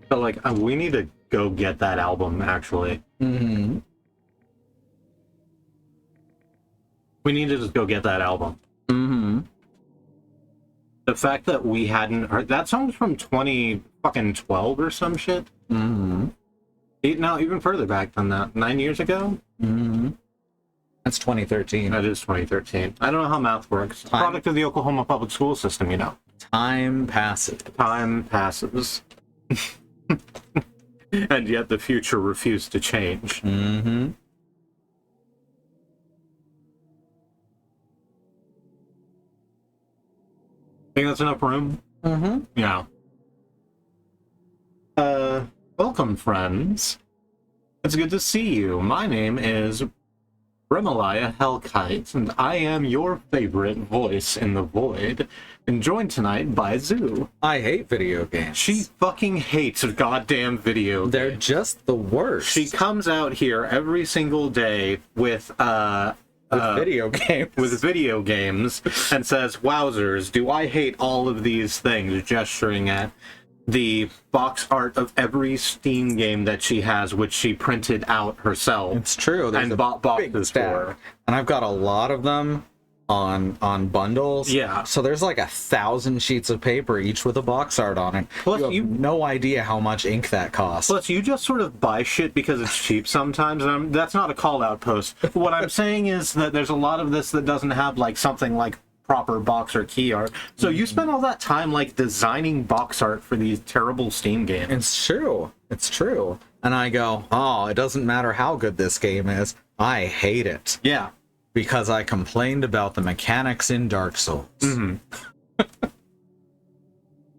But like, we need to go get that album, actually. Mm-hmm. We need to just go get that album. Mm-hmm. The fact that we hadn't heard... That song's from 2012 or some shit. Mm-hmm. No, even further back than that. 9 years ago? Mm-hmm. That's 2013. That is 2013. I don't know how math works. Product of the Oklahoma public school system, you know. Time passes. Time passes. And yet the future refused to change. Mm-hmm. Think that's enough room? Mm-hmm. Yeah. Welcome, friends. It's good to see you. My name is Remmi Hellkite, and I am your favorite voice in the void, and joined tonight by Zoo. I hate video games. She fucking hates goddamn video games. They're just the worst. She comes out here every single day with video games. With video games, and says, "Wowzers, do I hate all of these things," gesturing at the box art of every Steam game that she has, which she printed out herself. It's true. And bought boxes for. And I've got a lot of them on bundles. Yeah. So there's like 1,000 sheets of paper, each with a box art on it. Plus, you have no idea how much ink that costs. Plus, you just sort of buy shit because it's cheap sometimes, and that's not a call-out post. What I'm saying is that there's a lot of this that doesn't have, like, something like proper box or key art. So you spend all that time, like, designing box art for these terrible Steam games. It's true. It's true. And I go, oh, it doesn't matter how good this game is. I hate it. Yeah. Because I complained about the mechanics in Dark Souls. Mm-hmm.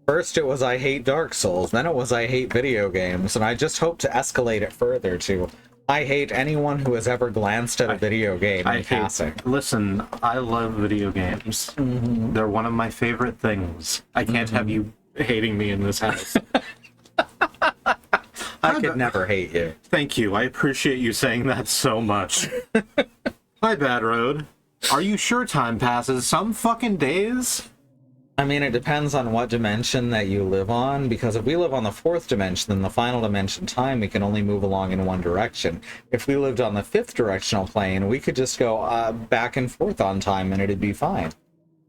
First it was I hate Dark Souls, then it was I hate video games, and I just hope to escalate it further to I hate anyone who has ever glanced at a video game in passing. Listen, I love video games. Mm-hmm. They're one of my favorite things. I can't have you hating me in this house. I could never hate you. Thank you. I appreciate you saying that so much. Hi, Bad Road. Are you sure time passes some fucking days? I mean, it depends on what dimension that you live on, because if we live on the 4th dimension, then the final dimension time, we can only move along in one direction. If we lived on the 5th directional plane, we could just go back and forth on time and it'd be fine.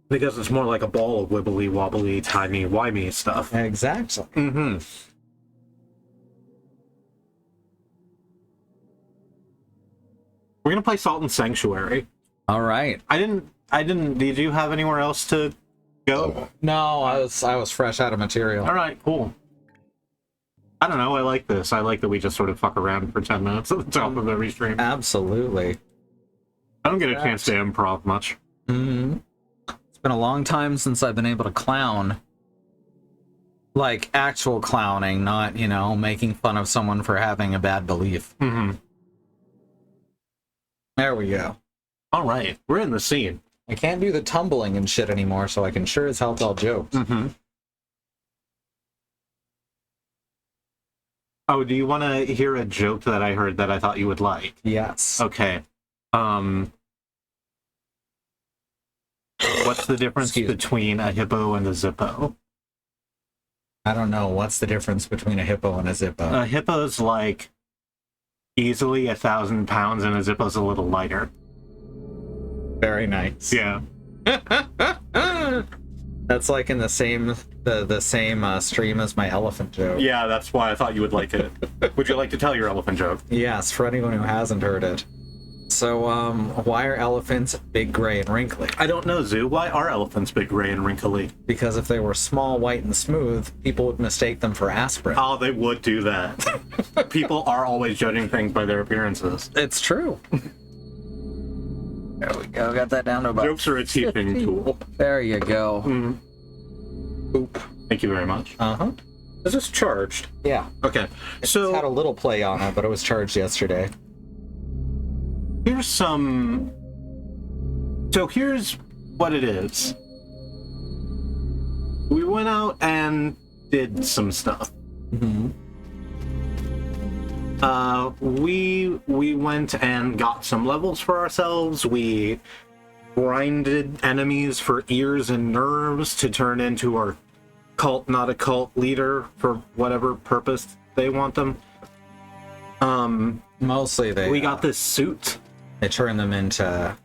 Because it's more like a ball of wibbly wobbly, timey-wimey stuff. Exactly. Mm-hmm. We're gonna play Salt and Sanctuary. All right. I didn't. Did you have anywhere else to go? No, I was fresh out of material. All right, cool. I don't know. I like this. I like that we just sort of fuck around for 10 minutes at the top of every stream. Absolutely. I don't get a chance to improv much. Mm-hmm. It's been a long time since I've been able to clown. Like, actual clowning, not, you know, making fun of someone for having a bad belief. Mm-hmm. There we go. All right, we're in the scene. I can't do the tumbling and shit anymore, so I can sure as hell tell jokes. Mm-hmm. Oh, do you want to hear a joke that I heard that I thought you would like? Yes. Okay. What's the difference between a hippo and a zippo? I don't know. What's the difference between a hippo and a zippo? A hippo's like easily 1,000 pounds, and a zippo's a little lighter. Very nice. Yeah. That's like in the same the same stream as my elephant joke. Yeah, that's why I thought you would like it. Would you like to tell your elephant joke? Yes, for anyone who hasn't heard it. So, why are elephants big, gray, and wrinkly? I don't know, Zoo. Why are elephants big, gray, and wrinkly? Because if they were small, white, and smooth, people would mistake them for aspirin. Oh, they would do that. People are always judging things by their appearances. It's true. There we go. Got that down to about Jokes are a teaching 50. tool. There you go. Boop. Thank you very much. Uh-huh. Is this charged? Yeah. Okay. It's had a little play on it, but it was charged yesterday. Here's some... So here's what it is. We went out and did some stuff. Mm-hmm. We went and got some levels for ourselves. We grinded enemies for ears and nerves to turn into our cult, not a cult leader for whatever purpose they want them. Mostly we got this suit. They turn them into...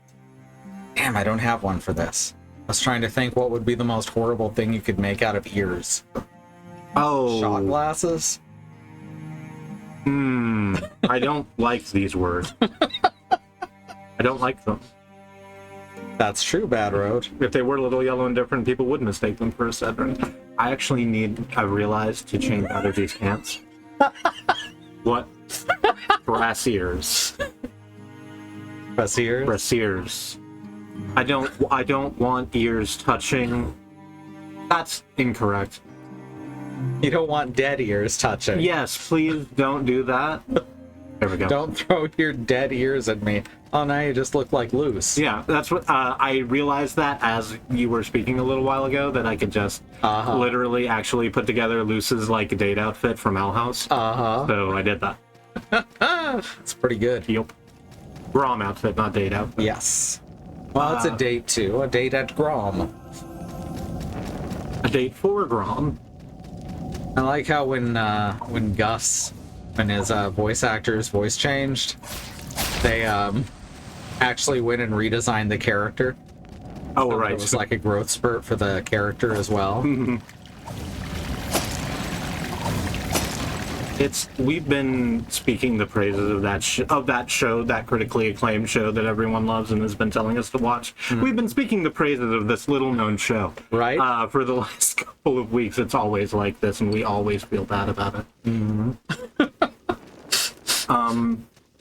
Damn, I don't have one for this. I was trying to think what would be the most horrible thing you could make out of ears. Oh. Shot glasses? I don't like these words. I don't like them. That's true, Bad Road. If they were little yellow and different, people would mistake them for a Saturn. I actually I realized, to change out of these pants. What? Brassiers. Brassiers? Brassiers. I don't want ears touching. That's incorrect. You don't want dead ears touching. Yes, please don't do that. There we go. Don't throw your dead ears at me. Oh, now you just look like loose. Yeah, that's what I realized that as you were speaking a little while ago, that I could just literally actually put together Luce's like date outfit from Owl House. So I did that. It's pretty good. Yep. Grom outfit, not date outfit. Yes. Well, it's a date too. A date at Grom. A date for Grom. I like how when Gus, when his voice actor's voice changed, they actually went and redesigned the character. Oh, so right. It was like a growth spurt for the character as well. We've been speaking the praises of that show, that critically acclaimed show that everyone loves and has been telling us to watch. We've been speaking the praises of this little known show, right? For the last couple of weeks. It's always like this, and we always feel bad about it.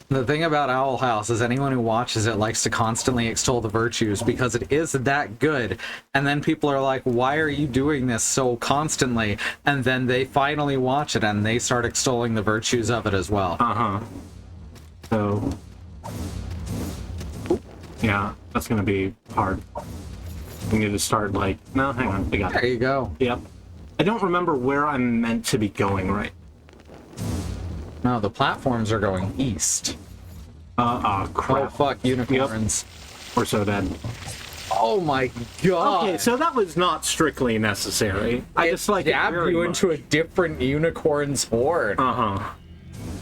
The thing about Owl House is anyone who watches it likes to constantly extol the virtues because it is that good. And then people are like, why are you doing this so constantly? And then they finally watch it and they start extolling the virtues of it as well. So, yeah, that's going to be hard. We need to start no, hang on. We got it. There you go. Yep. I don't remember where I'm meant to be going right. No, the platforms are going east. Crap. Oh, fuck, unicorns. Yep. We're so dead. Oh my god. Okay, so that was not strictly necessary. I just like jabbed you into a different unicorn's horde.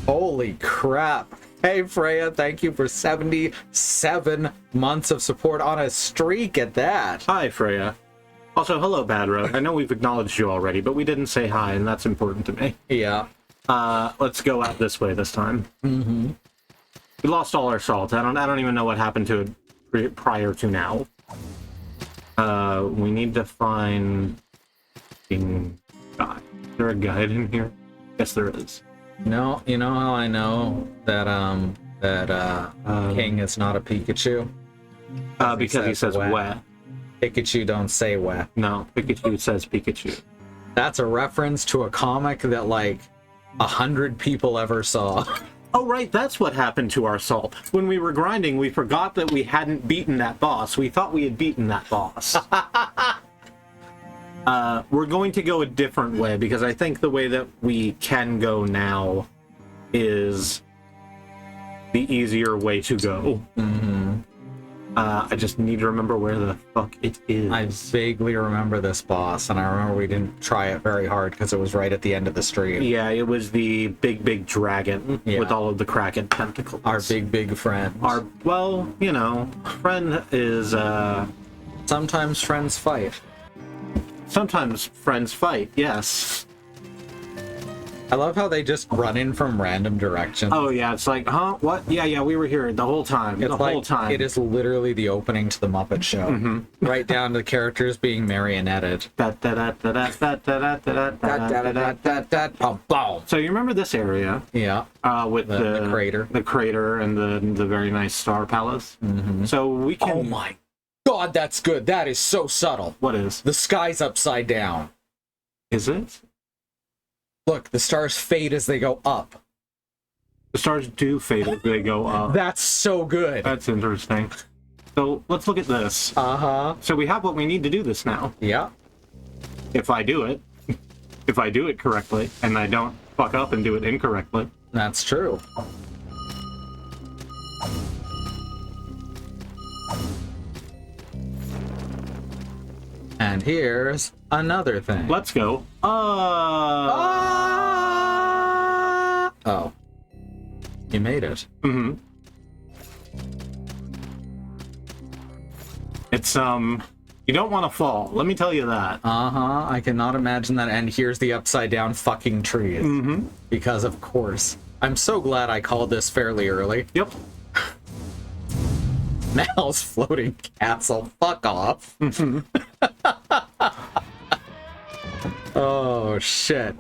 Holy crap. Hey, Freya, thank you for 77 months of support on a streak at that. Hi, Freya. Also, hello, Bad Road. I know we've acknowledged you already, but we didn't say hi, and that's important to me. Yeah. Let's go out this way this time. We lost all our salt. I don't even know what happened to it prior to now. We need to find guide. Is there a guide in here? Yes, there is. No, you know how I know that King is not a Pikachu? Because he says wet. Pikachu don't say wet. No, Pikachu says Pikachu. That's a reference to a comic that 100 people ever saw. Oh, right, that's what happened to our salt. When we were grinding, we forgot that we hadn't beaten that boss. We thought we had beaten that boss. We're going to go a different way, because I think the way that we can go now is the easier way to go. I just need to remember where the fuck it is. I vaguely remember this boss, and I remember we didn't try it very hard because it was right at the end of the stream. Yeah, it was the big dragon with all of the kraken tentacles. Our big friend. Friend is, Sometimes friends fight. Sometimes friends fight, yes. I love how they just run in from random directions. Oh yeah, it's like, huh? What? Yeah, we were here the whole time. It's the like, whole time. It is literally the opening to the Muppet Show. Right down to the characters being marionetted. So you remember this area? Yeah. With The crater. the crater, and the very nice star palace. So we can. Oh my god, that's good. That is so subtle. What is? The sky's upside down. Is it? Look, the stars fade as they go up. The stars do fade as they go up. That's so good. That's interesting. So let's look at this. Uh-huh. So we have what we need to do this now. Yeah. If I do it. If I do it correctly, and I don't fuck up and do it incorrectly. That's true. And here's another thing. Let's go. Oh. You made it. Mm-hmm. It's, you don't want to fall. Let me tell you that. Uh-huh. I cannot imagine that. And here's the upside down fucking trees. Mm-hmm. Because of course. I'm so glad I called this fairly early. Yep. Mal's floating castle. Fuck off. Mm-hmm. Oh, shit.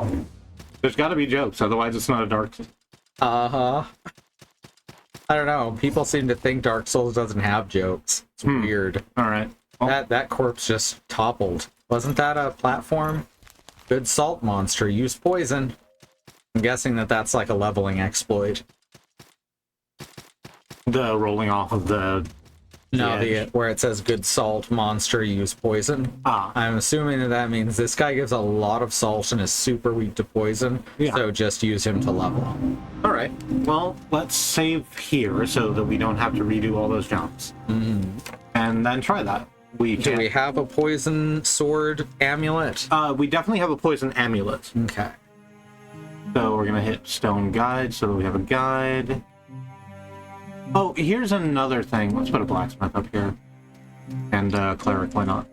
There's got to be jokes, otherwise it's not a Dark Souls. Uh-huh. I don't know. People seem to think Dark Souls doesn't have jokes. It's weird. All right. Well, That corpse just toppled. Wasn't that a platform? Good salt monster used poison. I'm guessing that's like a leveling exploit. the rolling off of the No, edge. where it says good salt monster use poison. Ah. I'm assuming that means this guy gives a lot of salt and is super weak to poison. Yeah. So just use him to level. All right. Well, let's save here so that we don't have to redo all those jumps. And then try that. We Do can. we have a poison sword amulet? We definitely have a poison amulet. Okay. So we're gonna hit stone guide so that we have a guide. Oh, here's another thing. Let's put a blacksmith up here. And cleric, why not?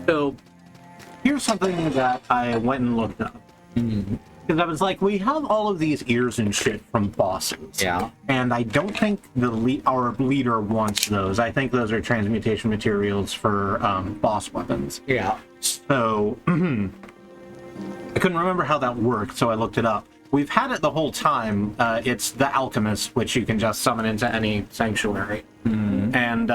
So here's something that I went and looked up. Because I was like, we have all of these ears and shit from bosses. Yeah. And I don't think our leader wants those. I think those are transmutation materials for boss weapons. Yeah. So I couldn't remember how that worked, so I looked it up. We've had it the whole time. It's the Alchemist, which you can just summon into any sanctuary. And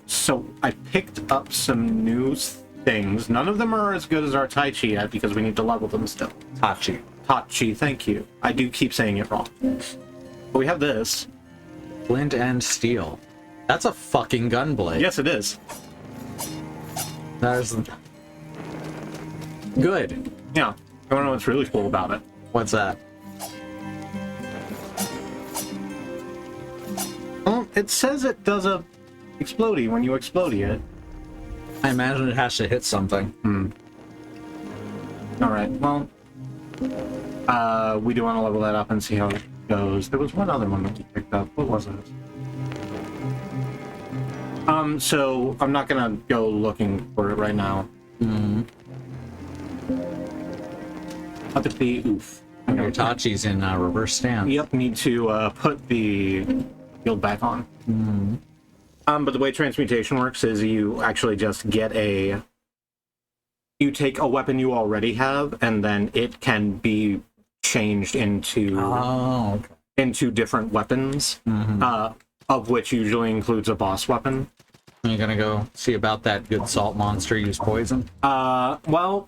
so I picked up some new things. None of them are as good as our Tai Chi yet because we need to level them still. Tachi. Tachi, thank you. I do keep saying it wrong. But we have this. Flint and steel. That's a fucking gunblade. Yes, it is. There's... Good. Yeah. I don't know what's really cool about it. What's that? Well, it says it does a explodey when you explodey it. I imagine it has to hit something. All right. Well, we do want to level that up and see how it goes. There was one other one that we picked up. What was it? So I'm not gonna go looking for it right now. Up at the oof. Your Tachi's in reverse stance. Yep. Need to put the shield back on. But the way transmutation works is you actually just get you take a weapon you already have, and then it can be changed into into different weapons, of which usually includes a boss weapon. Are you gonna go see about that good salt monster use poison? Well,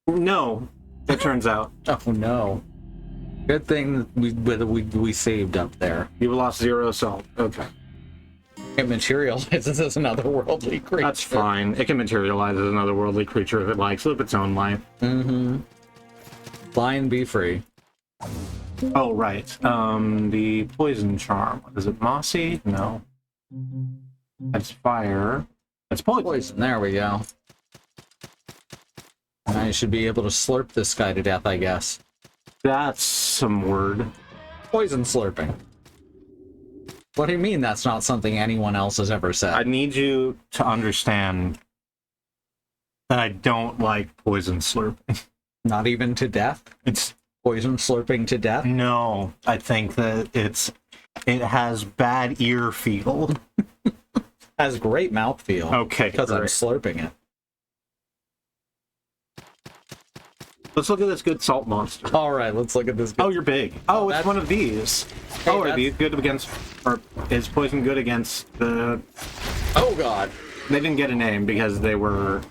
no, it turns out. Oh no. Good thing we saved up there. You lost 0 salt. Okay. It materializes as another worldly creature. That's fine. It can materialize as another worldly creature if it likes. Live its own life. Fly and be free. Oh, right. The poison charm. Is it mossy? No. That's fire. That's poison. Poison. There we go. I should be able to slurp this guy to death, I guess. That's some word. Poison slurping. What do you mean that's not something anyone else has ever said? I need you to understand that I don't like poison slurping. Not even to death? It's Poison slurping to death? no. I think that it has bad ear feel. Has great mouthfeel. Okay, Because I'm great. slurping it. Let's look at this good salt monster. All right, let's look at this. Oh, you're big. Oh, it's that's- one of these. Hey, Oh, are that's- these good against, or is poison good against the? Oh god. They didn't get a name because they knew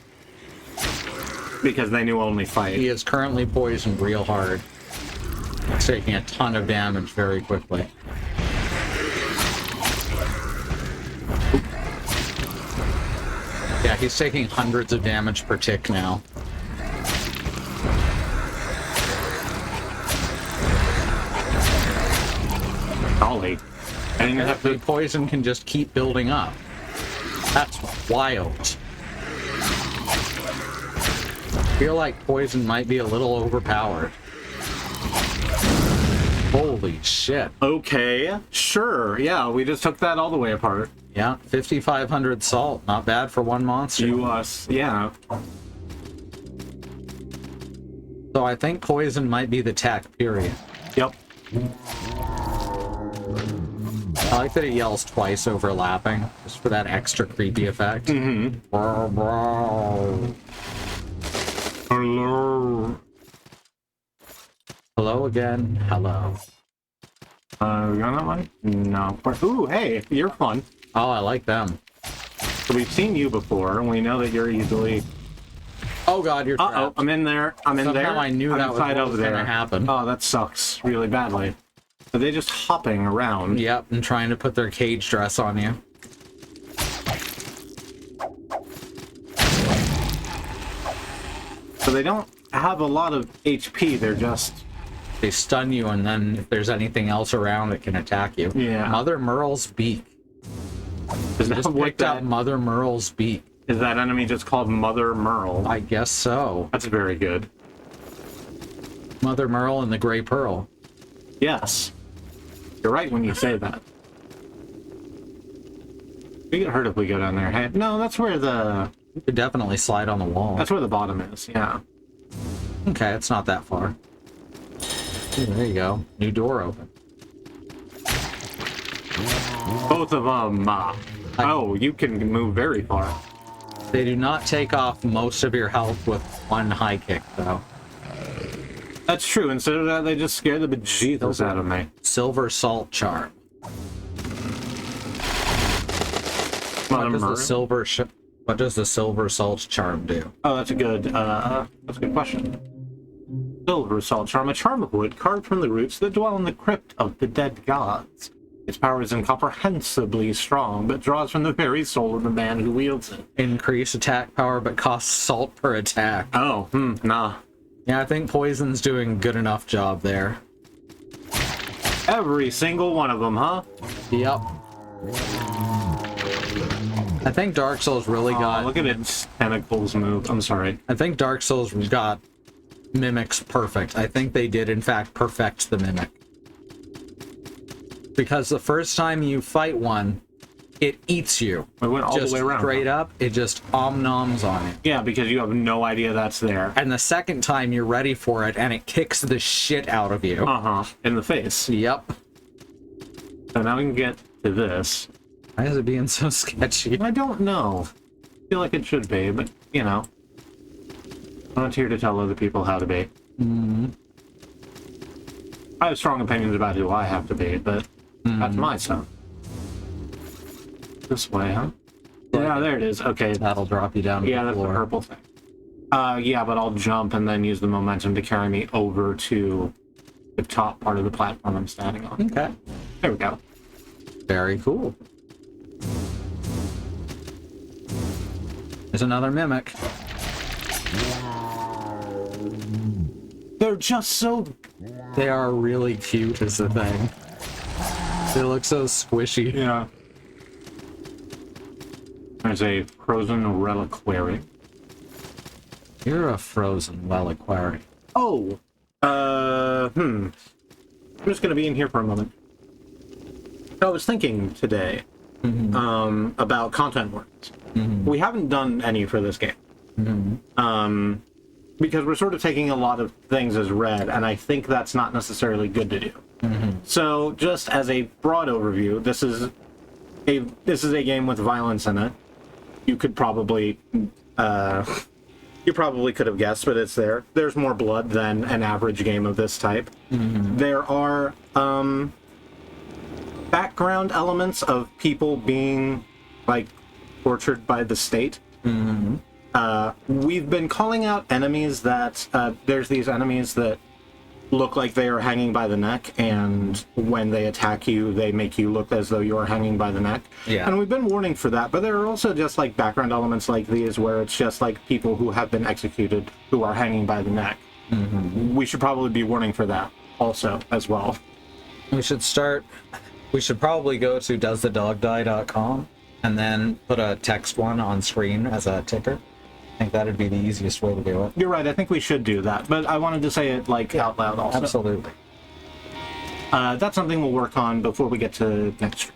only fight. He is currently poisoned real hard. He's taking a ton of damage very quickly. Yeah, he's taking hundreds of damage per tick now. Golly. I didn't have The to. poison can just keep building up. That's wild. Feel like poison might be a little overpowered. Holy shit. Okay, sure. Yeah, we just took that all the way apart. Yeah, 5,500 salt. Not bad for one monster. Yeah. So I think poison might be the tech, period. Yep. I like that it yells twice overlapping, just for that extra creepy effect. Mm-hmm. Hello. Hello again. Hello. You on that one? No. Ooh, hey, you're fun. Oh, I like them. So we've seen you before, and we know that you're easily. Oh god, you're Uh-oh, trapped. I'm in there. I'm in Somehow there. I knew I'm that was inside what over was there. gonna happen. Oh, that sucks really badly. Are they just hopping around? Yep, and trying to put their cage dress on you. So they don't have a lot of HP. They're just. They stun you, and then if there's anything else around, it can attack you. Yeah. Mother Merle's beak. Is that Just what picked up Mother Merle's beak. Is that enemy just called Mother Merle? I guess so. That's very good. Mother Merle and the Gray Pearl. Yes. You're right when you say that. We get hurt if we go down there. Hey, no, that's where the You could definitely slide on the wall. that's where the bottom is. Yeah. Okay, it's not that far. Ooh, there you go. New door open. Both of them. Oh, you can move very far. They do not take off most of your health with one high kick, though. That's true. Instead of that, they just scare the bejesus out of me. Silver Salt Charm. Mother What does the Merle. what does the Silver Salt Charm do? Oh, that's a good question. Silver salt charm, a charm of wood carved from the roots that dwell in the crypt of the dead gods. Its power is incomprehensibly strong, but draws from the very soul of the man who wields it. Increase attack power, but costs salt per attack. Oh, nah. Yeah, I think Poison's doing a good enough job there. Every single one of them, huh? Yep. I think Dark Souls really got... Look at its tentacles move. I'm sorry. I think Dark Souls got mimics perfect. I think they did, in fact, perfect the mimic. Because the first time you fight one, it eats you. It went all Just the way around. straight up, it just om-noms on it. Yeah, because you have no idea that's there. And the second time you're ready for it, and it kicks the shit out of you. Uh-huh. In the face. Yep. So now we can get to this. Why is it being so sketchy? I don't know. I feel like it should be, but, you know. I'm not here to tell other people how to be. Mm-hmm. I have strong opinions about who I have to be, but that's my stuff. This way, huh? Yeah, there it is. Okay. That'll drop you down to Yeah, the that's the floor. purple thing. Yeah, but I'll jump and then use the momentum to carry me over to the top part of the platform I'm standing on. Okay. There we go. Very cool. There's another mimic. They're just so... They are really cute is the thing. They look so squishy. Yeah. There's a frozen reliquary. You're a frozen reliquary. Oh! I'm just gonna be in here for a moment. I was thinking today, about content warnings. We haven't done any for this game. Because we're sort of taking a lot of things as read, and I think that's not necessarily good to do. So, just as a broad overview, this is a game with violence in it. You could probably could have guessed, but it's there. There's more blood than an average game of this type. There are background elements of people being like tortured by the state. We've been calling out enemies that there's these enemies that look like they are hanging by the neck, and when they attack you, they make you look as though you are hanging by the neck. Yeah. And we've been warning for that, but there are also just like background elements like these where it's just like people who have been executed who are hanging by the neck. We should probably be warning for that also as well. We should probably go to doesthedogdie.com and then put a text one on screen as a ticker. I think that'd be the easiest way to do it. You're right, I think we should do that, but I wanted to say it like out loud also. Absolutely. That's something we'll work on before we get to next.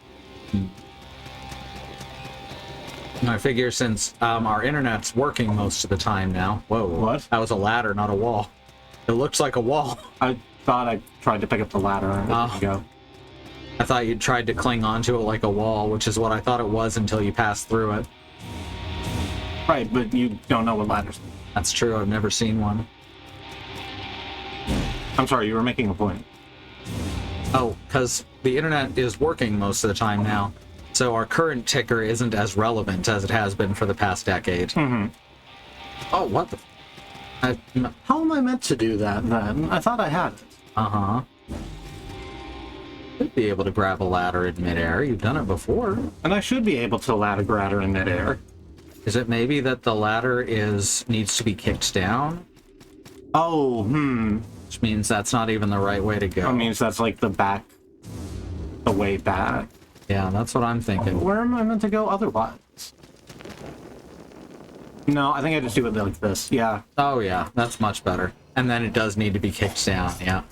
I figure since our internet's working most of the time now. Whoa. What? That was a ladder, not a wall. It looks like a wall. I thought I tried to pick up the ladder and there you go. I thought you tried to cling onto it like a wall, which is what I thought it was until you passed through it. Right, but you don't know what ladders. That's true, I've never seen one. I'm sorry, you were making a point. Oh, because the internet is working most of the time now, so our current ticker isn't as relevant as it has been for the past decade. Oh, what the... How am I meant to do that, then? I thought I had it. Uh-huh. You'd be able to grab a ladder in midair. You've done it before. And I should be able to ladder ladder in midair. Is it maybe that the ladder needs to be kicked down? Oh, Which means that's not even the right way to go. That means that's like the way back. Yeah, that's what I'm thinking. Where am I meant to go otherwise? No, I think I just do it like this. Yeah. Oh yeah, that's much better. And then it does need to be kicked down, yeah.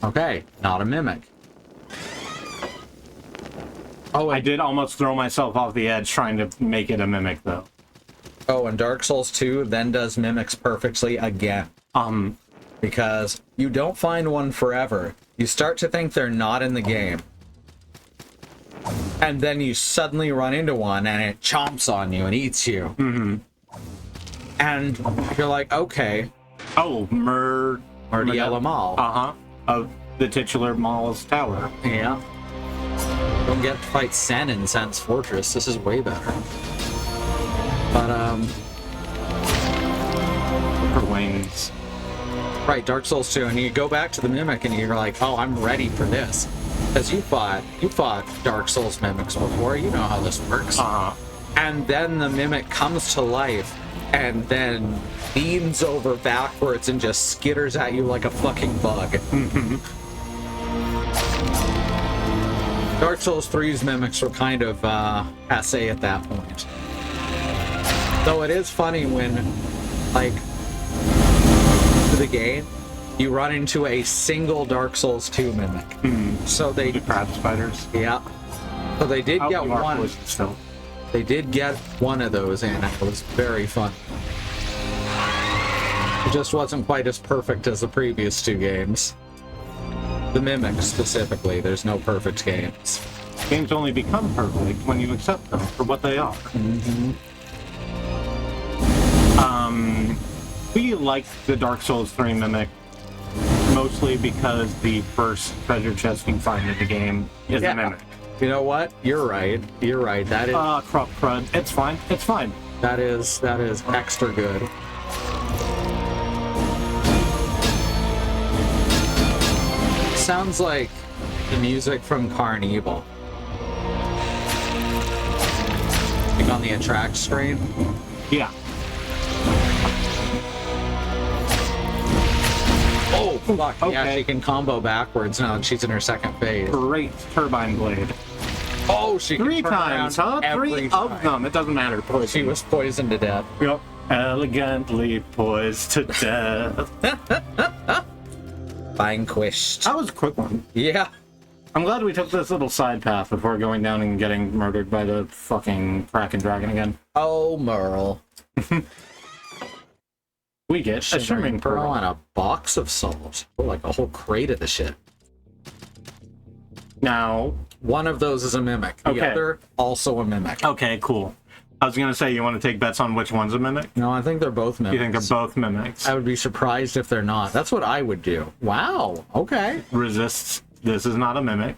Okay, not a mimic. Oh, I did almost throw myself off the edge trying to make it a mimic, though. Oh, and Dark Souls 2 then does mimics perfectly again. Because you don't find one forever. You start to think they're not in the game. And then you suddenly run into one and it chomps on you and eats you. And you're like, okay. Oh, Murdy Mall. Of the titular Mall's tower. Yeah. Don't get to fight Sen in Sen's Fortress. This is way better. But, Her wings. right, Dark Souls 2, and you go back to the Mimic and you're like, oh, I'm ready for this. Because you fought Dark Souls Mimics before, you know how this works. And then the Mimic comes to life and then leans over backwards and just skitters at you like a fucking bug. Dark Souls 3's mimics were kind of passe at that point. Though it is funny when, like, the game, you run into a single Dark Souls 2 mimic. So they... The crab spiders. Yeah. So they did get one. Still. They did get one of those in. It was very fun. It just wasn't quite as perfect as the previous two games. The mimics, specifically. There's no perfect games. Games only become perfect when you accept them for what they are. We like the Dark Souls 3 mimic mostly because the first treasure chest you find in the game is a mimic. You know what? You're right. You're right. That is... crop crud. It's fine. It's fine. That is extra good. Sounds like the music from Carnival. Like on the attract screen. Yeah. Oh, fuck. Okay. Yeah, she can combo backwards now that she's in her second phase. Great turbine blade. Oh, she can 3 turn times, around huh? 3 every of time. them. It doesn't matter. She was poisoned to death. Yep. Elegantly poised to death. Vanquished. That was a quick one. Yeah. I'm glad we took this little side path before going down and getting murdered by the fucking Kraken Dragon again. Oh, Merle. We get a shimmering pearl. and a box of salt. Oh, like a whole crate of the shit. Now, one of those is a mimic. The Okay. other, also a mimic. okay, cool. I was gonna say, you want to take bets on which one's a mimic? No, I think they're both mimics. You think they're both mimics? I would be surprised if they're not. That's what I would do. Wow. Okay. Resists. This is not a mimic.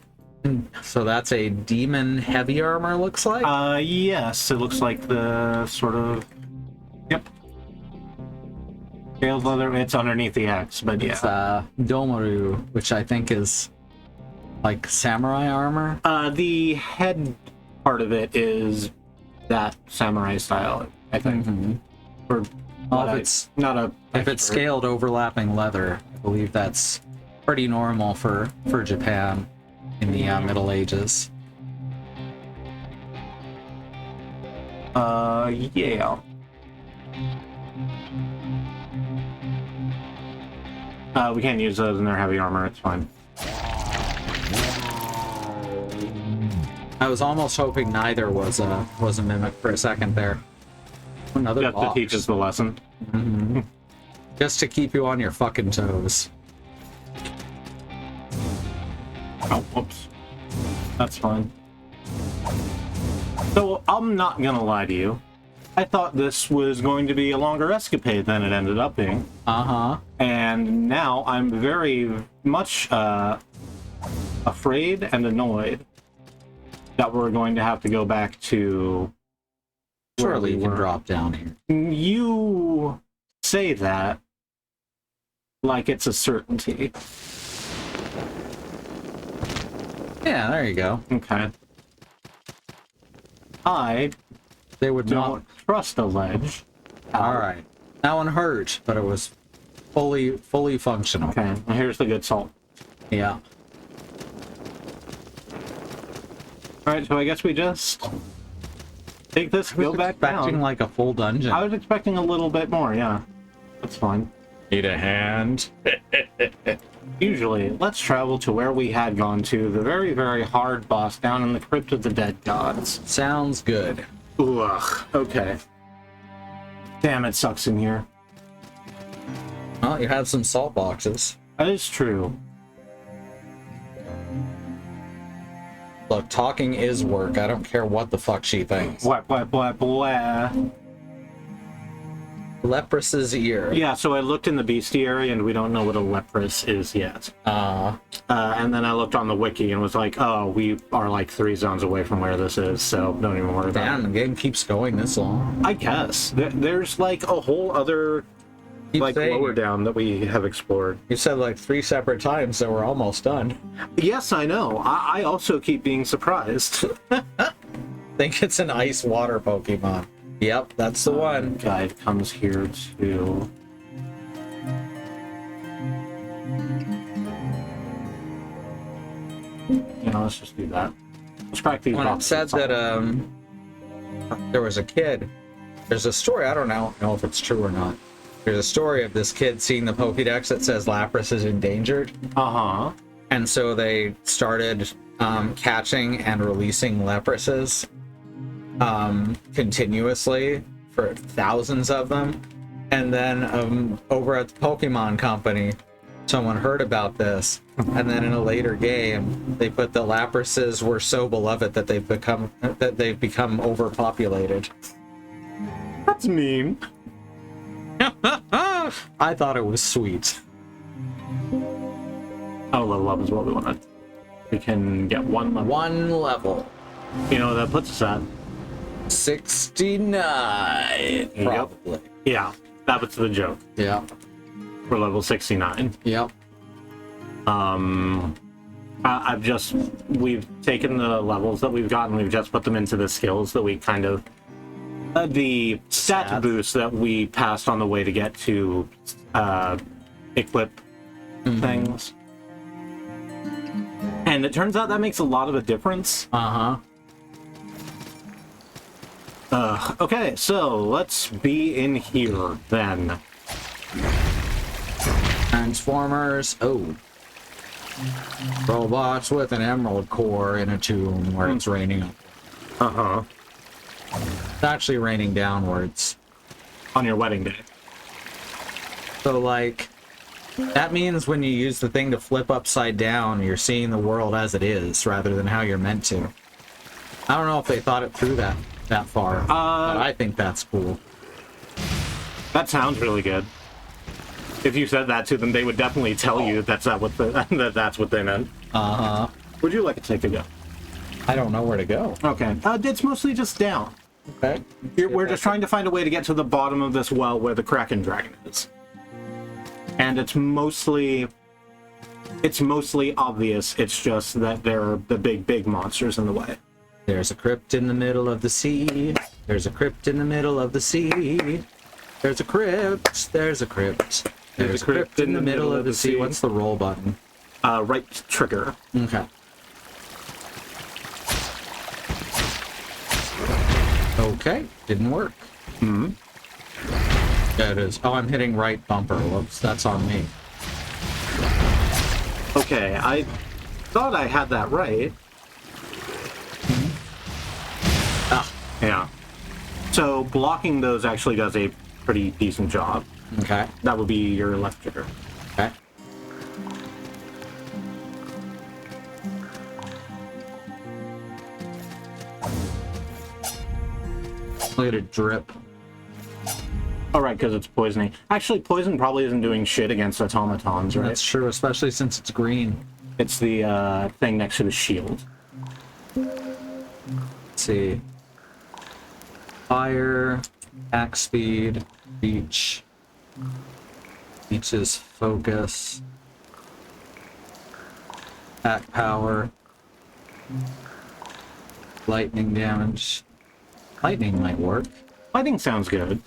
So that's a demon heavy armor, looks like? Yes, it looks like the sort of. Yep. Scaled leather. It's underneath the X, but yeah. It's Domaru, which I think is like samurai armor. The head part of it is that samurai style, I think. Or Well, not if a- it's not a. if it's expert. scaled overlapping leather, I believe that's pretty normal for Japan in the Middle Ages. Yeah. We can't use those in their heavy armor. It's fine. I was almost hoping neither was a mimic for a second there. Another Just to box. teach us the lesson. Just to keep you on your fucking toes. Oh, whoops. That's fine. So, I'm not gonna lie to you. I thought this was going to be a longer escapade than it ended up being. Uh-huh. And now I'm very much afraid and annoyed that we're going to have to go back to where Surely we you can were. drop down here. You say that like it's a certainty. Yeah, there you go. Okay. I They would not. don't trust a ledge. All right. That one hurt, but it was fully functional. Okay, and here's the good salt. Yeah. Alright, so I guess we just take this, go back Expecting down. like a full dungeon. I was expecting a little bit more, yeah. That's fine. Need a hand. Usually, let's travel to where we had gone to, the very, very hard boss down in the Crypt of the Dead Gods. Sounds good. Ugh, okay. Damn, it sucks in here. Well, you had some salt boxes. That is true. Look, talking is work. I don't care what the fuck she thinks. What? Lepros's ear. Yeah, so I looked in the bestiary, and we don't know what a leprous is yet. And then I looked on the wiki and was like, oh, we are like 3 zones away from where this is, so don't even worry about Damn, the game keeps going this long. it. I guess. There's like a whole other, Keep like, saying- lower down that we have explored. You said like 3 separate times that we're almost done. Yes, I know. I also keep being surprised. Think it's an ice water Pokemon. Yep, that's the one. Guide comes here to... You know, let's just do that. Let's crack these When it boxes. said that there was a kid, there's a story, I don't know if it's true or not. There's a story of this kid seeing the Pokédex that says Lapras is endangered. Uh-huh. And so they started catching and releasing Leprases continuously for thousands of them. And then over at the Pokemon Company, someone heard about this. And then in a later game, they put the Laprases were so beloved that they've become overpopulated. That's mean. I thought it was sweet. Oh, level up is what we wanted. We can get one level. One level. You know what that puts us at? 69, probably. Yeah, that was the joke. Yeah. We're level 69. Yep. We've taken the levels that we've gotten, we've just put them into the skills that we kind of, the stat Stats. boost that we passed on the way to get to equip things. And it turns out that makes a lot of a difference. Uh-huh. Okay, so let's be in here then. Transformers. Oh. Robots with an emerald core in a tomb where it's raining. Uh-huh. It's actually raining downwards. on your wedding day. So, like, that means when you use the thing to flip upside down, you're seeing the world as it is, rather than how you're meant to. I don't know if they thought it through that far, but I think that's cool. That sounds really good. If you said that to them, they would definitely tell you that that's what they meant. Uh-huh. Would you like to take a go? I don't know where to go. Okay. It's mostly just down. Okay. We're just trying to find a way to get to the bottom of this well where the Kraken Dragon is. And it's mostly obvious. It's just that there are the big monsters in the way. There's a crypt in the middle of the sea. There's a crypt in the middle of the sea. There's a crypt. There's a crypt. There's a crypt in the middle of the sea. What's the roll button? Right trigger. Okay. Okay. Didn't work. Hmm. That is. Oh, I'm hitting right bumper. Whoops, that's on me. Okay, I thought I had that right. Ah. Yeah. So blocking those actually does a pretty decent job. Okay. That would be your left trigger. Okay. Look at it drip. Oh, right, because it's poisoning. Actually, poison probably isn't doing shit against automatons, right? That's true, especially since it's green. It's the thing next to the shield. Let's see. Fire, attack speed, reach. Reach is focus. Attack power. Lightning damage. Lightning might work. Lighting sounds good.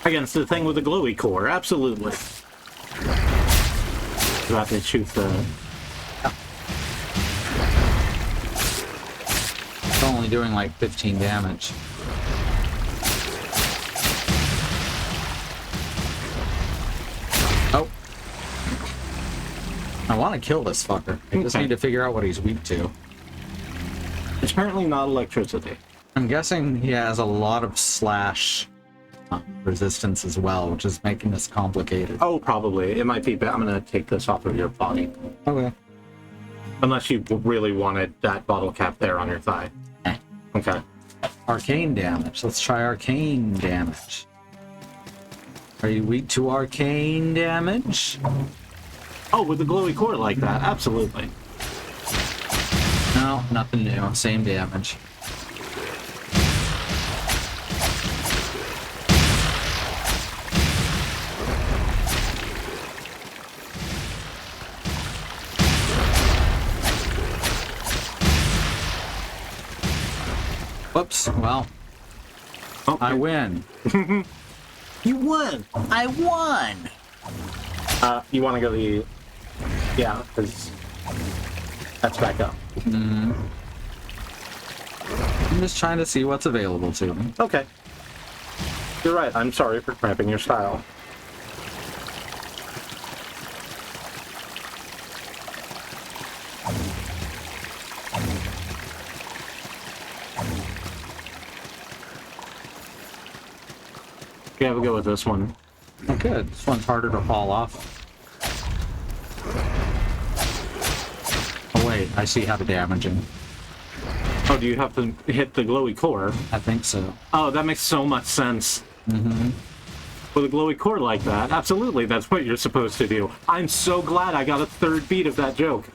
Against the thing with the glowy core, absolutely. About to shoot the... It's only doing like 15 damage. Oh. I want to kill this fucker. I just Okay. need to figure out what he's weak to. It's apparently not electricity. I'm guessing he has a lot of slash resistance as well, which is making this complicated. Oh, probably. It might be, but I'm going to take this off of your body. Okay. Unless you really wanted that bottle cap there on your thigh. Okay. Arcane damage. Let's try arcane damage. Are you weak to arcane damage? Oh, with the glowy core like that, absolutely. No, nothing new. Same damage. Whoops. Well, Oh, I win. You won! I won! You want to go the... Yeah, because... That's back up. I'm just trying to see what's available to me. Okay. You're right, I'm sorry for cramping your style. Okay, we'll go with this one. Oh, good. This one's harder to fall off. Oh, wait. I see how to damage him. Oh, do you have to hit the glowy core? I think so. Oh, that makes so much sense. Mm-hmm. With a glowy core like that, absolutely, that's what you're supposed to do. I'm so glad I got a third beat of that joke.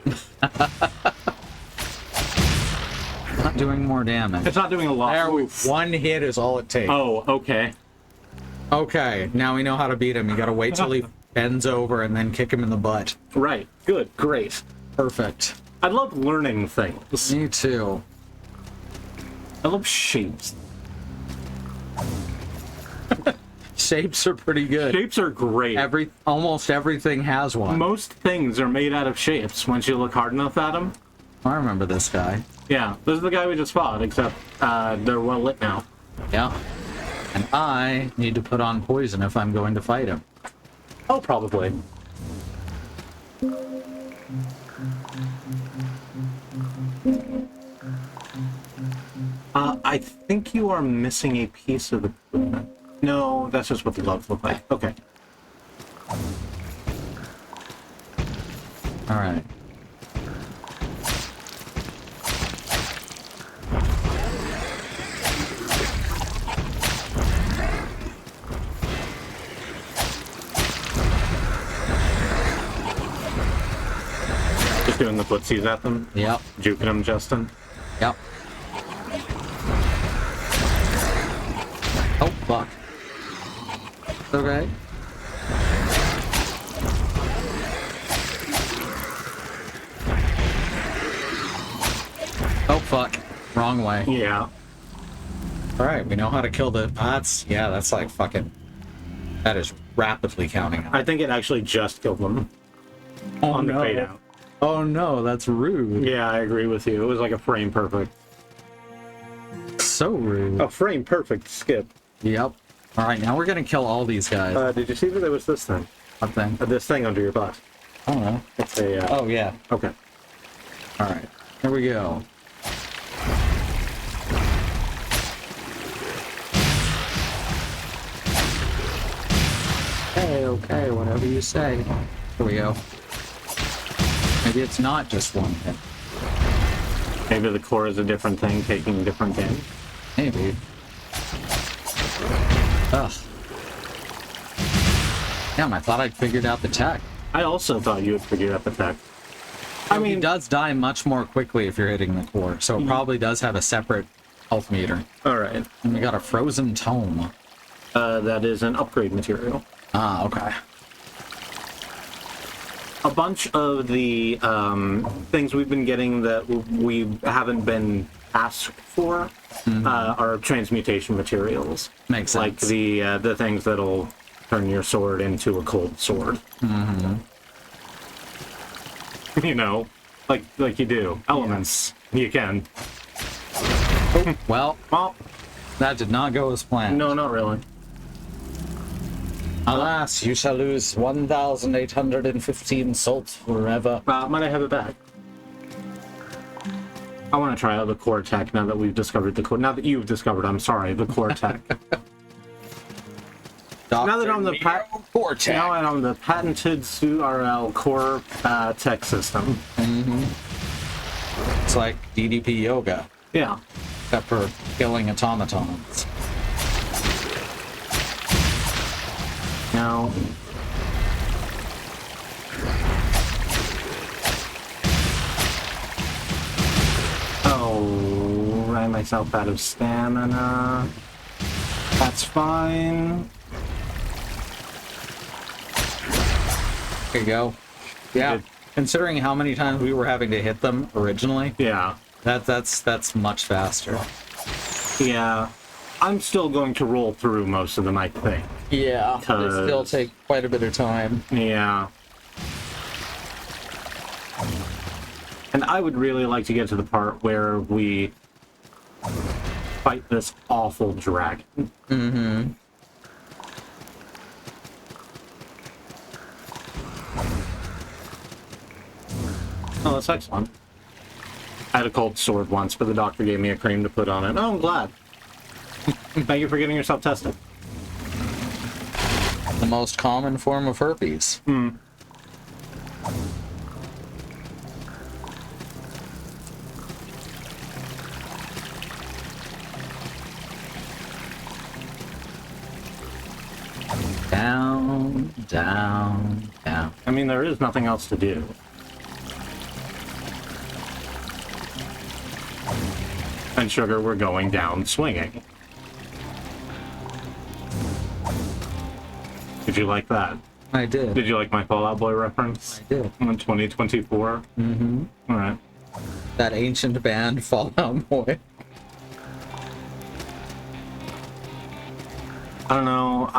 Not doing more damage. It's not doing a lot. There we, Oof. one hit is all it takes. Oh, okay. Okay, now we know how to beat him. You gotta wait till he bends over and then kick him in the butt. Right. Good. Great. Perfect. I love learning things. Me too. I love shapes. Shapes are pretty good. Shapes are great. Almost everything has one. Most things are made out of shapes once you look hard enough at them. I remember this guy. Yeah, this is the guy we just fought, except they're well lit now. Yeah. And I need to put on poison if I'm going to fight him. Oh, probably. I think you are missing a piece of equipment. No, that's just what the gloves look like. Okay. All right. Just doing the footsies at them. Yep. Juking them, Justin. Yep. Oh, fuck. Okay. Oh, fuck. Wrong way. Yeah. Alright, we know how to kill the... that's like fucking... That is rapidly counting out. I think it actually just killed them on the fade out. Oh no, that's rude. Yeah, I agree with you. It was like a frame perfect. So rude. A frame perfect skip. Yep. Alright, now we're gonna kill all these guys. Did you see that there was this thing? What thing? This thing under your butt. I don't know. It's a. Oh, yeah. Okay. Alright, here we go. Okay, whatever you say. Here we go. Maybe it's not just one hit. Maybe the core is a different thing, taking different damage. Maybe. Ugh. Damn, I thought I'd figured out the tech. I also thought you had figured out the tech. I mean, it does die much more quickly if you're hitting the core, so it probably does have a separate health meter. Alright. And we got a frozen tome. That is an upgrade material. Ah, okay. A bunch of the things we've been getting that we haven't been asked for are transmutation materials. Makes sense. Like the things that'll turn your sword into a cold sword. Mm-hmm. You know, like you do. Elements. Yeah. You can. Well, that did not go as planned. No, not really. Alas, you shall lose 1,815 salt forever. Might I have it back? I want to try out the core tech now that we've discovered the core. Now that you've discovered, I'm sorry, the core tech. Now that I'm the core tech. Now that I'm the patented SURL core tech system. Mm-hmm. It's like DDP yoga, Yeah. except for killing automatons. Now. Oh, ran myself out of stamina. That's fine. There you go. Yeah. Considering how many times we were having to hit them originally, Yeah. that's much faster. Yeah. I'm still going to roll through most of them, I think. Yeah, they still 'Cause- take quite a bit of time. Yeah. And I would really like to get to the part where we fight this awful dragon. Mm-hmm. Oh, that's excellent. I had a cold sword once, but the doctor gave me a cream to put on it. Oh, I'm glad. Thank you for getting yourself tested. The most common form of herpes. Hmm. Down, down, down. I mean, there is nothing else to do. And sugar, we're going down swinging. Did you like that? I did. Did you like my Fallout Boy reference? I did. In 2024? Mm-hmm. Alright. That ancient band, Fallout Boy. I don't know,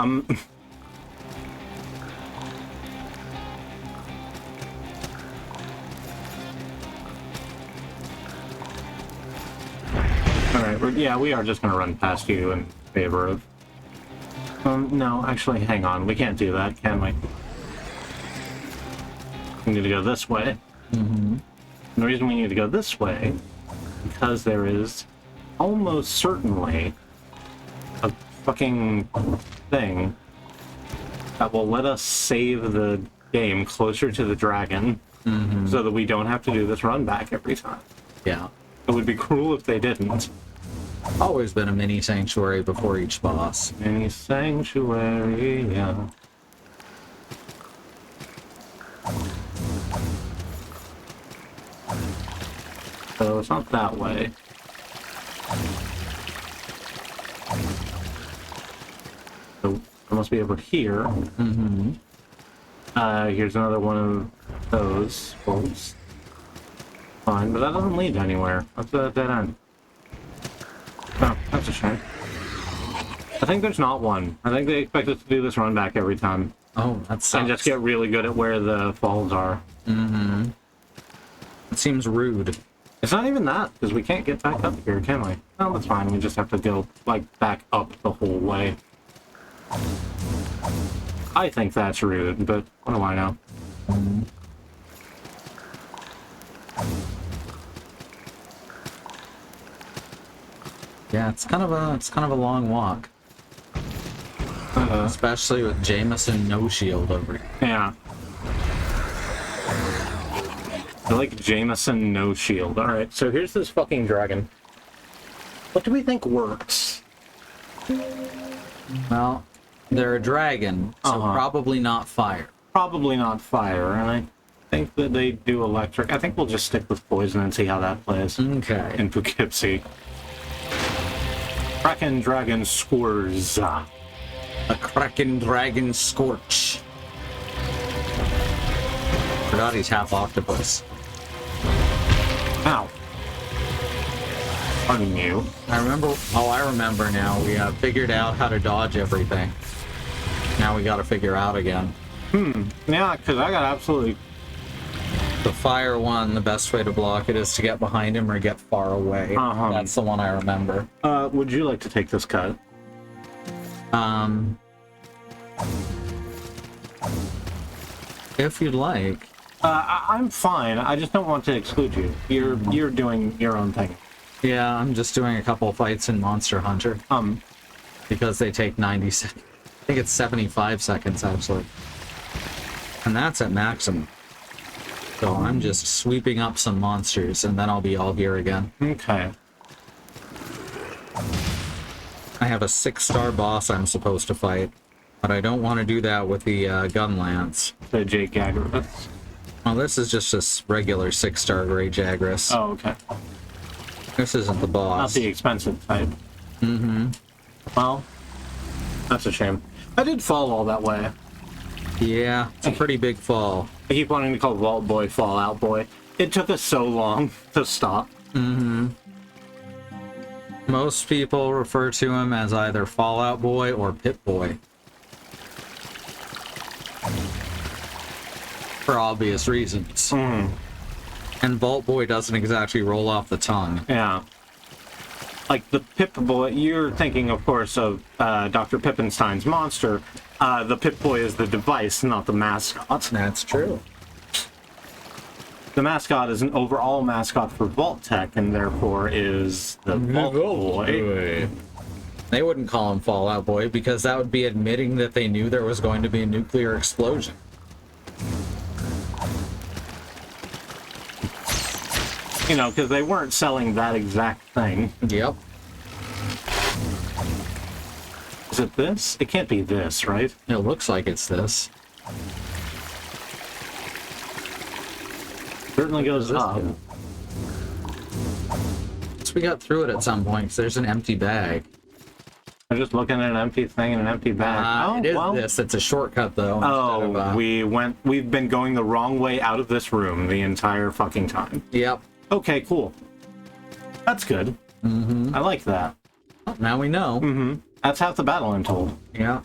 Alright, yeah, we are just gonna run past you in favor of... no, actually, hang on, we can't do that, can we? We need to go this way. Mm-hmm. And the reason we need to go this way, because there is almost certainly a fucking thing that will let us save the game closer to the dragon so that we don't have to do this run back every time. Yeah. It would be cruel if they didn't. Always been a mini sanctuary before each boss. Mini sanctuary, yeah. So it's not that way. So it must be over here. Mm-hmm. Here's another one of those bolts. Fine, but that doesn't lead anywhere. That's a dead end. Oh, that's a shame. I think there's not one. I think they expect us to do this run back every time. Oh, that sucks. And just get really good at where the falls are. Mm-hmm. It seems rude. It's not even that, because we can't get back up here, can we? No, that's fine. We just have to go, like, back up the whole way. I think that's rude, but what do I know? Yeah, it's kind of a long walk. Especially with Jameson no shield over here. Yeah. I like Jameson no shield. Alright, so here's this fucking dragon. What do we think works? Well, they're a dragon, so probably not fire. Probably not fire, and I think that they do electric. I think we'll just stick with poison and see how that plays. Okay. In Poughkeepsie. Kraken Dragon Scores. A Kraken Dragon Scorch. Forgot he's half octopus. Ow. Pardon you. I remember now. We figured out how to dodge everything. Now we gotta figure out again. Yeah, because I got absolutely... The fire one, the best way to block it is to get behind him or get far away. That's the one I remember. Would you like to take this cut? If you'd like. I'm fine. I just don't want to exclude you. You're doing your own thing. Yeah, I'm just doing a couple fights in Monster Hunter. Because they take 90 seconds. I think it's 75 seconds, actually. And that's at maximum. So I'm just sweeping up some monsters, and then I'll be all here again. Okay. I have a 6-star boss I'm supposed to fight, but I don't want to do that with the gun lance. The Jake Gagger. Well, this is just a regular 6-star Grey Jagras. Oh, okay. This isn't the boss. Not the expensive type. Well, that's a shame. I did fall all that way. Yeah, it's a pretty big fall. I keep wanting to call Vault Boy Fallout Boy. It took us so long to stop. Most people refer to him as either Fallout Boy or Pit Boy. For obvious reasons. And Vault Boy doesn't exactly roll off the tongue. Yeah. Like the Pip-Boy, you're thinking, of course, of Dr. Pippenstein's monster. The Pip-Boy is the device, not the mascot. That's true. The mascot is an overall mascot for Vault Tech, and therefore is the Vault Boy. They wouldn't call him Fallout Boy, because that would be admitting that they knew there was going to be a nuclear explosion. You know, because they weren't selling that exact thing. Yep. Is it this? It can't be this, right? It looks like it's this. Certainly goes up. So we got through it at some point, 'cause there's an empty bag. I'm just looking at an empty thing and an empty bag. It is this. It's a shortcut, though. We've been going the wrong way out of this room the entire fucking time. Yep. Okay, cool. That's good. I like that. Now we know. That's half the battle, I'm told. Yeah.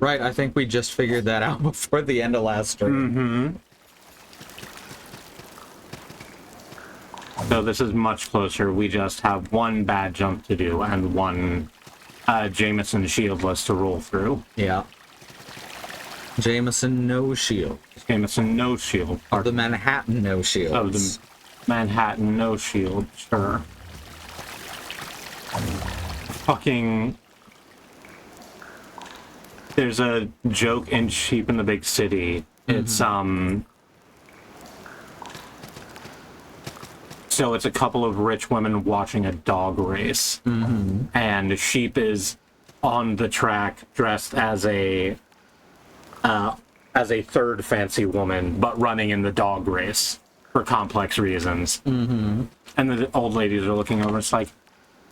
Right, I think we just figured that out before the end of last stream. So this is much closer. We just have one bad jump to do and one Jameson shieldless to roll through. Yeah. Jameson no shield. Jameson no shield. Or the Manhattan no shield. Oh, the Manhattan no shield, sure. Fucking There's a joke in Sheep in the Big City. It's so it's a couple of rich women watching a dog race, and Sheep is on the track dressed as a third fancy woman, but running in the dog race for complex reasons. And the old ladies are looking over. It's like,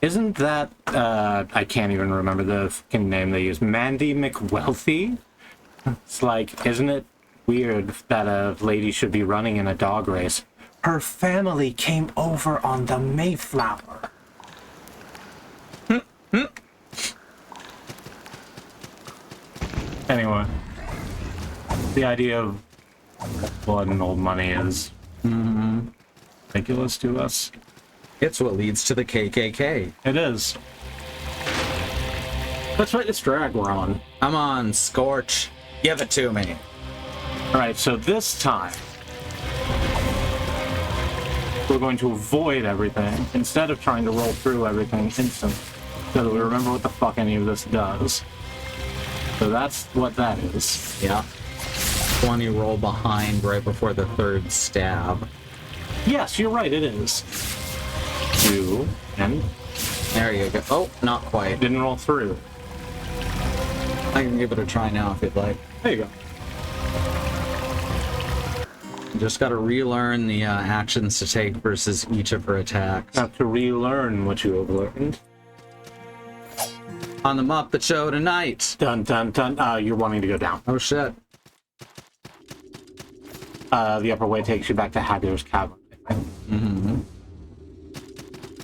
isn't that I can't even remember the fucking name they use. Mandy McWealthy. It's like, isn't it weird that a lady should be running in a dog race? Her family came over on the Mayflower. Anyway, the idea of blood and old money is ridiculous to us. It's what leads to the KKK. It is. That's right, it's drag we're on. Come on, Scorch. Give it to me. Alright, so this time, we're going to avoid everything instead of trying to roll through everything instantly, so that we remember what the fuck any of this does. So that's what that is. Yeah. One you roll behind right before the third stab. Yes, you're right, it is. 2, and There you go. Oh, not quite. didn't roll through. I can give it a try now if you'd like. There you go. Just gotta relearn the actions to take versus each of her attacks. Have to relearn what you have learned. On the Muppet Show tonight. Dun dun dun. You're wanting to go down. Oh shit. The upper way takes you back to Haggler's Cavern.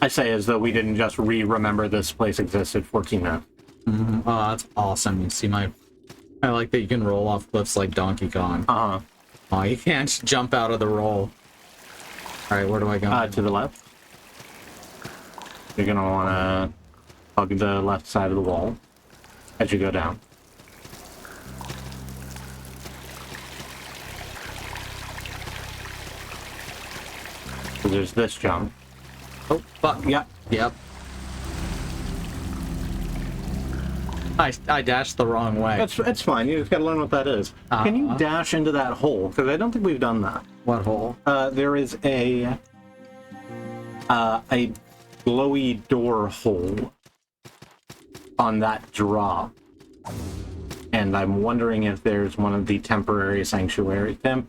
I say as though we didn't just remember this place existed 14 minutes. Oh, that's awesome. You see my... I like that you can roll off cliffs like Donkey Kong. Uh-huh. Oh, you can't jump out of the roll. Alright, where do I go? To the left. You're gonna wanna hug the left side of the wall as you go down. So there's this jump. Oh, fuck. Yep. Yep. I dashed the wrong way. It's fine. You just gotta learn what that is. Can you dash into that hole? Because I don't think we've done that. What hole? There is a glowy door hole on that drop, and I'm wondering if there's one of the temporary sanctuaries in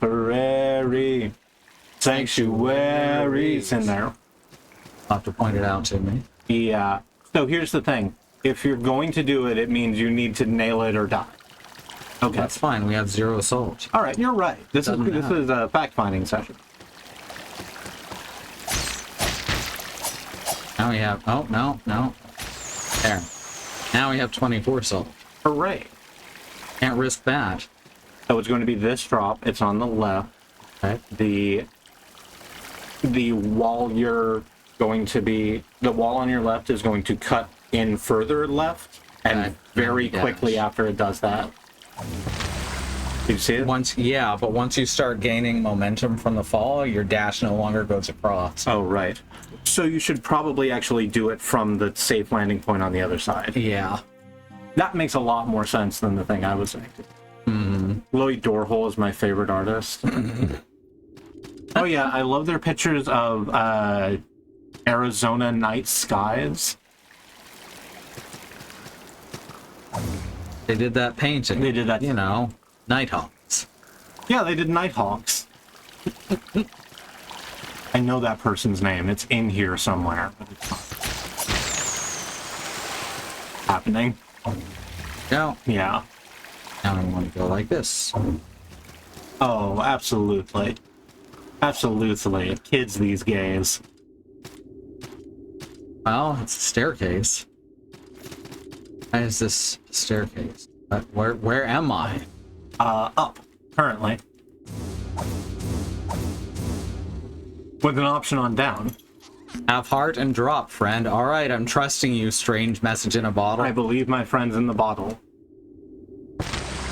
there. You'll have to point it out to me. Yeah. So here's the thing: if you're going to do it, it means you need to nail it or die. Okay. That's fine. We have 0 assault. All right. You're right. This is a fact-finding session. Now we have... Oh, no, no. There. Now we have 24 assault. Hooray! Can't risk that. So it's going to be this drop. It's on the left. Okay. The wall you're going to be... The wall on your left is going to cut in further left, and Okay. very quickly after it does that. Did you see it? Yeah, but once you start gaining momentum from the fall, your dash no longer goes across. Oh, right. So you should probably actually do it from the safe landing point on the other side. Yeah. That makes a lot more sense than the thing I was saying. Lloyd Dorhole is my favorite artist. Oh yeah, I love their pictures of Arizona night skies. They did that painting. They did that. You know, Nighthawks. Yeah, they did Nighthawks. I know that person's name. It's in here somewhere. But it's not happening. No. Yeah. Now I want to go like this. Oh, absolutely. Absolutely. Kids these days. Well, it's a staircase. Why is this a staircase? But where am I? Up, currently. With an option on down. Have heart and drop, friend. All right, I'm trusting you, strange message in a bottle. I believe my friend's in the bottle.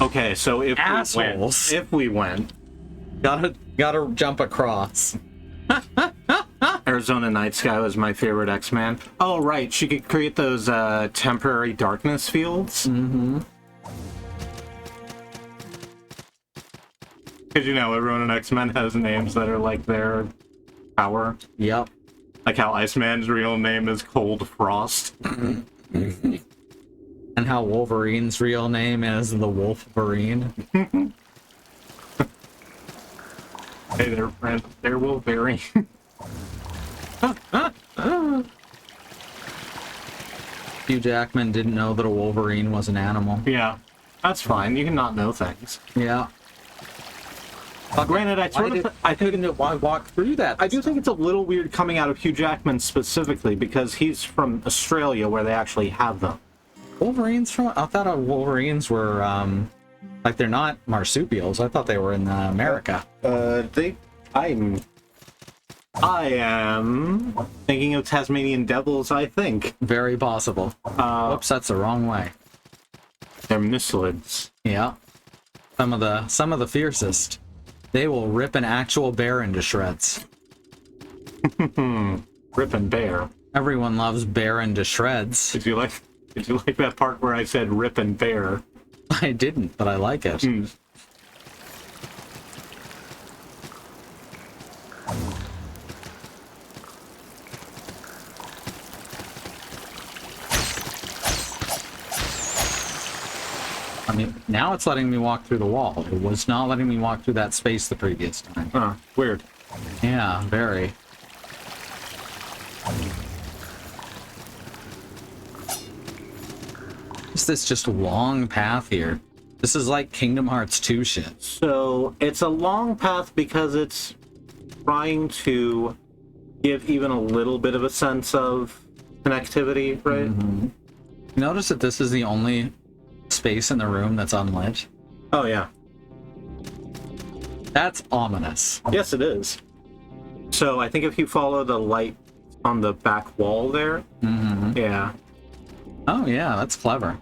Okay, so Assholes. if we went, Gotta jump across. Arizona Night Sky was my favorite X-Man. Oh, right, she could create those temporary darkness fields. Because you know, everyone in X-Men has names that are like their power. Yep. Like how Iceman's real name is Cold Frost. And how Wolverine's real name is the Wolverine. Hey there, friend. There will vary. Hugh Jackman didn't know that a Wolverine was an animal. Yeah, that's fine. You can not know things. Yeah. Granted, I think Why walk through that? I do think it's a little weird coming out of Hugh Jackman specifically because he's from Australia where they actually have them. Wolverines from... I thought Wolverines were, like, they're not marsupials. I thought they were in America. I am thinking of Tasmanian devils, I think. Very possible. Whoops, that's the wrong way. They're mislids. Yeah. Some of the fiercest. They will rip an actual bear into shreds. Rip and bear. Everyone loves bear into shreds. Did you like that part where I said rip and bear? I didn't, but I like it. I mean, now it's letting me walk through the wall. It was not letting me walk through that space the previous time. Huh, weird. Yeah, very. Is this just a long path here? This is like Kingdom Hearts 2 shit. So, it's a long path because it's trying to give even a little bit of a sense of connectivity, right? Mm-hmm. Notice that this is the only space in the room that's unlit. Oh, yeah. That's ominous. Yes, it is. So, I think if you follow the light on the back wall there, yeah. Oh, yeah, that's clever.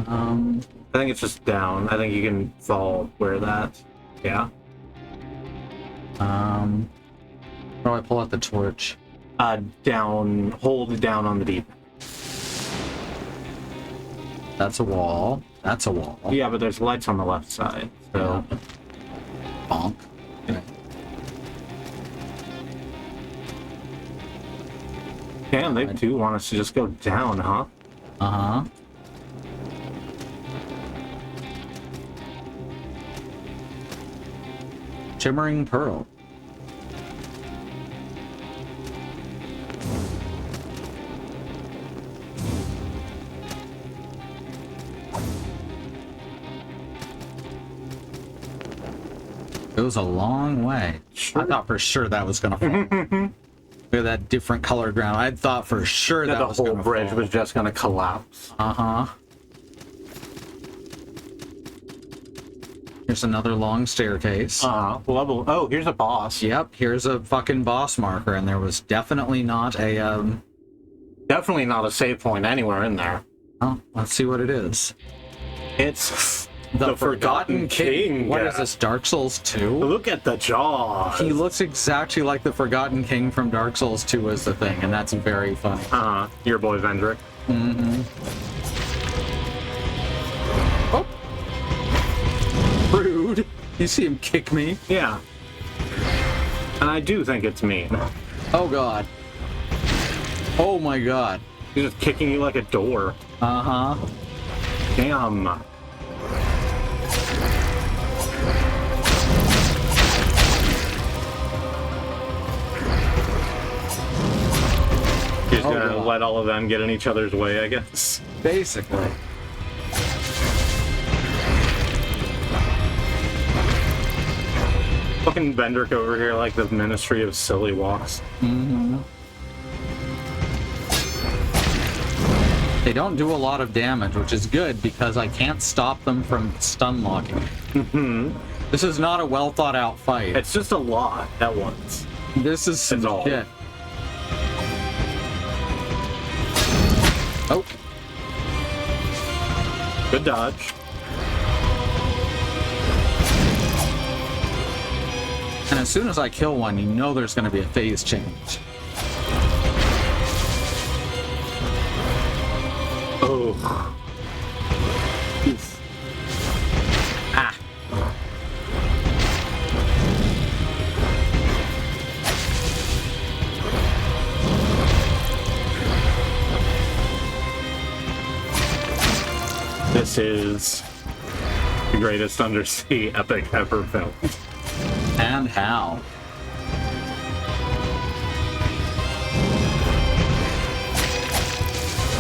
I think it's just down. I think you can fall where that. Yeah. How do I pull out the torch? Down. Hold down on the D. That's a wall. That's a wall. Yeah, but there's lights on the left side. So. Yeah. Bonk. Okay. Damn, they do want us to just go down, huh? Uh-huh. Shimmering Pearl. Goes a long way. Sure. I thought for sure that was gonna fall. Look at that different colored ground. I thought for sure that the was whole gonna bridge fall. was just gonna collapse. Uh-huh. Here's another long staircase. Level. Oh, here's a boss. Yep, here's a fucking boss marker, and there was definitely not a, Definitely not a save point anywhere in there. Oh, let's see what it is. It's The Forgotten King. What yeah. is this, Dark Souls 2? Look at the jaw. He looks exactly like the Forgotten King from Dark Souls 2 is the thing, and that's very funny. Your boy Vendrick. Mm-hmm. Oh! Rude. You see him kick me? Yeah. And I do think it's me. Oh god. Oh my god. He's just kicking you like a door. Uh-huh. Damn. He's gonna God. let all of them get in each other's way, I guess. Basically. Fucking Vendrick over here like the Ministry of Silly Walks. Mm-hmm. They don't do a lot of damage, which is good because I can't stop them from stun locking. Mm-hmm. This is not a well thought out fight. It's just a lot at once. This is some It's all. shit. Oh, Good dodge. and as soon as I kill one, you know there's going to be a phase change. Oh. Oof. This is the greatest undersea epic ever filmed. And how?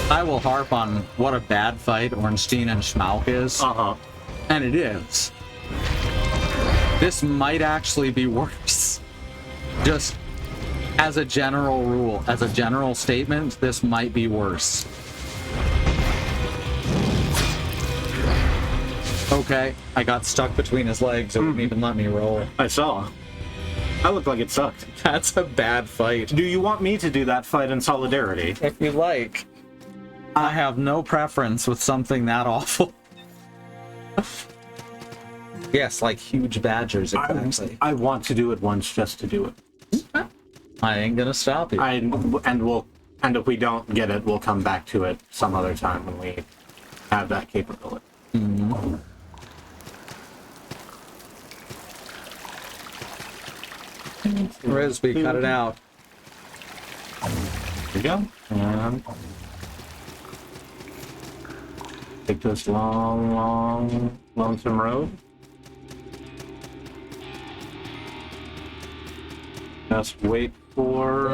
I will harp on what a bad fight Ornstein and Schmauk is. Uh-huh. And it is. This might actually be worse. Just as a general rule, as a general statement, this might be worse. Okay, I got stuck between his legs. It wouldn't even let me roll. I saw. I looked like it sucked. That's a bad fight. Do you want me to do that fight in solidarity? If you like. I have no preference with something that awful. Yes, like huge badgers, exactly. I want to do it once just to do it. I ain't gonna stop you. And if we don't get it, we'll come back to it some other time when we have that capability. Mm-hmm. Risby, cut it out. There you go. And take this long, long, lonesome road. Just wait for...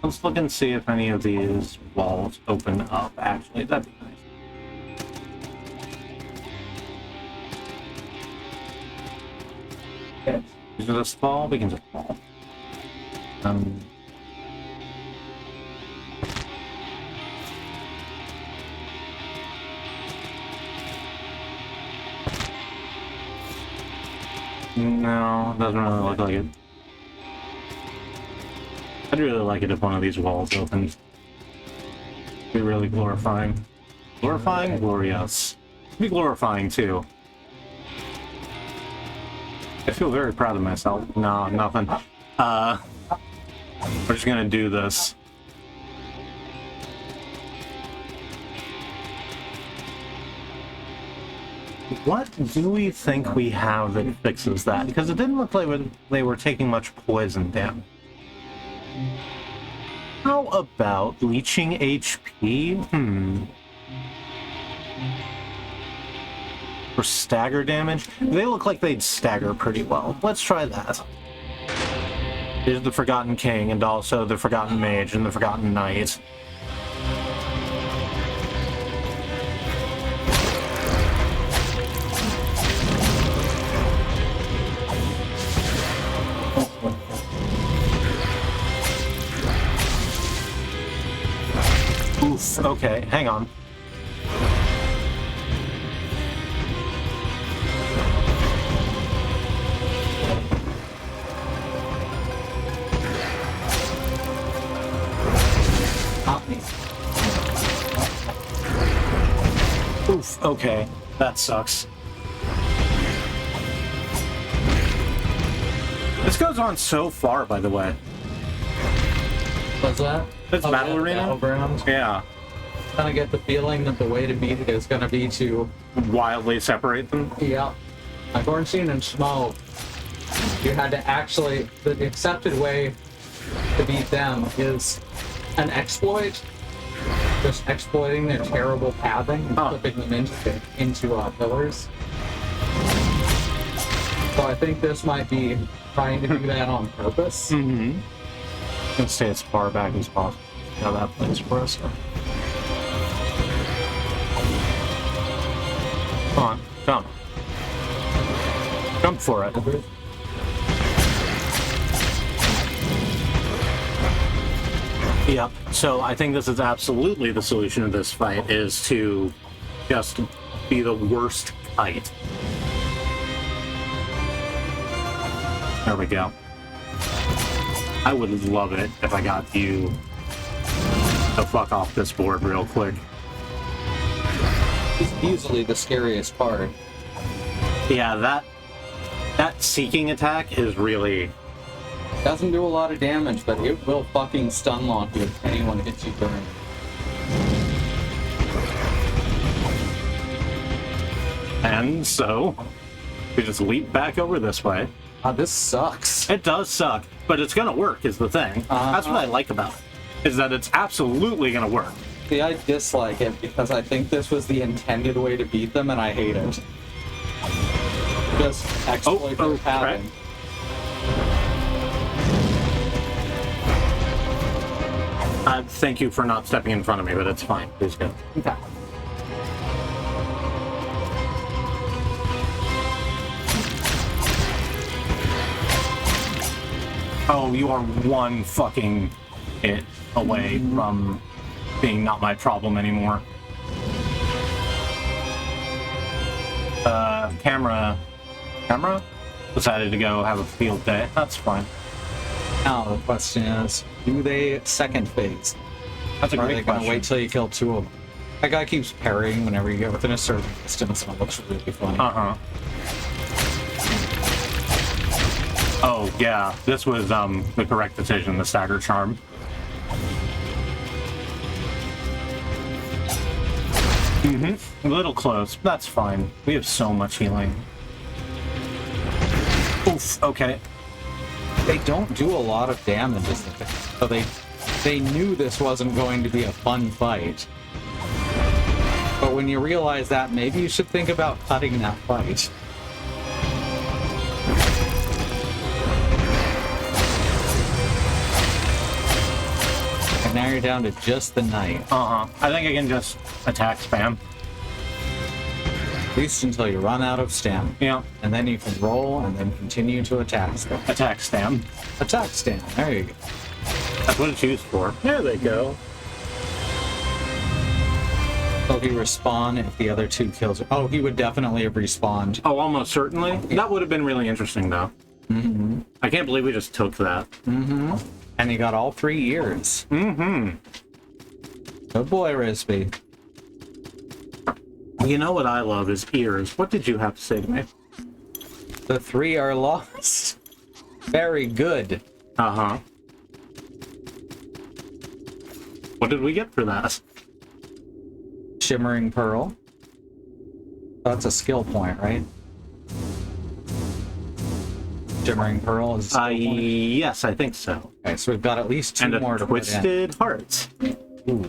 Let's look and see if any of these walls open up, actually. That'd be nice. Okay. Is it a fall? We can just fall. No, it doesn't really look like it. I'd really like it if one of these walls opened. It'd be really glorifying. Glorifying? Glorious. It'd be glorifying, too. I feel very proud of myself. No, nothing. We're just gonna do this. What do we think we have that fixes that? Because it didn't look like they were taking much poison damage. How about leeching HP? For stagger damage? They look like they'd stagger pretty well. Let's try that. Here's the Forgotten King, and also the Forgotten Mage and the Forgotten Knight. Oof, okay, hang on. Oof, okay. That sucks. This goes on so far, by the way. What's that? It's Battle Arena? Battleground. Yeah. Kind of get the feeling that the way to beat it is going to be to... Wildly separate them? Yeah. Like Ornstein and Schmo, you had to actually... The accepted way to beat them is an exploit. Just exploiting their terrible pathing and flipping them into pillars. So I think this might be trying to do that on purpose. Mm-hmm. Let's stay as far back as possible. See how that plays for us. Come on, come. Jump for it. Yep, so I think this is absolutely the solution to this fight, is to just be the worst kite. There we go. I would love it if I got you to fuck off this board real quick. It's easily the scariest part. Yeah, that seeking attack is really... Doesn't do a lot of damage, but it will fucking stun lock you if anyone hits you during. And so, we just leap back over this way. This sucks. It does suck, but it's gonna work, is the thing. That's what I like about it, is that it's absolutely gonna work. See, I dislike it because I think this was the intended way to beat them, and I hate it. Just exploit their pattern. Thank you for not stepping in front of me, but it's fine. Please go. Okay. Oh, you are one fucking hit away from being not my problem anymore. Camera decided to go have a field day. That's fine. Now the question is, do they second phase? That's a Or are great they gonna question. wait till you kill two of them? That guy keeps parrying whenever you get within a certain distance, and it looks really funny. Uh-huh. Oh, yeah. This was the correct decision, the stagger charm. Mm-hmm. A little close. That's fine. We have so much healing. Oof, okay. They don't do a lot of damage, so they knew this wasn't going to be a fun fight. But when you realize that, maybe you should think about cutting that fight. And now you're down to just the knight. Uh-huh. I think I can just attack spam. At least until you run out of stamina. Yeah. And then you can roll and then continue to attack them. Attack stam. Attack stand. There you go. That's what it's used for. There they go. Will he respawn if the other two kills? Oh, he would definitely have respawned. Oh, almost certainly. That would have been really interesting, though. Mm-hmm. I can't believe we just took that. Mm-hmm. And he got all 3 years. Mm-hmm. Good boy, Risby. You know what I love is ears. What did you have to say to me? The 3 are lost. Very good. Uh-huh. What did we get for that? Shimmering Pearl. That's a skill point, right? Shimmering Pearl is a skill point? Yes, I think so. Okay, so we've got at least 2 And more a to put in. Twisted Heart. Ooh.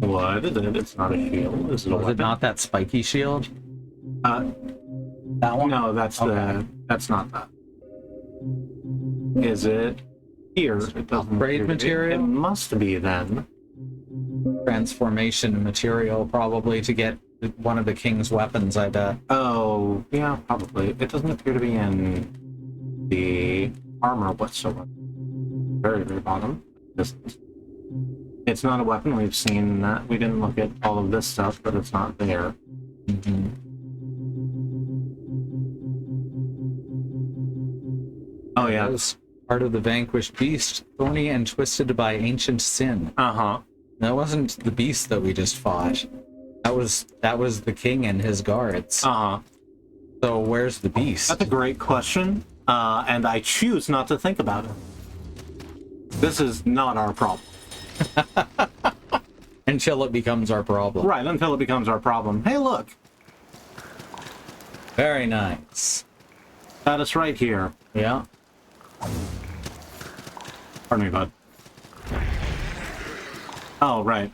What is it? It's not a shield. Is it a Was it weapon? not that spiky shield? That one? No, that's Okay. that's not that. Is it here? It doesn't Upgrade appear to be. material? It must be then. Transformation material, probably, to get one of the king's weapons, I bet. Oh, yeah, probably. It doesn't appear to be in the armor whatsoever. Very, very bottom. It's not a weapon. We've seen that. We didn't look at all of this stuff, but it's not there. Mm-hmm. Oh, yeah. That was part of the vanquished beast, thorny and twisted by ancient sin. Uh-huh. That wasn't the beast that we just fought. That was the king and his guards. Uh-huh. So where's the beast? That's a great question, and I choose not to think about it. This is not our problem. Until it becomes our problem. Right, until it becomes our problem. Hey, look! Very nice. Got us right here. Yeah. Pardon me, bud. Oh, right.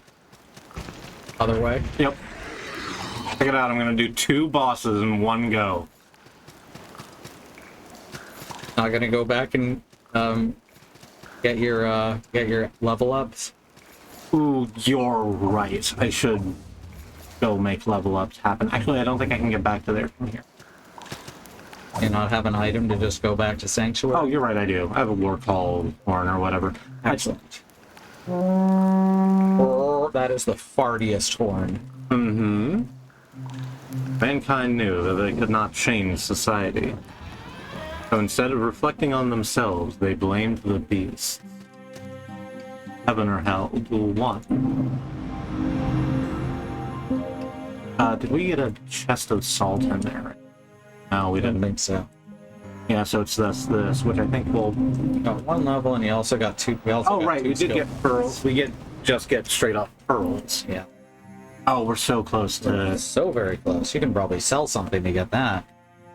Other way? Yep. Check it out, I'm gonna do 2 bosses in one go. Not gonna go back and get your level ups. Ooh, you're right. I should go make level ups happen. Actually, I don't think I can get back to there from here. And not have an item to just go back to Sanctuary. Oh, you're right, I do. I have a war call horn or whatever. Excellent. That is the fartiest horn. Mm-hmm. Mankind knew that they could not change society. So instead of reflecting on themselves, they blamed the beast. Heaven or hell, duel one. Did we get a chest of salt in there? No, we I don't didn't. think so. Yeah, so it's this, which I think will... Got 1 level, and you also got 2. We also Oh, got right, 2 we did skill get pearls. We just get straight up pearls. Yeah. Oh, we're so close to... So very close. You can probably sell something to get that.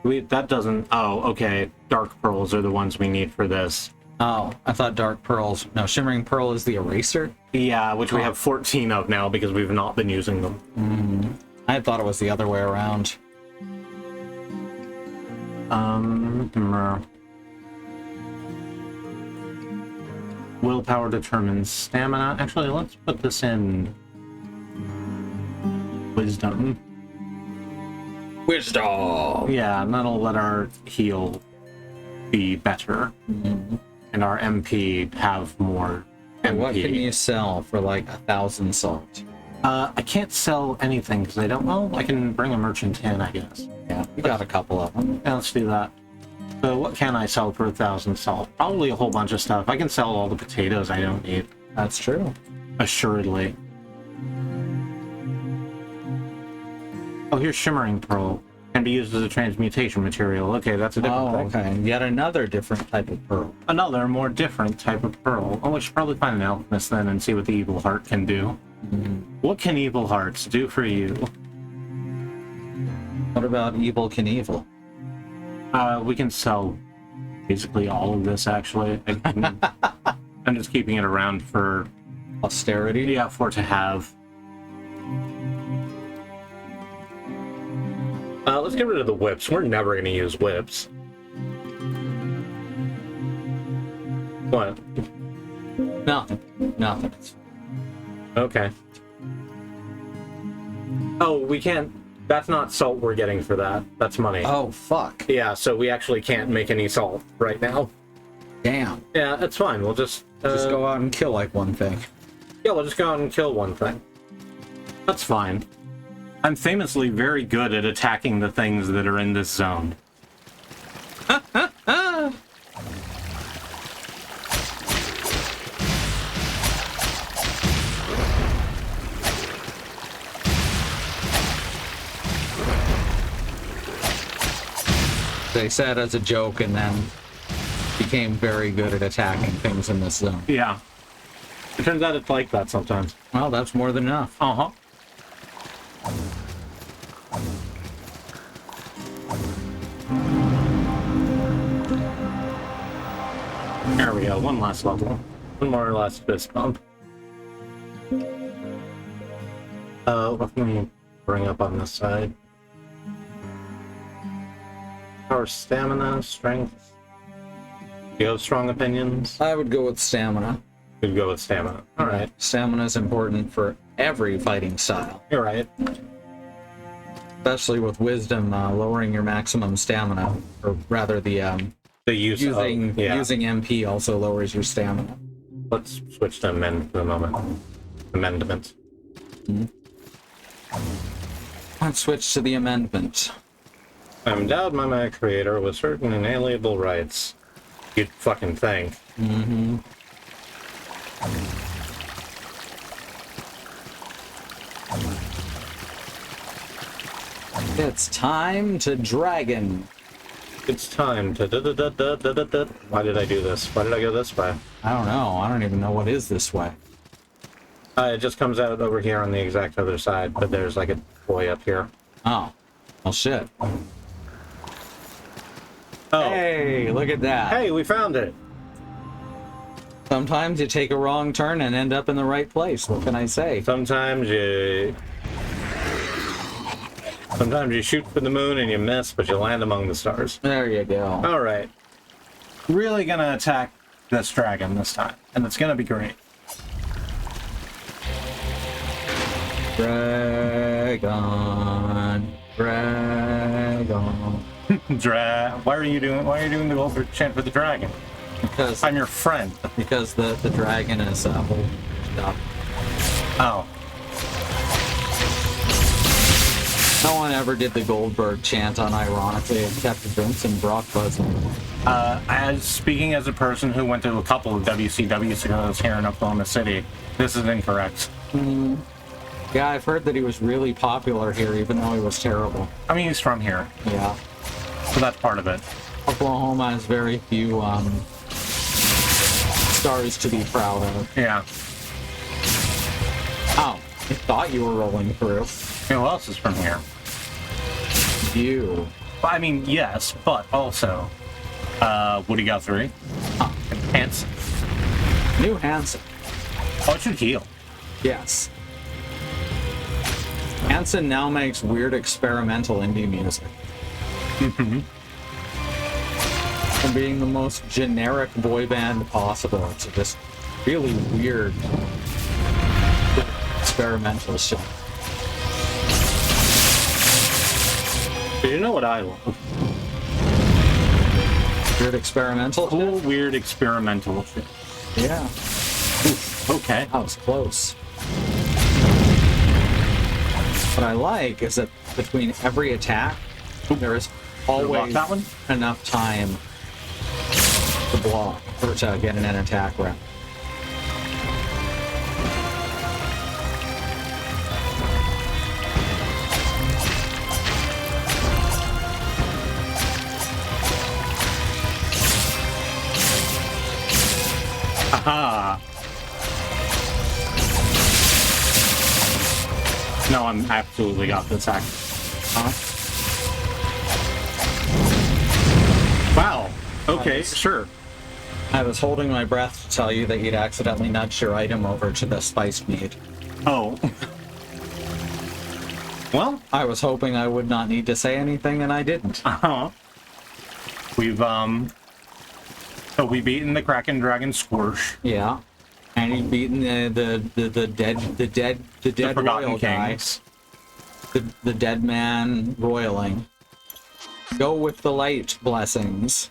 That doesn't... Oh, okay. Dark pearls are the ones we need for this. Oh, I thought Dark Pearls. No, Shimmering Pearl is the eraser. Yeah, which we have 14 of now because we've not been using them. I thought it was the other way around. Willpower determines stamina. Actually, let's put this in wisdom. Wisdom! Yeah, and that'll let our heal be better. And our MP have more MP. What can you sell for like 1,000 salt? I can't sell anything because I don't. Well, I can bring a merchant in, I guess. Yeah, we got a couple of them. Yeah, let's do that. So, what can I sell for 1,000 salt? Probably a whole bunch of stuff. I can sell all the potatoes I don't need. That's true. Assuredly. Oh, here's Shimmering Pearl. Can be used as a transmutation material. Okay, that's a different thing. Okay. Yet another different type of pearl. Another, more different type of pearl. Oh, we should probably find an alchemist then and see what the evil heart can do. What can evil hearts do for you? What about Evil Knievel? We can sell basically all of this, actually. I'm just keeping it around for... Austerity? Yeah, for to have. Let's get rid of the whips. We're never going to use whips. What? Nothing. Nothing. Okay. Oh, we can't... That's not salt we're getting for that. That's money. Oh, fuck. Yeah, so we actually can't make any salt right now. Damn. Yeah, that's fine. We'll just go out and kill like one thing. Yeah, we'll just go out and kill one thing. That's fine. I'm famously very good at attacking the things that are in this zone. They said as a joke and then became very good at attacking things in this zone. Yeah. It turns out it's like that sometimes. Well, that's more than enough. Uh-huh. There we go, one last level. One more last fist bump. What can we bring up on this side? Power, stamina, strength. Do you have strong opinions? I would go with stamina. We'd go with stamina. Alright. Stamina is important for every fighting style. You're right. Especially with wisdom, lowering your maximum stamina, or rather the use using of, yeah. using MP also lowers your stamina. Let's switch to amend for the moment. Amendment. Let's switch to the amendment. I'm endowed by my creator with certain inalienable rights. You'd fucking think. Mm-hmm. It's time to dragon. It's time to da-da-da-da-da-da-da. Why did I do this? Why did I go this way? I don't know. I don't even know what is this way. It just comes out over here on the exact other side, but there's like a boy up here. Oh. Well, shit. Oh. Hey, look at that. Hey, we found it! Sometimes you take a wrong turn and end up in the right place. What can I say? Sometimes you shoot for the moon and you miss, but you land among the stars. There you go. Alright. Really gonna attack this dragon this time, and it's gonna be great. Dragon. Dragon. Why are you doing the gold chant for the dragon? Because I'm your friend. Because the dragon is holding stuff. Oh. No one ever did the Goldberg chant unironically except Vince and Brock buzzing. Speaking as a person who went to a couple of WCW shows here in Oklahoma City, this is incorrect. Yeah, I've heard that he was really popular here, even though he was terrible. I mean, he's from here, Yeah. so that's part of it. Oklahoma has very few stars to be proud of. Yeah. Oh, I thought you were rolling through. Who else is from here? You. I mean, yes, but also... What do you got? 3? Hands. New Hanson. Oh, it should heal. Yes. Hanson now makes weird experimental indie music. Mm-hmm. From being the most generic boy band possible to this really weird experimental shit. Do you know what I love? Weird experimental Cool, weird experimental shit. Yeah. Oof, okay. That was close. What I like is that between every attack, there is always that one? enough time to block or to get an attack round. Aha! No, I'm absolutely got this act. Huh? Wow. Okay, sure. I was holding my breath to tell you that you'd accidentally nudged your item over to the spiced meat. Oh. Well, I was hoping I would not need to say anything, and I didn't. We've so we beaten the Kraken Dragon Squirsh. Yeah. And you've beaten the dead Forgotten royal guy. Kings. The dead man roiling. Go with the light, blessings.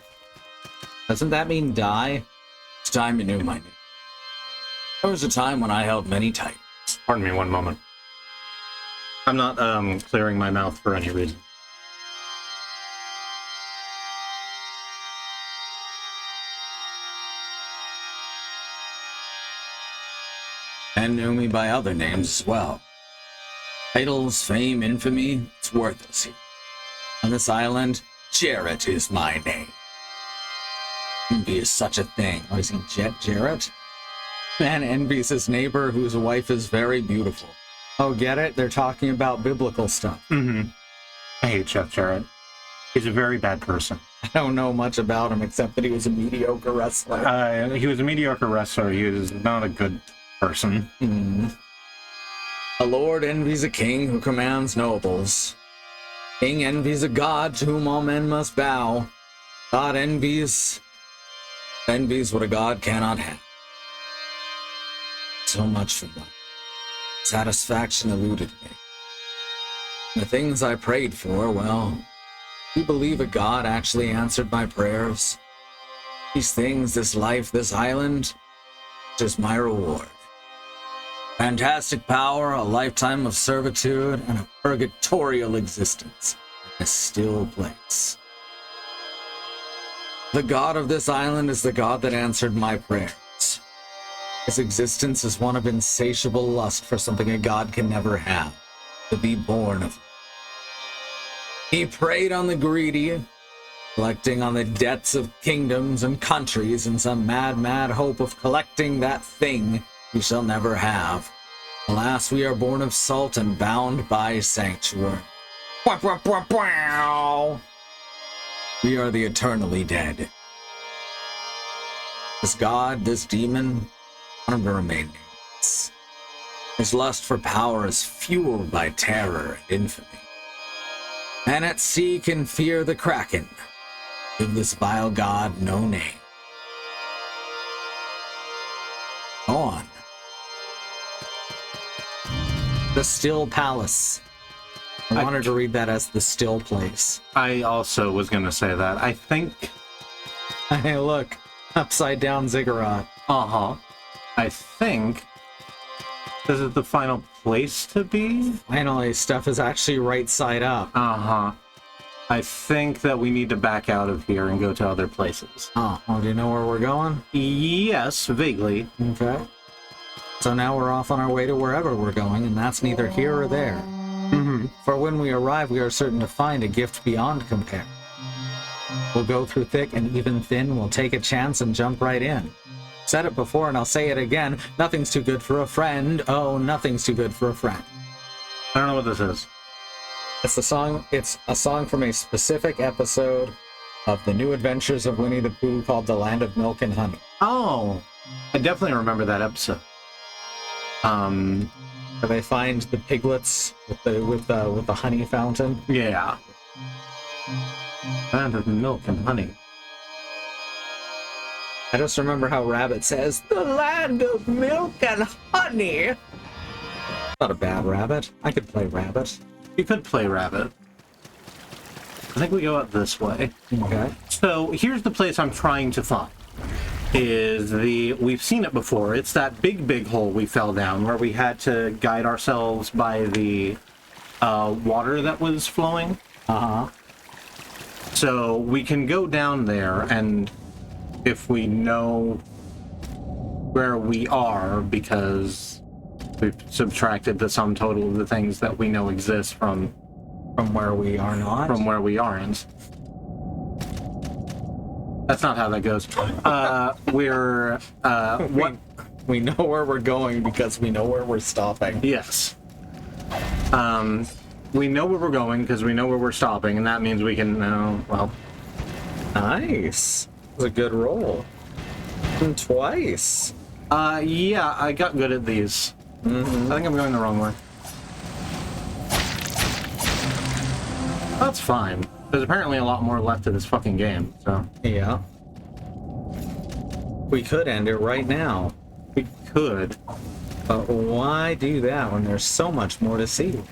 Doesn't that mean die? It's time you knew my name. There was a time when I held many titles. Pardon me one moment. I'm not clearing my mouth for any reason. And knew me by other names as well. Titles, fame, infamy, it's worthless here. On this island, Jarrett is my name. Envy is such a thing. Oh, is he Jarrett? Man envies his neighbor whose wife is very beautiful. Oh, get it? They're talking about biblical stuff. Mm-hmm. I hate Chef Jarrett. He's a very bad person. I don't know much about him except that he was a mediocre wrestler. He was a mediocre wrestler. He was not a good person. A lord envies a king who commands nobles. King envies a god to whom all men must bow. God envies what a god cannot have. So much for life. Satisfaction eluded me. The things I prayed for, well, do you believe a god actually answered my prayers? These things, this life, this island, is my reward. Fantastic power, a lifetime of servitude, and a purgatorial existence in a still place. The god of this island is the god that answered my prayers. His existence is one of insatiable lust for something a god can never have, to be born of. He preyed on the greedy, collecting on the debts of kingdoms and countries in some mad hope of collecting that thing we shall never have. Alas, we are born of salt and bound by sanctuary. We are the eternally dead. This god, this demon, one of the remain nameless. His lust for power is fueled by terror and infamy. Men at sea can fear the Kraken. Give this vile god no name. Go on. The Still Palace. I wanted to read that as the Still Place. I also was going to say that. I think... Hey, look. Upside down ziggurat. Uh-huh. I think this is the final place to be? Finally, stuff is actually right side up. Uh-huh. I think that we need to back out of here and go to other places. Oh, well, do you know where we're going? Yes, vaguely. Okay. So now we're off on our way to wherever we're going, and that's neither here or there. Mm-hmm. For when we arrive, we are certain to find a gift beyond compare. We'll go through thick and even thin, we'll take a chance and jump right in. Said it before and I'll say it again, nothing's too good for a friend. Oh, nothing's too good for a friend. I don't know what this is. It's a song from a specific episode of the new adventures of Winnie the Pooh called The Land of Milk and Honey. Oh, I definitely remember that episode. Where they find the piglets with the honey fountain. Yeah. Land of milk and honey. I just remember how Rabbit says, "The land of milk and honey." Not a bad Rabbit. I could play Rabbit. You could play Rabbit. I think we go out this way. Okay. So here's the place I'm trying to find. We've seen it before. It's that big hole we fell down where we had to guide ourselves by the water that was flowing. Uh-huh. So we can go down there, and if we know where we are, because we've subtracted the sum total of the things that we know exist from where we are not. From where we aren't. That's not how that goes. We know where we're going because we know where we're stopping. Yes. We know where we're going because we know where we're stopping, and that means we can know, well... Nice. That was a good roll. And twice. Yeah, I got good at these. Mm-hmm. I think I'm going the wrong way. That's fine. There's apparently a lot more left to this fucking game, so... Yeah. We could end it right now. We could. But why do that when there's so much more to see?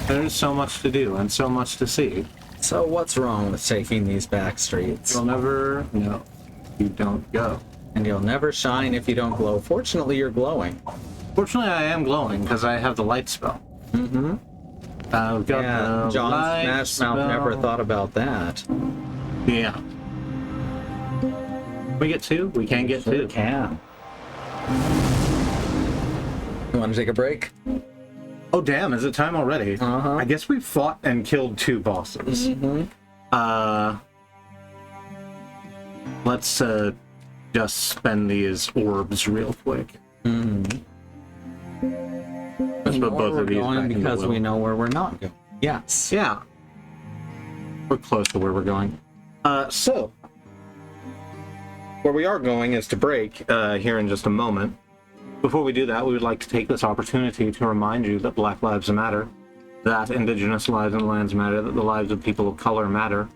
There's so much to do and so much to see. So what's wrong with taking these back streets? You'll never know. You don't go. And you'll never shine if you don't glow. Fortunately, you're glowing. Fortunately, I am glowing because I have the light spell. Mm-hmm. I've got the John light Smash Mouth spell. never thought about that. Yeah. We get two? We can get two. Can. You want to take a break? Oh, damn, is it time already? Uh-huh. I guess we fought and killed two bosses. Mm-hmm. Let's just spend these orbs real quick. Mm-hmm. Let's put both of these back in the because wheel. we know where we're not going. Yes. Yeah. We're close to where we're going. So, where we are going is to break here in just a moment. Before we do that, we would like to take this opportunity to remind you that Black Lives Matter, that Indigenous lives and lands matter, that the lives of people of color matter,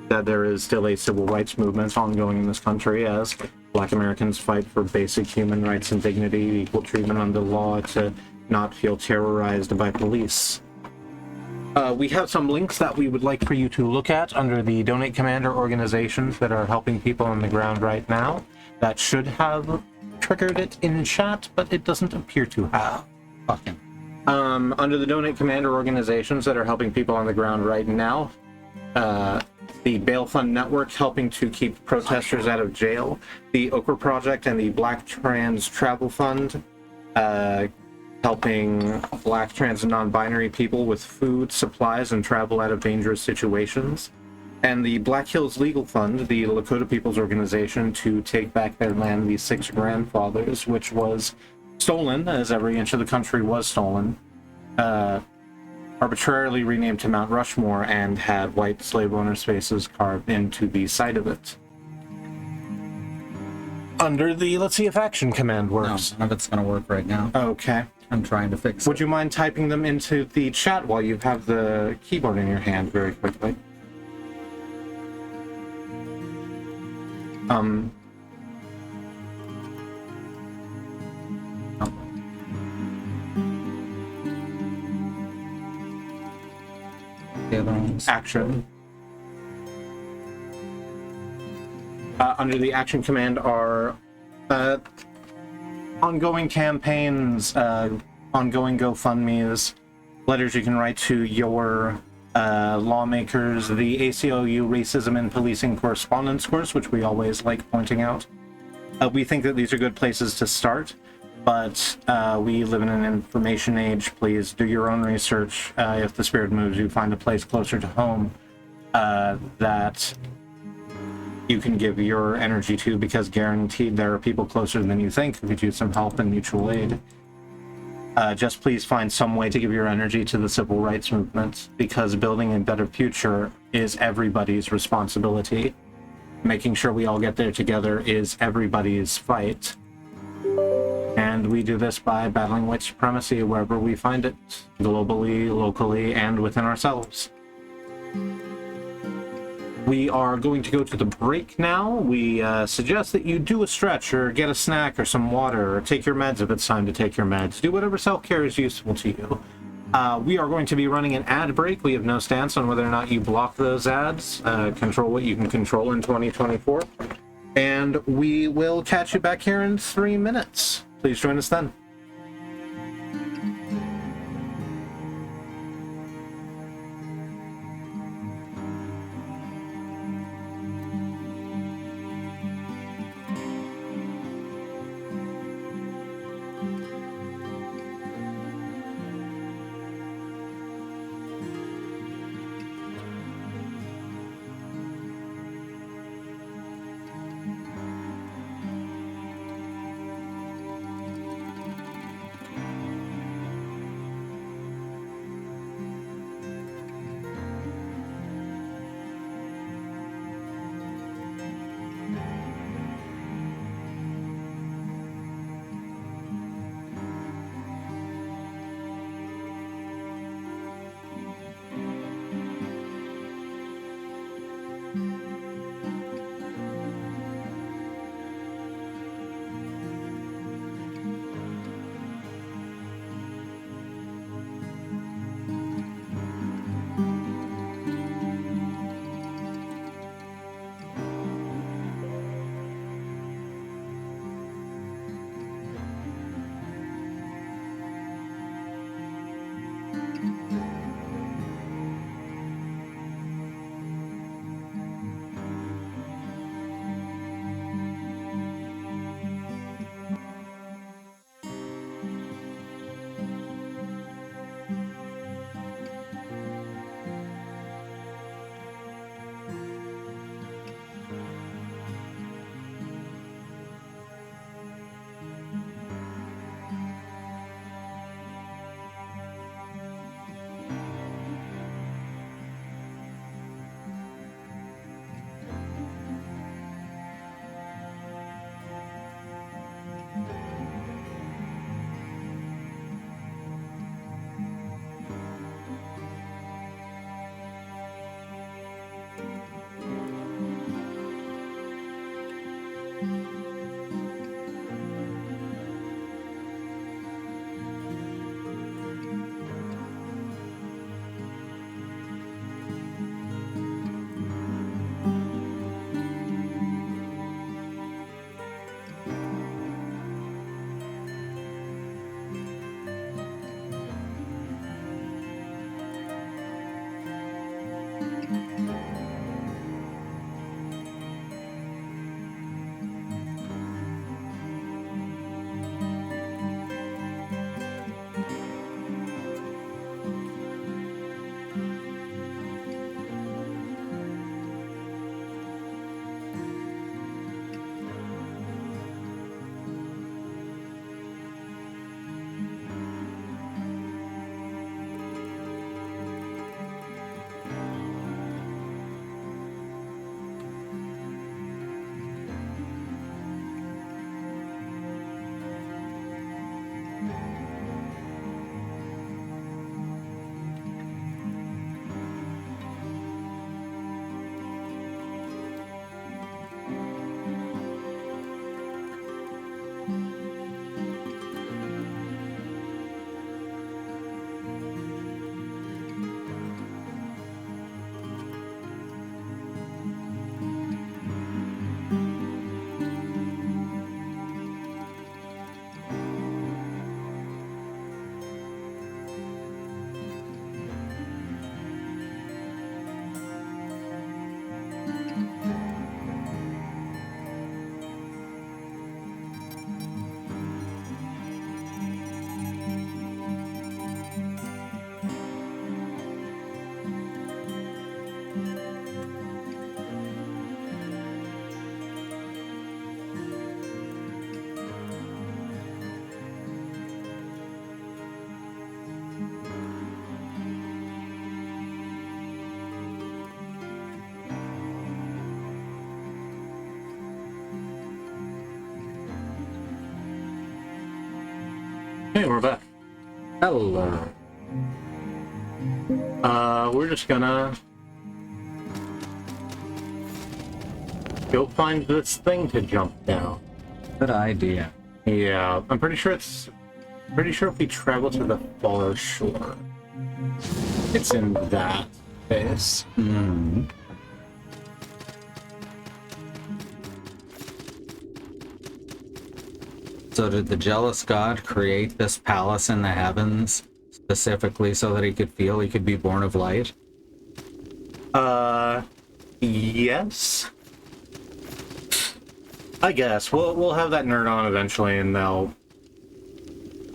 that there is still a civil rights movement ongoing in this country as Black Americans fight for basic human rights and dignity, equal treatment under the law, to not feel terrorized by police. We have some links that we would like for you to look at under the Donate Commander organizations that are helping people on the ground right now. That should have triggered it in chat, but it doesn't appear to have. Fucking. Under the Donate Commander organizations that are helping people on the ground right now, the Bail Fund Network helping to keep protesters out of jail, the Okra Project and the Black Trans Travel Fund helping Black, trans, and non-binary people with food, supplies, and travel out of dangerous situations, and the Black Hills Legal Fund, the Lakota People's Organization, to take back their land, the Six Grandfathers, which was stolen, as every inch of the country was stolen, arbitrarily renamed to Mount Rushmore and had white slave owners' faces carved into the side of it. Under the Let's See If Action command works. No, none of it's going to work right now. Okay. I'm trying to fix it. Would you mind typing them into the chat while you have the keyboard in your hand very quickly? Action. Under the action command are ongoing campaigns, ongoing GoFundMes, letters you can write to your lawmakers, the ACLU Racism and Policing Correspondence course, which we always like pointing out. We think that these are good places to start, but we live in an information age. Please do your own research. If the spirit moves you, find a place closer to home that you can give your energy to, because guaranteed there are people closer than you think who could use some help and mutual aid. just please find some way to give your energy to the civil rights movement, because building a better future is everybody's responsibility. Making sure we all get there together is everybody's fight. And we do this by battling white supremacy wherever we find it, globally, locally, and within ourselves. We are going to go to the break now. We suggest that you do a stretch or get a snack or some water or take your meds if it's time to take your meds. Do whatever self-care is useful to you. We are going to be running an ad break. We have no stance on whether or not you block those ads. Control what you can control in 2024. And we will catch you back here in 3 minutes. Please join us then. Hey, we're back. Hello. We're just gonna go find this thing to jump down. Good idea. Yeah, I'm pretty sure if we travel to the far shore, it's in that space. Hmm. So did the jealous god create this palace in the heavens specifically so that he could feel he could be born of light? Yes. I guess we'll have that nerd on eventually, and they'll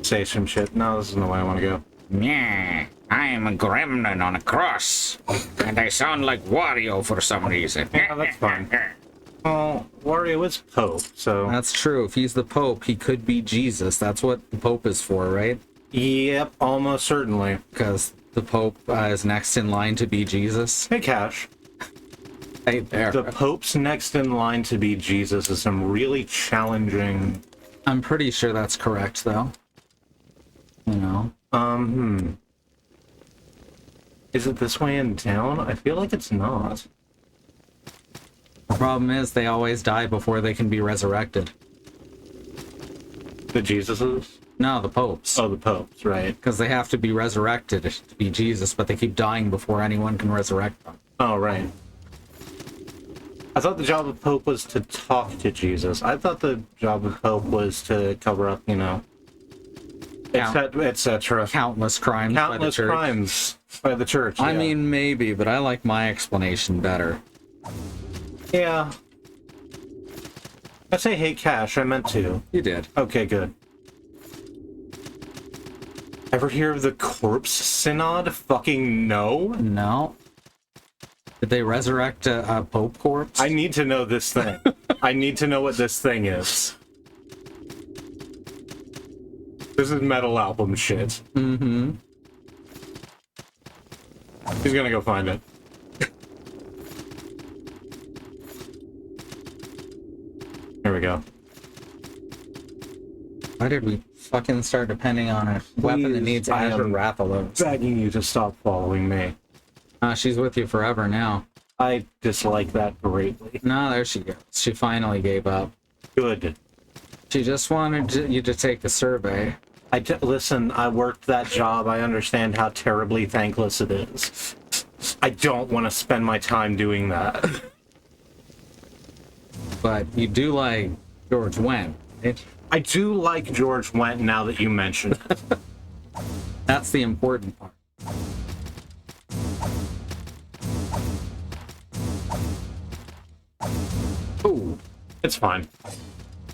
say some shit. No, this isn't the way I want to go. Yeah, I am a gremlin on a cross, and I sound like Wario for some reason. Yeah, that's fine. Well, Wario is Pope, so That's true. If he's the Pope, he could be Jesus. That's what the Pope is for, right? yep, almost certainly. Because the Pope is next in line to be Jesus. Hey, Cash. Hey there. The Pope's next in line to be Jesus is some really challenging. I'm pretty sure that's correct, though. You know? Is it this way in town? I feel like it's not. The problem is they always die before they can be resurrected. The Jesuses? No, the popes. Oh, the Popes, right. Because they have to be resurrected to be Jesus, but they keep dying before anyone can resurrect them. Oh, right. I thought the job of Pope was to talk to Jesus. I thought the job of Pope was to cover up, etc. Countless crimes by the Countless church. crimes by the church. I yeah. mean, maybe, but I like my explanation better. Yeah. I say, hey, Cash, I meant to. You did. Okay, good. Ever hear of the Corpse Synod? Fucking no. No. Did they resurrect a Pope corpse? I need to know this thing. I need to know what this thing is. This is metal album shit. Mm-hmm. He's gonna go find it. Here we go. Why did we fucking start depending on a weapon that Please, needs I Azure am Rathalos? Begging you to stop following me. She's with you forever now. I dislike that greatly. No, there she goes. She finally gave up. Good. She just wanted you to take the survey. Listen, I worked that job. I understand how terribly thankless it is. I don't want to spend my time doing that. But you do like George Wendt, right? I do like George Wendt now that you mention it. That's the important part. Ooh, It's fine.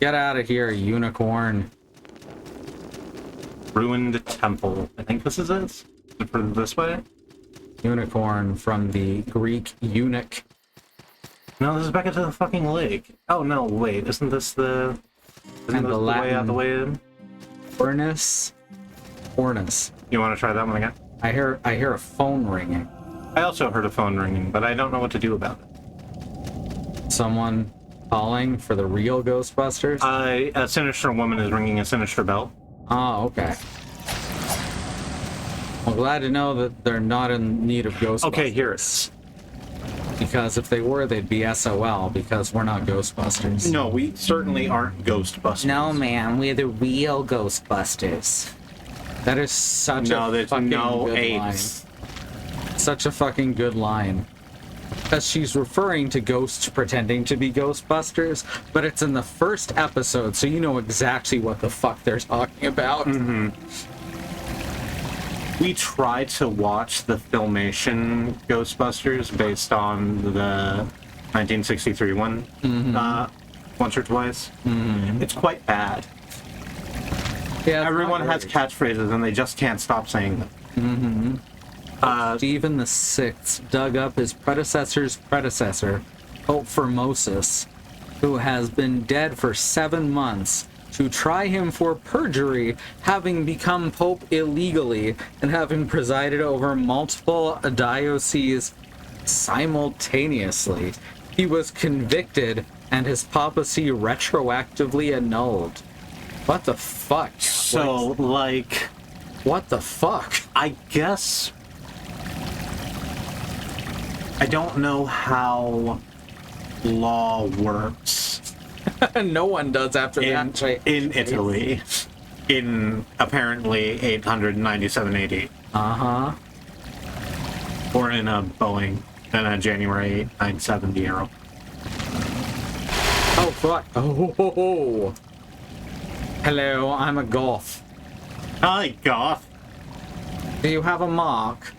get out of here, unicorn. Ruined Temple. I think this is it. Is it for this way? Unicorn from the Greek eunuch. No, this is back into the fucking lake. Oh no, wait, isn't this the... Isn't And this the the way out Latin- the way in? Ornus. Ornus. You want to try that one again? I hear a phone ringing. I also heard a phone ringing, but I don't know what to do about it. Someone calling for the real Ghostbusters? A sinister woman is ringing a sinister bell. Oh, okay. Well, glad to know that they're not in need of Ghostbusters. Okay, here it is. Because if they were, they'd be SOL, because we're not Ghostbusters. No, we certainly aren't Ghostbusters. No, man, we're the real Ghostbusters. That is such No, a there's fucking no good apes. line. Such a fucking good line. Because she's referring to ghosts pretending to be Ghostbusters, but it's in the first episode, so you know exactly what the fuck they're talking about. Mm-hmm. We tried to watch the Filmation Ghostbusters based on the 1963 one once or twice. Mm-hmm. It's quite bad. Yeah, it's Everyone not has great. catchphrases and they just can't stop saying them. Mm-hmm. Stephen the Sixth dug up his predecessor's predecessor, Pope Formosus, who has been dead for 7 months, to try him for perjury, having become Pope illegally and having presided over multiple dioceses simultaneously. He was convicted and his papacy retroactively annulled. What the fuck? So, like, What the fuck? I guess I don't know how law works No one does after in, that. Right? in Italy in apparently 897 AD, Uh-huh. or in a Boeing in a January 970 arrow. Oh, fuck. Oh, ho, ho. Hello, I'm a goth. Hi, Goth. Do you have a mark?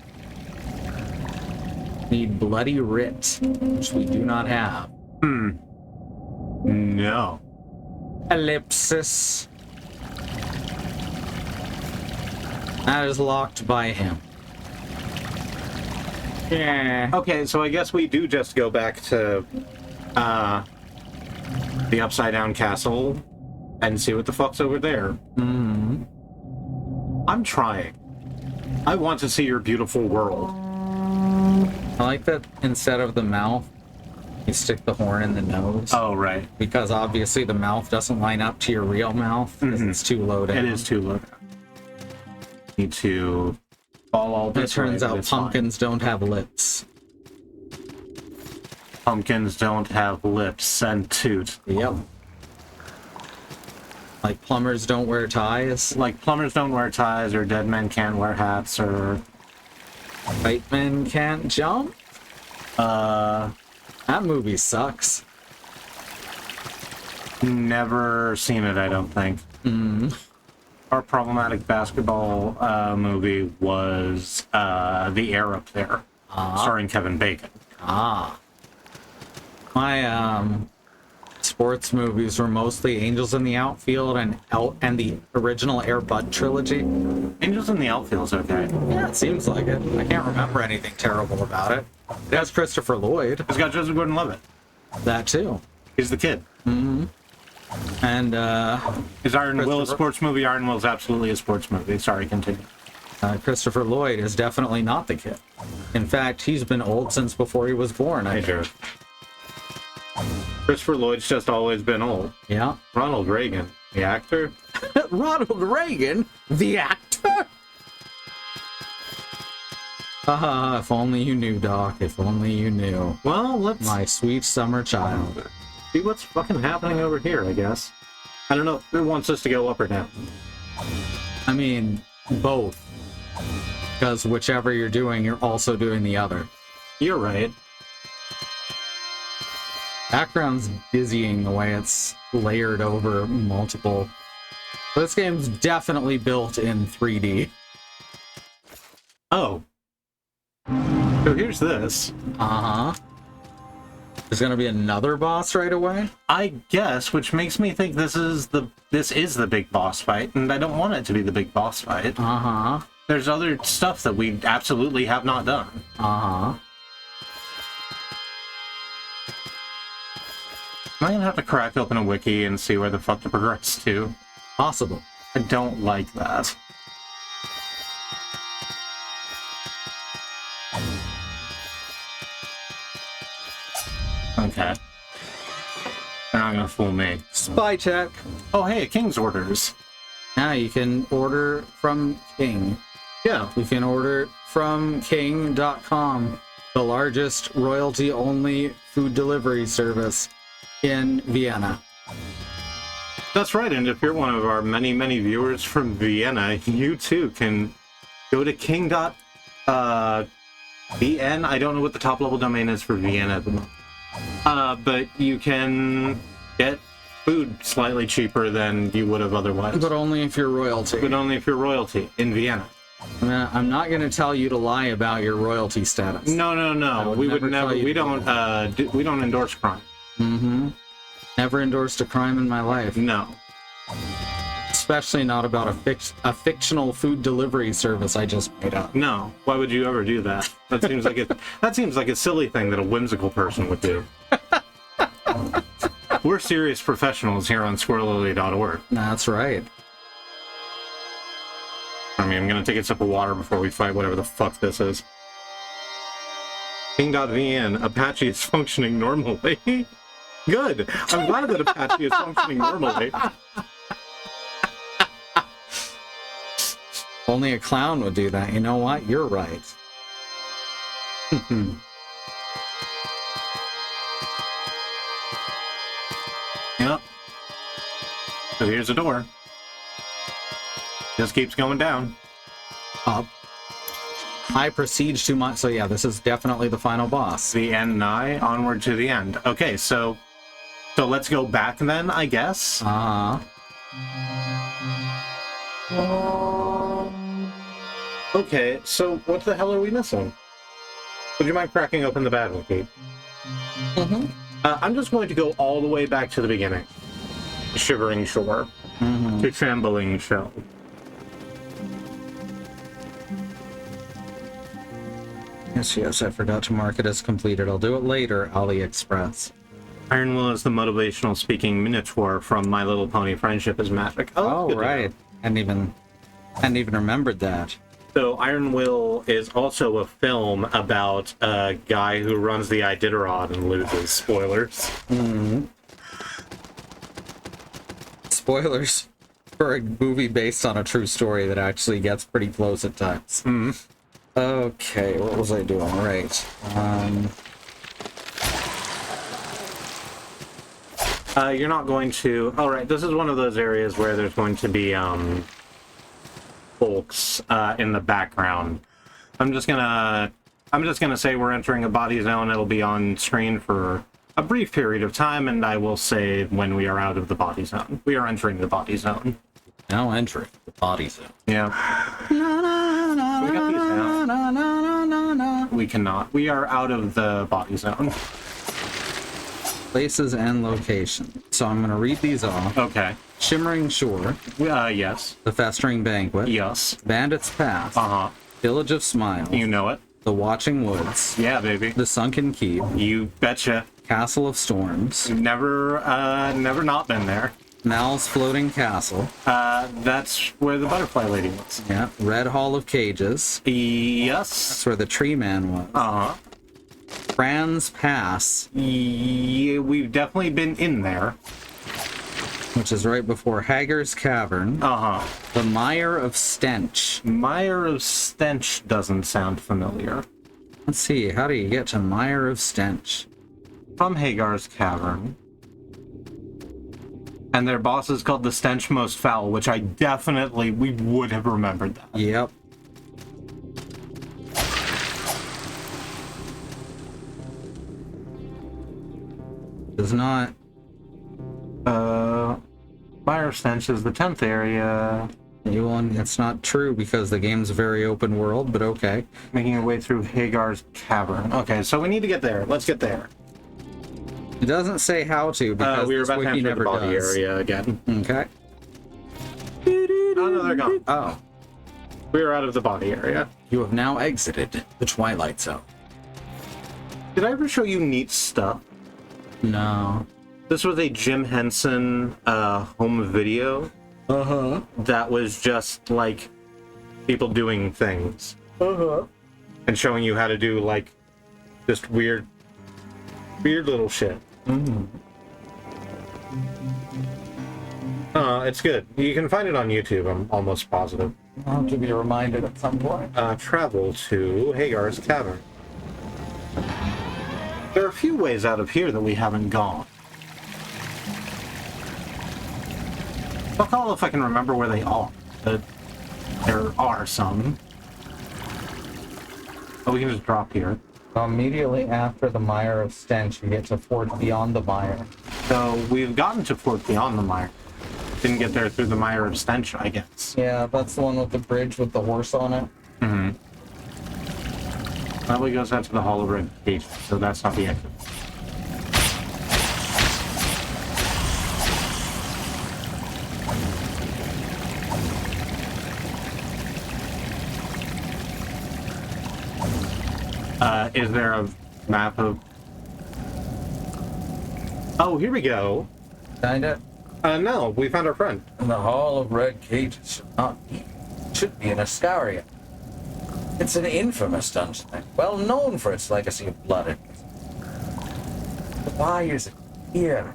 Need bloody writ, which we do not have. No. Ellipsis. That is locked by him. Yeah. Okay, so I guess we do just go back to the Upside Down Castle and see what the fuck's over there. Mm-hmm. I'm trying. I want to see your beautiful world. I like that instead of the mouth, you stick the horn in the nose. Oh, right. Because obviously the mouth doesn't line up to your real mouth because it's too low down. It is too low. Need to fall all It this turns way, but out it's fine. pumpkins don't have lips. Pumpkins don't have lips and toot. Yep. Like plumbers don't wear ties. Like plumbers don't wear ties, or dead men can't wear hats, or White men can't jump. That movie sucks. never seen it, I don't think. Our problematic basketball movie was The Air Up There, starring Kevin Bacon. Ah. My sports movies were mostly Angels in the Outfield and the original Air Bud trilogy. Angels in the Outfield's okay. Yeah, it seems like it. I can't remember anything terrible about it. It has Christopher Lloyd. It's got Joseph Gordon-Levitt. That too. He's the kid. And Is Iron Will a Christopher- sports movie? Iron Will's absolutely a sports movie. Sorry, continue. Christopher Lloyd is definitely not the kid. In fact, he's been old since before he was born. I hear. Christopher Lloyd's just always been old. Yeah. Ronald Reagan, the actor. Ronald Reagan, the actor. If only you knew, Doc. If only you knew. Well, let's My sweet summer child. see what's fucking happening over here, I guess. I don't know if it wants us to go up or down. I mean, both. Because whichever you're doing, you're also doing the other. You're right. Background's dizzying the way it's layered over multiple. This game's definitely built in 3D. Oh. So here's this. Uh-huh. There's gonna be another boss right away? I guess, which makes me think this is the big boss fight, and I don't want it to be the big boss fight. Uh-huh. There's other stuff that we absolutely have not done. Uh-huh. Am I gonna have to crack open a wiki and see where the fuck to progress to? Possible. I don't like that. Okay. They're not gonna fool me. Spy check. Oh, hey, King's Orders. Now you can order from King. Yeah. You can order from king.com, the largest royalty-only food delivery service in Vienna. That's right, and if you're one of our many, many viewers from Vienna, you too can go to king.vn. I don't know what the top level domain is for Vienna at the moment. But you can get food slightly cheaper than you would have otherwise. But only if you're royalty. But only if you're royalty in Vienna. I'm not going to tell you to lie about your royalty status. No, no, no. would We would never never. tell you We to don't. We don't endorse crime. Mm-hmm. Never endorsed a crime in my life. No. Especially not about a fictional food delivery service I just made up. No. Why would you ever do that? That seems like it. That seems like a silly thing that a whimsical person would do. We're serious professionals here on SquirrelLily.org. That's right. I mean, I'm gonna take a sip of water before we fight whatever the fuck this is. King.vn, Apache is functioning normally. Good. I'm glad that Apache is functioning normally. Only a clown would do that. You know what? You're right. Yep. So here's a door. Just keeps going down. Up. I proceed to my... So yeah, this is definitely the final boss. The end nigh, onward to the end. Okay, so let's go back then, I guess. Okay, so what the hell are we missing? Would you mind cracking open the bag with me? I'm just going to go all the way back to the beginning. Shivering Shore. To Trembling Shell. Yes, I forgot to mark it as completed. I'll do it later, AliExpress. Iron Will is the motivational speaking minotaur from My Little Pony Friendship is Magic. Oh, good to right. know. Hadn't even remembered that. So Iron Will is also a film about a guy who runs the Iditarod and loses. Spoilers. Spoilers for a movie based on a true story that actually gets pretty close at times. Okay, what was I doing? Right. You're not going to... All right, this is one of those areas where there's going to be folks in the background. I'm just gonna say we're entering a body zone. It'll be on screen for a brief period of time, and I will say when we are out of the body zone. We are entering the body zone. Now entering the body zone. Yeah. We got these now. We cannot. We are out of the body zone. Places and location. So I'm going to read these off. Okay. Shimmering Shore. Yes. The Festering Banquet. Yes. Bandit's Path. Uh-huh. Village of Smiles. You know it. The Watching Woods. Yeah, baby. The Sunken Keep. You betcha. Castle of Storms. Never not been there. Mal's Floating Castle. That's where the butterfly lady was. Yeah. Red Hall of Cages. Yes. That's where the Tree Man was. Uh-huh. Franz Pass. Yeah, we've definitely been in there. Which is right before Hager's Cavern. Uh-huh. The Mire of Stench. Mire of Stench doesn't sound familiar. Let's see, how do you get to Mire of Stench? From Hagar's Cavern. And their boss is called the Stench Most Foul, which we would have remembered that. Yep. Does not. Mire of Stench is the 10th area. It's not true because the game's a very open world, but okay. Making your way through Hagar's Cavern. Okay, so we need to get there. Let's get there. It doesn't say how to because we were this about to wiki enter never the body does. area again. Okay. Oh, no, they're gone. Oh. We are out of the body area. You have now exited the Twilight Zone. Did I ever show you neat stuff? No. This was a Jim Henson home video. Uh-huh. That was just, like, people doing things. Uh-huh. And showing you how to do, like, just weird little shit. It's good. You can find it on YouTube, I'm almost positive. I'll have to be reminded at some point. Travel to Hagar's Cavern. There are a few ways out of here that we haven't gone. I'll call if I can remember where they are. But there are some. Oh, we can just drop here. Immediately after the Mire of Stench, you get to Fort Beyond the Mire. So we've gotten to Fort Beyond the Mire. Didn't get there through the Mire of Stench, I guess. Yeah, that's the one with the bridge with the horse on it. Mm-hmm. Probably goes out to the Hall of Red Gate, so that's not the exit. Is there a map of... Oh, here we go. Kinda. No, we found our friend. The Hall of Red Cages should be in Ascaria. It's an infamous dungeon, well known for its legacy of blood. Why is it here?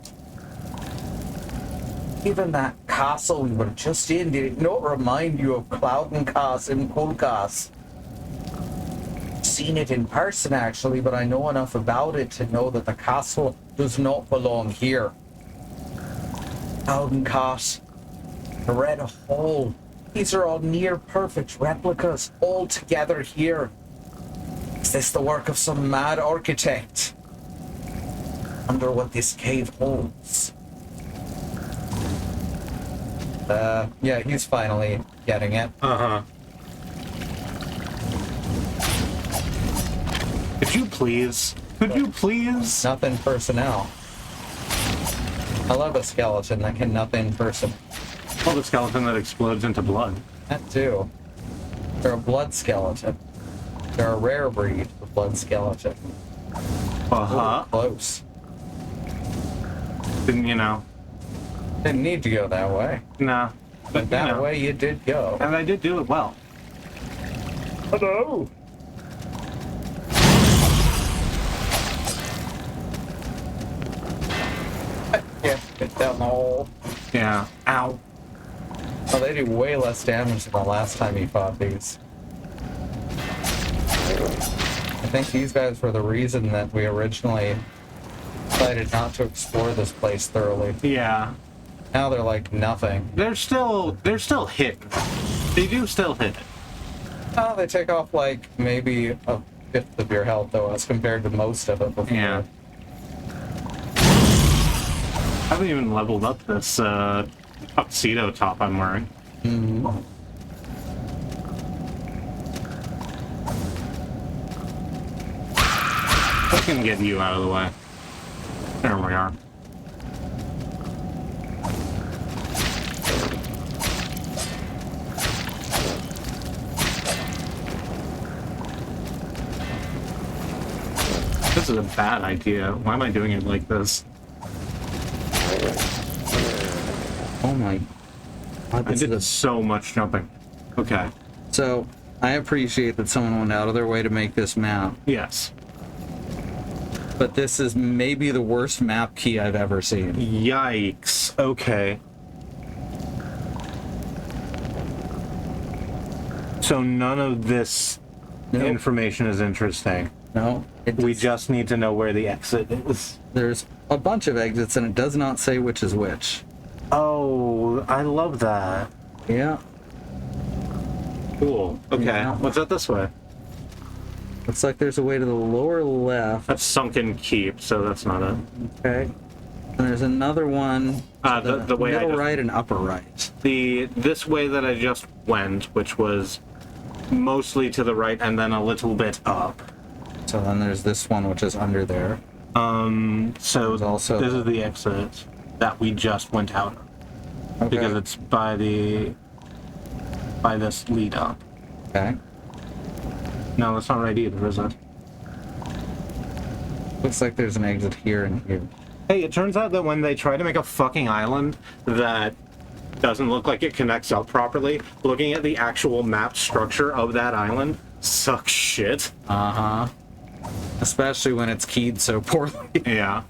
Even that castle we were just in, did it not remind you of Cloudencast and Kulkas? Seen it in person actually, but I know enough about it to know that the castle does not belong here. Cloudencast, the Red Hall, these are all near perfect replicas, all together here. Is this the work of some mad architect? Wonder what this cave holds. Yeah, he's finally getting it. Uh-huh. Could you please? Could you please? Nothing personnel. I love a skeleton that can nothing person. Oh, the skeleton that explodes into blood. That too. They're a blood skeleton. They're a rare breed of blood skeleton. Uh-huh. Ooh, close. Didn't you know? Didn't need to go that way. Nah. But that you know. way you did go. And I did do it well. Hello! Yeah, get down the hole. Yeah. Ow. Oh, they do way less damage than the last time you fought these. I think these guys were the reason that we originally decided not to explore this place thoroughly. Yeah. Now they're like nothing. They're still hit. They do still hit. Oh, they take off like maybe a fifth of your health though, as compared to most of it before. Yeah. I haven't even leveled up this tuxedo top I'm wearing. Mm-hmm. I can get you out of the way. There we are. This is a bad idea. Why am I doing it like this? Oh my. God, I did so much jumping. Okay. So, I appreciate that someone went out of their way to make this map, Yes. but this is maybe the worst map key I've ever seen. Yikes. Okay. So none of this Nope. information is interesting. No, We just need to know where the exit is. there's a bunch of exits and it does not say which is which. Oh, I love that. Yeah. Cool. Okay. Yeah. What's that this way? Looks like there's a way to the lower left. That's Sunken Keep, so that's not it. Okay. And there's another one. to The way I middle just- right and upper right. This way that I just went, which was mostly to the right and then a little bit up. So then there's this one which is under there. So There's also- this is the exit that we just went out of. Okay. Because it's by this lead up. Okay. No, that's not right either, is it? Looks like there's an exit here and here. Hey, it turns out that when they try to make a fucking island that doesn't look like it connects up properly, looking at the actual map structure of that island sucks shit. Uh-huh. Especially when it's keyed so poorly. Yeah.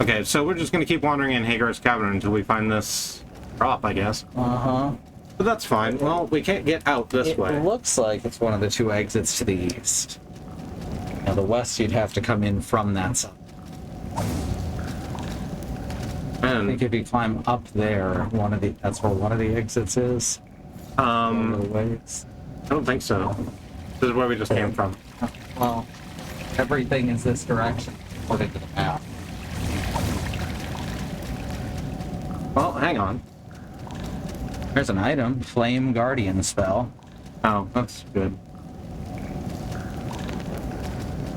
Okay, so we're just gonna keep wandering in Hagar's Cavern until we find this drop, I guess. Uh-huh. But that's fine. Well, we can't get out this It way. looks like it's one of the two exits to the east. Now the west, you'd have to come in from that side. I think And, if you climb up there, that's where one of the exits is. One of the ways. I don't think so. This is where we just came from. Well, everything is this direction, according to the map. Well, hang on. There's an item, Flame Guardian spell. Oh, that's good.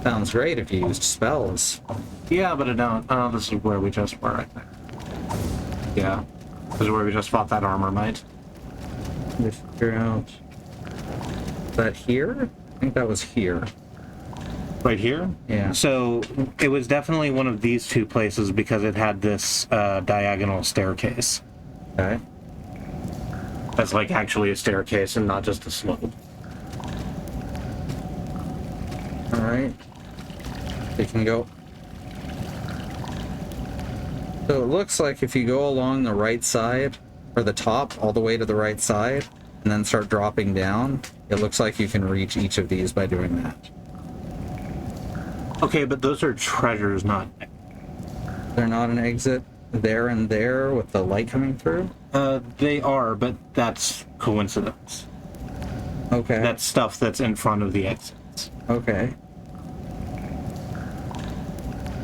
Sounds great if you used spells. Yeah, but I don't. Oh, this is where we just were, I think. Yeah. This is where we just fought that armor knight. To figure out. Is that here? I think that was here. Right here? Yeah. So, it was definitely one of these two places because it had this diagonal staircase. Okay. That's like actually a staircase and not just a slope. Alright. We can go. So it looks like if you go along the right side, or the top, all the way to the right side, and then start dropping down, it looks like you can reach each of these by doing that. Okay, but those are treasures, not... They're not an exit there and there with the light coming through? They are, but that's coincidence. Okay. That's stuff that's in front of the exits. Okay.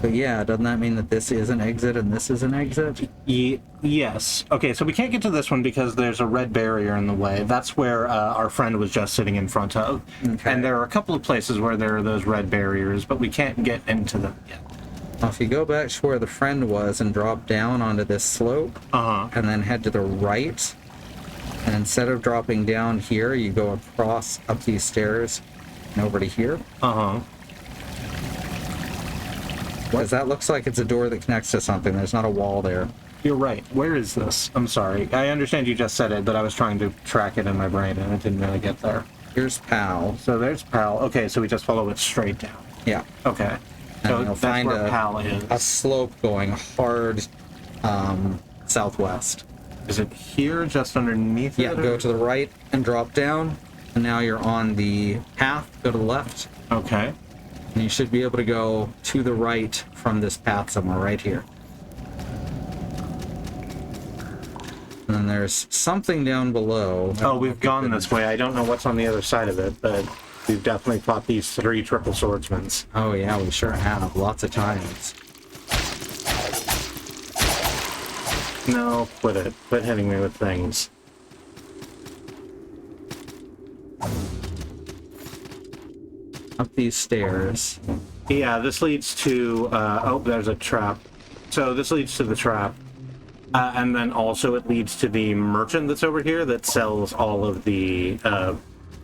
But yeah, doesn't that mean that this is an exit and this is an exit? Yes. Okay, so we can't get to this one because there's a red barrier in the way. That's where our friend was just sitting in front of. Okay. And there are a couple of places where there are those red barriers, but we can't get into them yet. Well, if you go back to where the friend was and drop down onto this slope, and then head to the right, and instead of dropping down here, you go across up these stairs and over to here. Because that looks like it's a door that connects to something. There's not a wall there. You're right. Where is this? I'm sorry. I understand you just said it, but I was trying to track it in my brain and it didn't really get there. Here's Pal. So there's Pal. Okay, so we just follow it straight down. Yeah. Okay. And So you'll that's find where Pal a is. slope going hard southwest. Is it here, just underneath Yeah, it? go to the right and drop down. And now you're on the path. Go to the left. Okay. And you should be able to go to the right from this path somewhere right here. And then there's something down below. Oh, we've gone this way. I don't know what's on the other side of it, but we've definitely fought these 3 triple swordsmen. Oh yeah, we sure have. Lots of times. No, quit it. Quit hitting me with things. Up these stairs. Yeah, this leads to... oh, there's a trap. So this leads to the trap. And then also it leads to the merchant that's over here that sells all of the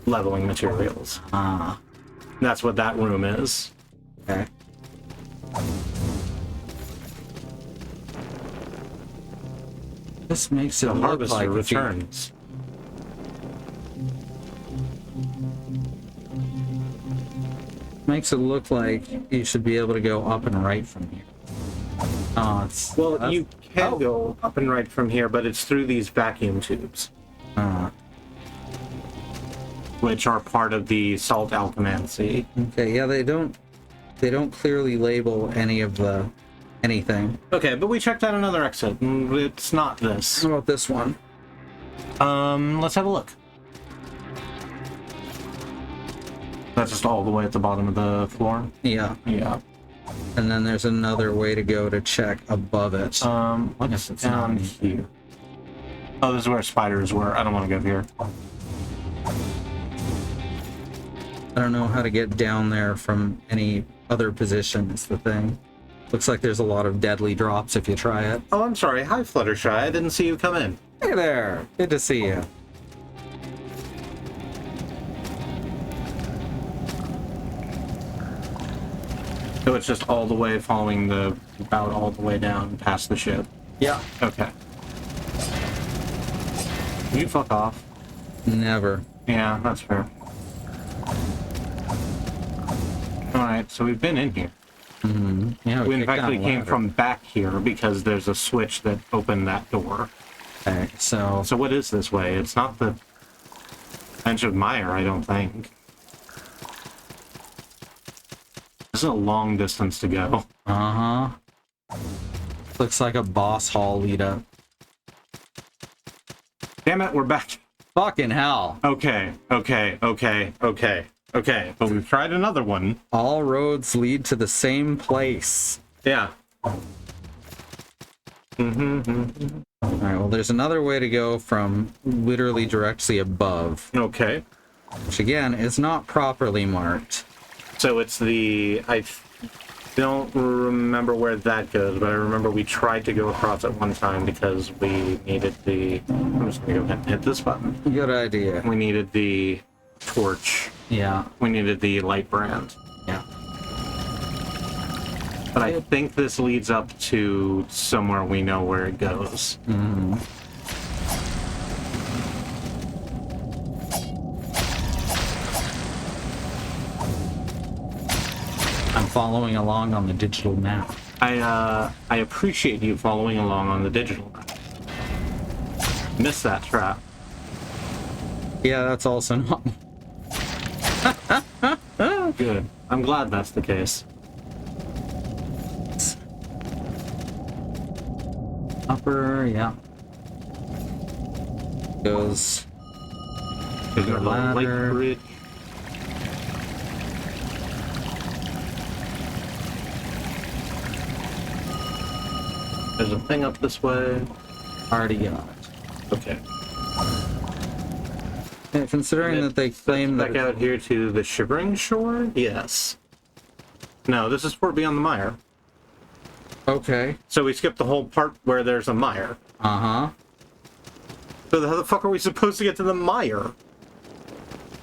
leveling materials. Ah. That's what that room is. Okay. This makes it The look harvester like if you- returns. makes it look like you should be able to go up and right from here. Oh, it's Well, you can go up and right from here, but it's through these vacuum tubes, which are part of the salt alchemancy. okay. Yeah, they don't clearly label any of the anything. Okay, but we checked out another exit, and it's not this. How about this one? Let's have a look. That's just all the way at the bottom of the floor? Yeah, Yeah. and then there's another way to go to check above it. What's Yes, it's down not- here? Oh, this is where spiders were. I don't want to go here. I don't know how to get down there from any other position. Is the thing. Looks like there's a lot of deadly drops if you try it. Oh, I'm sorry. Hi, Fluttershy. I didn't see you come in. Hey there, good to see you. So it's just all the way following the... about all the way down past the ship. Yeah. Okay. You fuck off. Never. Yeah, that's fair. Alright, so we've been in here. Yeah, We in kicked fact down we a came ladder. from back here because there's a switch that opened that door. Okay, so So what is this way? It's not the Bench of Mire, I don't think. This is a long distance to go. looks like a boss hall lead up. Damn it, we're back. Fucking hell. Okay. But we've tried another one. All roads lead to the same place. Yeah. Alright, well, there's another way to go from literally directly above, Okay. which again is not properly marked. So it's the... I don't remember where that goes, but I remember we tried to go across at one time because we needed the... I'm just gonna go ahead and hit this button. Good idea. We needed the torch. Yeah. We needed the light brand. Yeah. But I think this leads up to somewhere we know where it goes. I'm following along on the digital map. I appreciate you following along on the digital map. Missed that trap. Yeah, that's also not. Good. I'm glad that's the case. Upper, yeah. Goes. There's a ladder. light bridge. There's a thing up this way. Already got it. Okay. Yeah, considering that they claim Back that. out here to the Shivering Shore? Yes. No, this is Fort Beyond the Mire. Okay. So we skipped the whole part where there's a mire. Uh huh. So how the fuck are we supposed to get to the mire?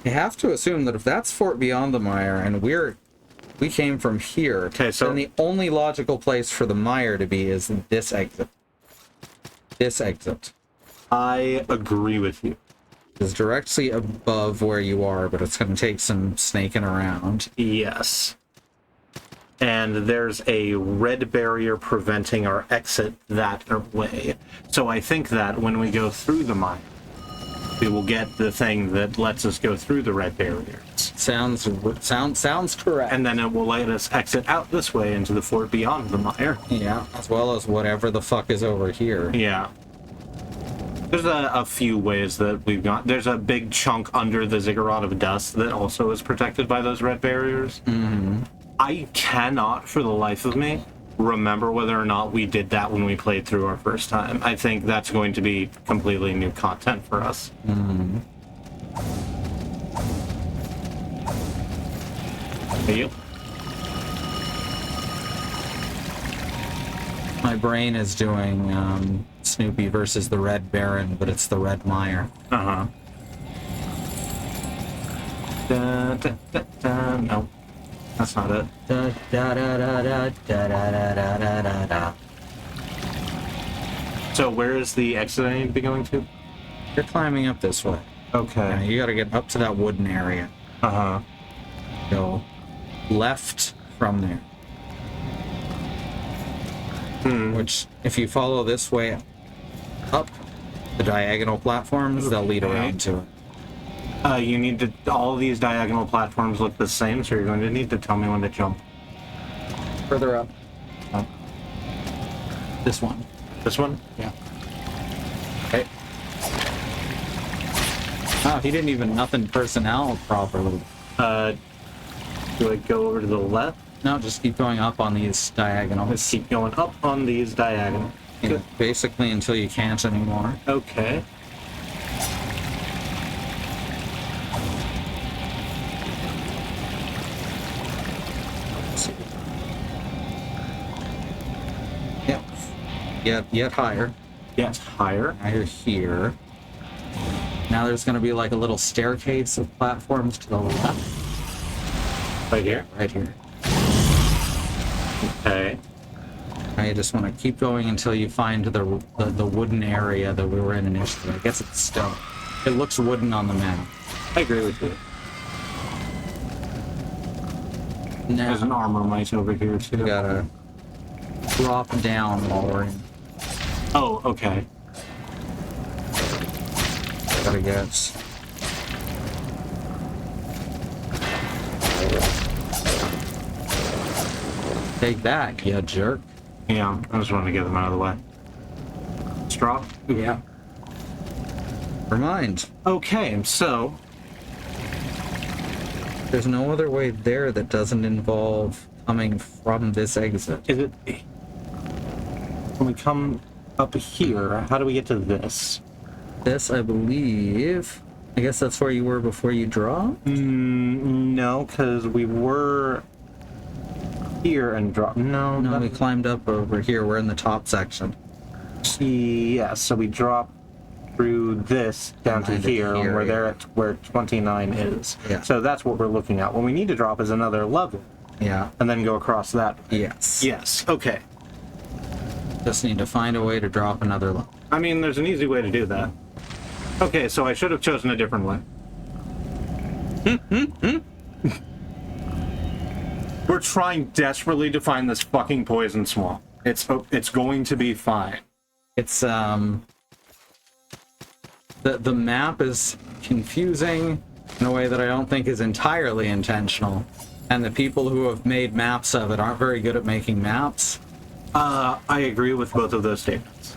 You have to assume that if that's Fort Beyond the Mire and we came from here, Okay, so- then the only logical place for the mire to be is this exit. This exit I agree with you. is directly above where you are, but it's going to take some snaking around. Yes. And there's a red barrier preventing our exit that way. So I think that when we go through the mine, we will get the thing that lets us go through the red barriers. Sounds correct. And then it will let us exit out this way into the fort beyond the mire. Yeah, as well as whatever the fuck is over here. Yeah. There's a few ways that we've got. There's a big chunk under the ziggurat of dust that also is protected by those red barriers. Mm-hmm. I cannot, for the life of me, remember whether or not we did that when we played through our first time. I think that's going to be completely new content for us. Mm-hmm. Hey, you? My brain is doing Snoopy versus the Red Baron, but it's the Red Mire. Uh-huh. Da, da, da, da. No, that's not it. Da, da, da, da, da, da, da, da, da, da, da. So where is the exit I need to be going to? You're climbing up this way. Yeah, Okay. you gotta get up to that wooden area. Uh-huh. Go left from there. Which, if you follow this way up the diagonal platforms, they'll lead around to it. You need to... All these diagonal platforms look the same, so you're going to need to tell me when to jump. Further up. This one. This one? Yeah. Okay. Oh, he didn't even nothing personnel properly. Do I go over to the left? No, just keep going up on these diagonals. Let's keep going up on these diagonals. Yeah, basically until you can't anymore. Okay. Yep. Yet higher. Yes, higher. Now you're here. Now there's going to be like a little staircase of platforms to the left. Right here? Right here. Okay. Now you just want to keep going until you find the wooden area that we were in initially. I guess it's stone. It looks wooden on the map. I agree with you. There's an Now armor mice over here, too. you gotta drop down while we're in. Oh, okay. Gotta get. Take that, you jerk. Yeah, I just wanted to get them out of the way. Straw? Yeah. Never mind. Okay, so... There's no other way there that doesn't involve coming from this exit. Is it... When we come up here, how do we get to this? This, I believe... I guess that's where you were before you draw? No, because we were... here and drop. No, No, that- we climbed up over here. We're in the top section. Yeah, so we drop through this down to Down to here, and here, we're there yeah. at where 29 is. Yeah. So that's what we're looking at. What we need to drop is another level, Yeah. and then go across that. Yes. Yes, okay. Just need to find a way to drop another level. I mean, there's an easy way to do that. Okay, so I should have chosen a different way. We're trying desperately to find this fucking poison swamp. It's going to be fine. It's the map is confusing in a way that I don't think is entirely intentional, and the people who have made maps of it aren't very good at making maps. I agree with both of those statements.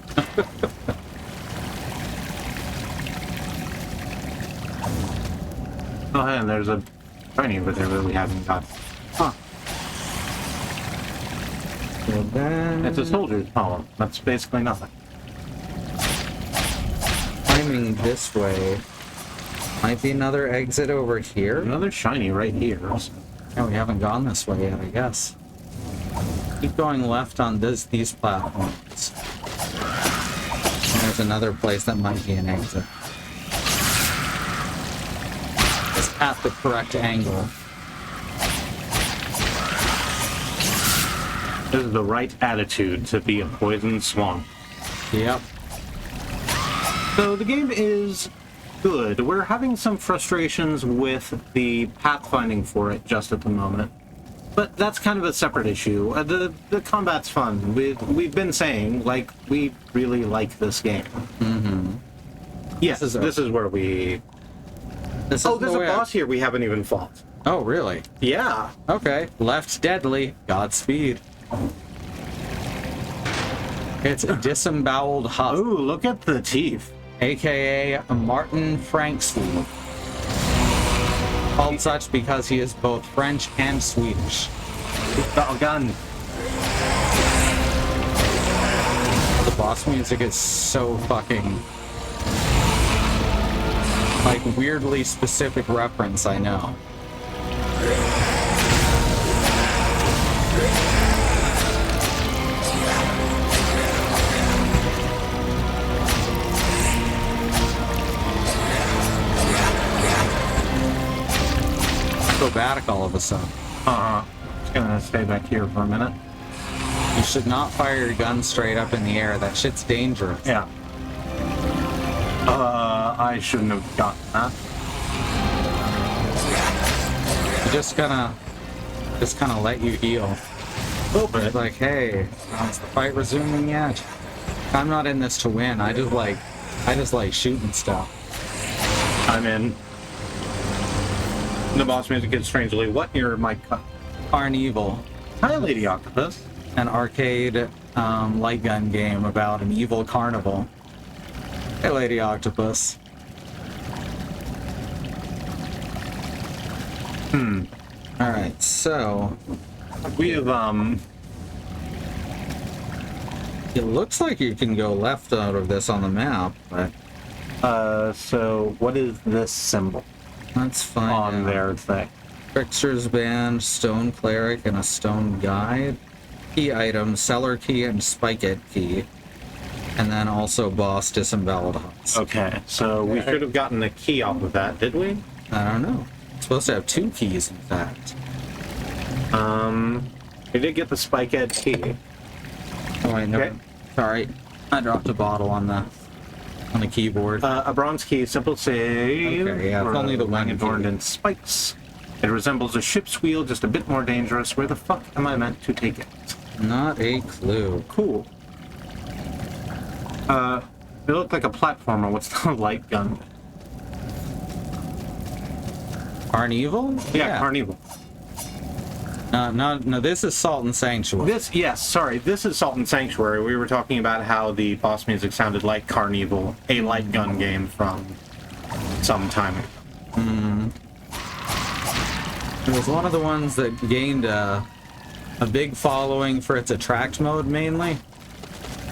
Oh, and there's a shiny over there that we haven't got. Huh. So then, It's a soldier's poem. That's basically nothing. climbing this way might be another exit over here. Another shiny right here. Oh, we haven't gone this way yet, I guess. Keep going left on these platforms. And there's another place that might be an exit. It's at the correct angle. This is the right attitude to be a poison swamp. Yep. So the game is good. We're having some frustrations with the pathfinding for it just at the moment. But that's kind of a separate issue. The combat's fun. We've been saying, like, we really like this game. Mm-hmm. Yes, this is where we... There's Oh, there's a boss here we haven't even fought. Oh, really? Yeah. Okay. Left deadly. Godspeed. It's a disemboweled husk, Ooh, look at the teeth. aka Martin Franksweed. Called such because he is both French and Swedish. He's got a gun. The boss music is so fucking... like, weirdly specific reference, I know. Acrobatic all of a sudden. Just gonna stay back here for a minute. You should not fire your gun straight up in the air. That shit's dangerous. Yeah. I shouldn't have gotten that. You just kind of let you heal. It's like, hey, is the fight resuming yet? I'm not in this to win. I just like shooting stuff. I'm in. The boss music is strangely what near my cut. Carnival, Hi, Lady Octopus. an arcade light gun game about an evil carnival. Hey, Lady Octopus. Alright, so We have it looks like you can go left out of this on the map, but so what is this symbol let's find on out. their thing? Trickster's Band, Stone Cleric, and a Stone Guide. Key items, Cellar Key and Spike-It Key. And then also Boss Disemboweled Huts. Okay, so we should have gotten a key off of that, did we? I don't know. It's supposed to have 2 keys, in fact. We did get the Spike-Ed key. Oh, wait, no. Okay. Sorry. I dropped a bottle on the keyboard. A bronze key, simple save. Okay, yeah, it's only the one adorned key. in spikes. It resembles a ship's wheel, just a bit more dangerous. Where the fuck am I meant to take it? Not a clue. Cool. It looked like a platformer. What's the light gun? Carnival? Yeah, Carnival. No, this is Salt and Sanctuary. This is Salt and Sanctuary. We were talking about how the boss music sounded like Carnival, a light gun game from some time ago. It was one of the ones that gained a big following for its attract mode, mainly.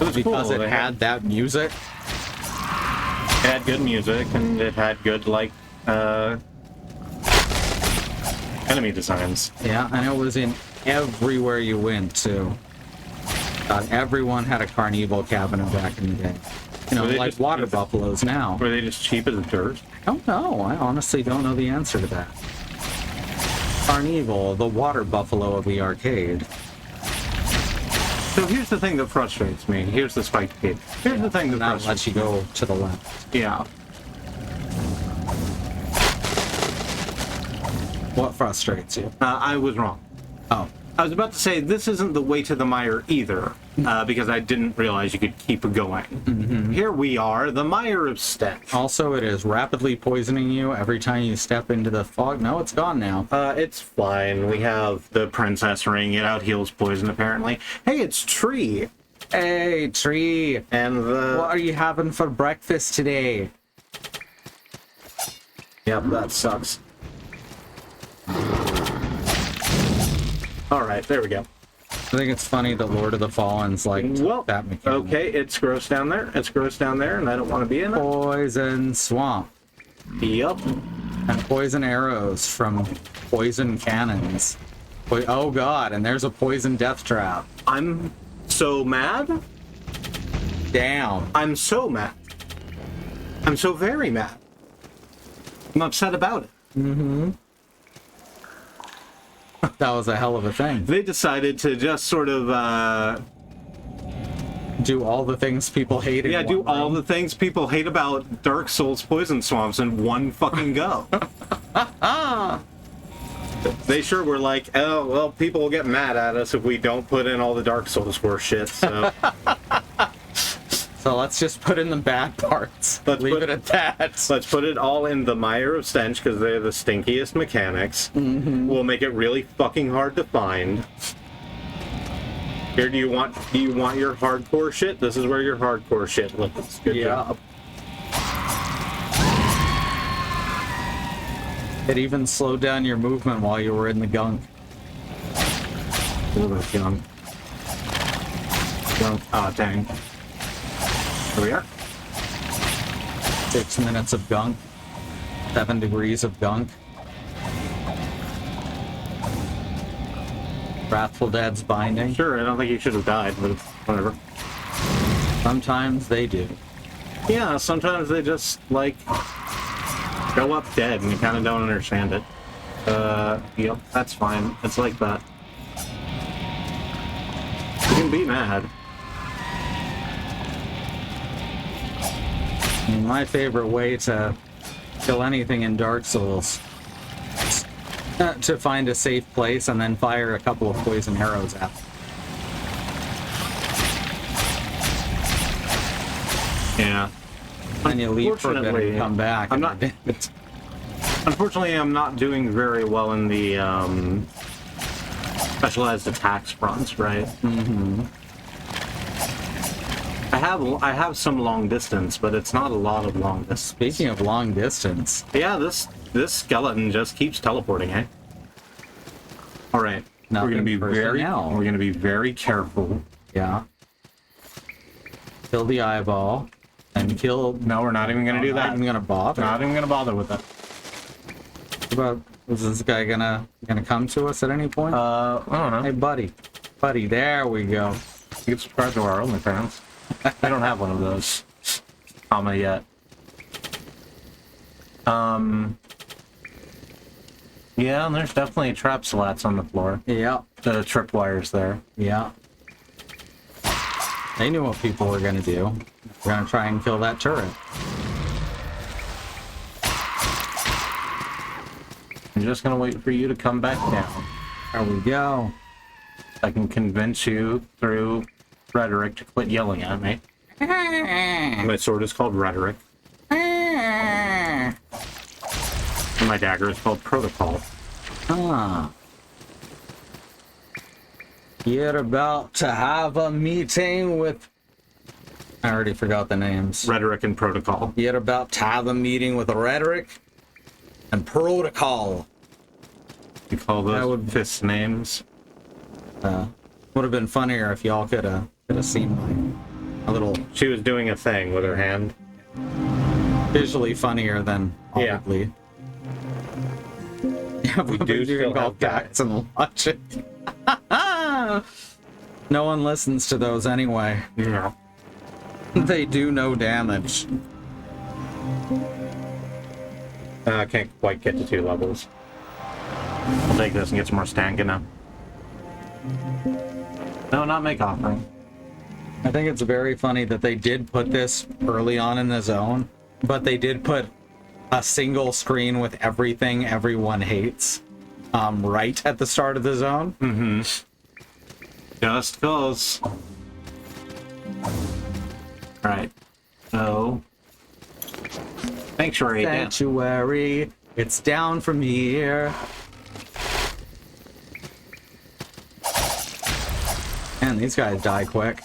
It was Because cool. it had that music. It had good music, and it had good, like, enemy designs. Yeah, and it was in everywhere you went, too. Everyone had a Carnival cabinet back in the day. You know, Were they like just- water buffaloes now. Were they just cheap as dirt? I don't know. I honestly don't know the answer to that. Carnival, the water buffalo of the arcade. So here's the thing that frustrates me. Here's the spiked key. Here's the thing that That frustrates lets you go to the left. me. Yeah. What frustrates you? I was wrong. Oh. I was about to say, this isn't the way to the mire either, because I didn't realize you could keep going. Here we are, the mire of stench. Also, it is rapidly poisoning you every time you step into the fog. No, it's gone now. It's fine. We have the princess ring. It out heals poison, apparently. Hey, it's Tree. Hey, Tree. And the... What are you having for breakfast today? Yep, that sucks. Alright, there we go. I think it's funny that Lord of the Fallen's like Well, that mechanic. okay, it's gross down there. It's gross down there, and I don't want to be in it. Poison swamp. Yep. And poison arrows from poison cannons. Oh god, and there's a poison death trap. I'm so mad. Damn. I'm so mad. I'm so very mad. I'm upset about it. That was a hell of a thing. They decided to just sort of, Do all the things people hate in yeah, one do all room. the things people hate about Dark Souls poison swamps in one fucking go. They sure were like, oh, well, people will get mad at us if we don't put in all the Dark Souls horse shit, so... So let's just put in the bad parts. Leave it at that. Let's put it all in the mire of stench, because they're the stinkiest mechanics. We'll make it really fucking hard to find. Here, do you want your hardcore shit? This is where your hardcore shit lives. Good job. It even slowed down your movement while you were in the gunk. A little bit of gunk. Gunk. Ah, dang. Here we are. 6 minutes of gunk. 7 degrees of gunk. Wrathful Dad's binding. Sure, I don't think you should have died, but whatever. Sometimes they do. Yeah, sometimes they just, like, go up dead and you kind of don't understand it. Yep, that's fine. It's like that. You can be mad. My favorite way to kill anything in Dark Souls is to find a safe place and then fire a couple of poison arrows at them. Yeah. And you leave for a bit Unfortunately, and come back. I'm not... Unfortunately, I'm not doing very well in the, specialized attacks fronts, right? I have some long distance, but it's not a lot of long distance. Speaking of long distance, Yeah, this skeleton just keeps teleporting, eh? All right, we're gonna be very careful. yeah. Kill the eyeball and kill. No, we're not even gonna do that. I'm gonna bother. Not even gonna bother with that. What about, is this guy gonna come to us at any point? I don't know. Hey, buddy, there we go. You can subscribe to our OnlyFans. I don't have one of those, yet. Yeah, and there's definitely trap slats on the floor. Yeah, The tripwires there. yeah. They knew what people were gonna do. We're gonna try and kill that turret. I'm just gonna wait for you to come back down. There we go. I can convince you through rhetoric to quit yelling at me. My sword is called rhetoric. And my dagger is called protocol. Ah. You're about to have a meeting with... I already forgot the names. Rhetoric and protocol. You're about to have a meeting with Rhetoric and Protocol. You call those fist names? Would have been funnier if y'all could have seen my little... She was doing a thing with her hand. Visually funnier than audibly. Yeah, we do still have facts and logic. No one listens to those anyway. Yeah. They do no damage. I can't quite get to 2 levels. I'll take this and get some more stamina. No, not make offering. I think it's very funny that they did put this early on in the zone, but they did put a single screen with everything everyone hates. right at the start of the zone. Mm-hmm. Just cause. Alright. So... Sanctuary down. Sanctuary, it's down from here. Man, these guys die quick.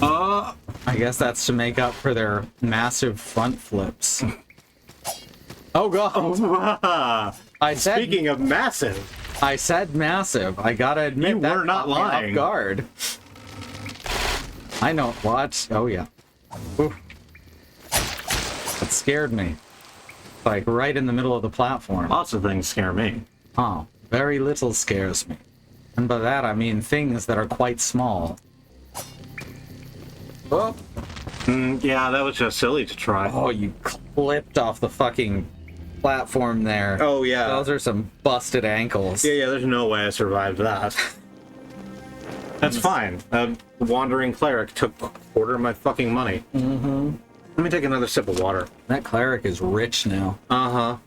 I guess that's to make up for their massive front flips. Oh god! I said. Speaking of massive, I said massive. I gotta admit you that were not caught me lying. off guard. I know what? Oh yeah. Oof. That scared me. Like right in the middle of the platform. lots of things scare me. Oh, very little scares me. And by that I mean things that are quite small. Oh, Yeah, that was just silly to try. oh, you clipped off the fucking platform there. Oh, yeah. Those are some busted ankles. Yeah, there's no way I survived that. That's fine. A wandering cleric took a quarter of my fucking money. Mm-hmm. Let me take another sip of water. That cleric is rich now. Uh-huh.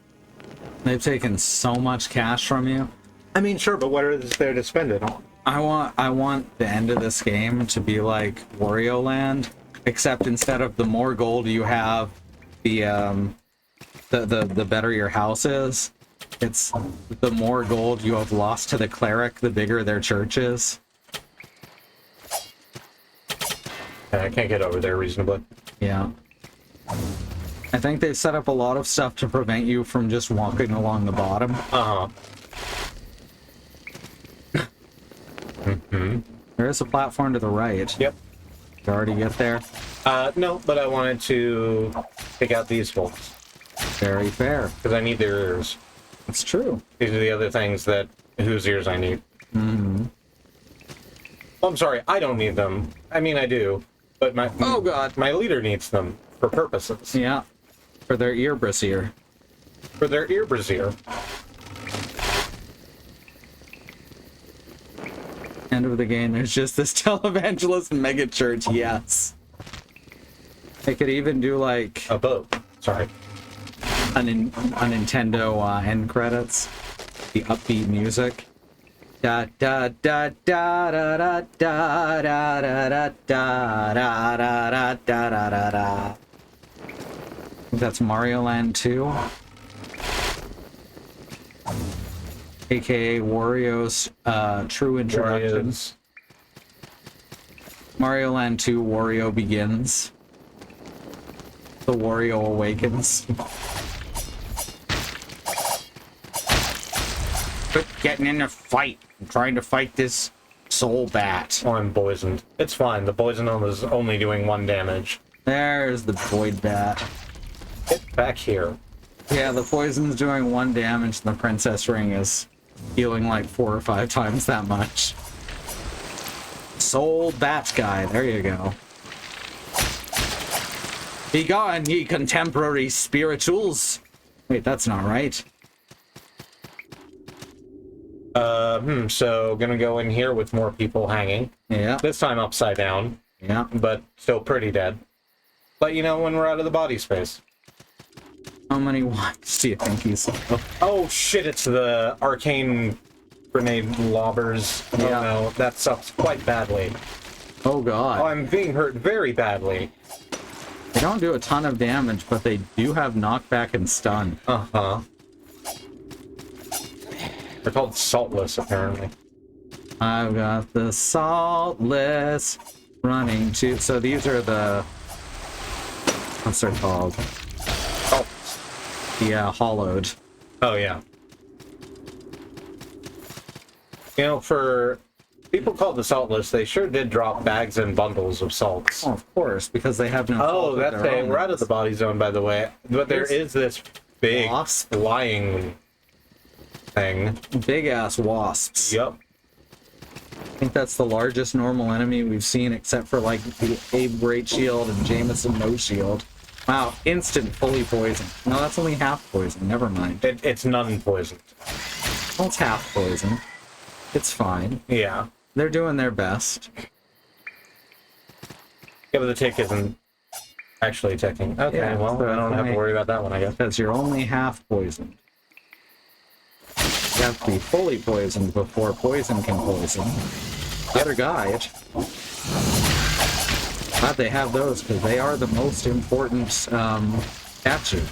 They've taken so much cash from you. I mean, sure, but what is there to spend it on? I want the end of this game to be like Wario Land, except instead of the more gold you have, the better your house is. It's the more gold you have lost to the cleric, the bigger their church is. I can't get over there reasonably. Yeah. I think they've set up a lot of stuff to prevent you from just walking along the bottom. Uh-huh. There is a platform to the right. Yep. You already get there? No, but I wanted to pick out these folks. Very fair. Because I need their ears. It's true. These are the other things that whose ears I need. Mm-hmm. Oh, I'm sorry, I don't need them. I mean, I do, but Oh, God. my leader needs them for purposes. Yeah. For their ear brassiere. For their ear brassiere. End of the game, there's just this televangelist mega church, yes. They could even do like A boat. Sorry. a Nintendo end credits. The upbeat music. Da da da da da da da da da da da da da da da da da. That's Mario Land 2. AKA Wario's true introduction. Wario's. Mario Land 2 Wario Begins. The Wario Awakens. Quit getting in a fight. I'm trying to fight this soul bat. Oh, I'm poisoned. It's fine. The poison is only doing 1 damage. There's the Void Bat. Get back here. Yeah, the poison's doing 1 damage, and the Princess Ring is healing like 4 or 5 times that much. Soul Bat Guy, there you go. Begone, ye contemporary spirituals! Wait, that's not right. So gonna go in here with more people hanging. Yeah, This time upside down, yeah. but still pretty dead. Let you know when we're out of the body space. How many ones do you think he's... Oh shit, it's the arcane grenade lobbers. Oh Yeah. no, that sucks quite badly. Oh Oh, god. I'm being hurt very badly. They don't do a ton of damage, but they do have knockback and stun. Uh-huh. They're called saltless, apparently. I've got the saltless running to... So these are the... What's they're called? Oh. Yeah, hollowed. Oh, yeah. You know, for people called the saltless, they sure did drop bags and bundles of salts. Oh, of course, because they have no Oh, fault of that's their a... own. We're out of the body zone, by the way. But there is this big Wasp? flying thing. Big-ass wasps. Yep. I think that's the largest normal enemy we've seen, except for, like, the Abe Great Shield and Jameson No Shield. Wow, instant fully poison. No, that's only half poison. Never mind. It's none poisoned. Well, it's half poison. It's fine. Yeah. They're doing their best. Yeah, but the tick isn't actually ticking. Okay, Yeah, well, so I don't have to only- worry about that one, I guess. Because you're only half poisoned. You have to be fully poisoned before poison can poison. Better guide. Glad they have those, because they are the most important statue.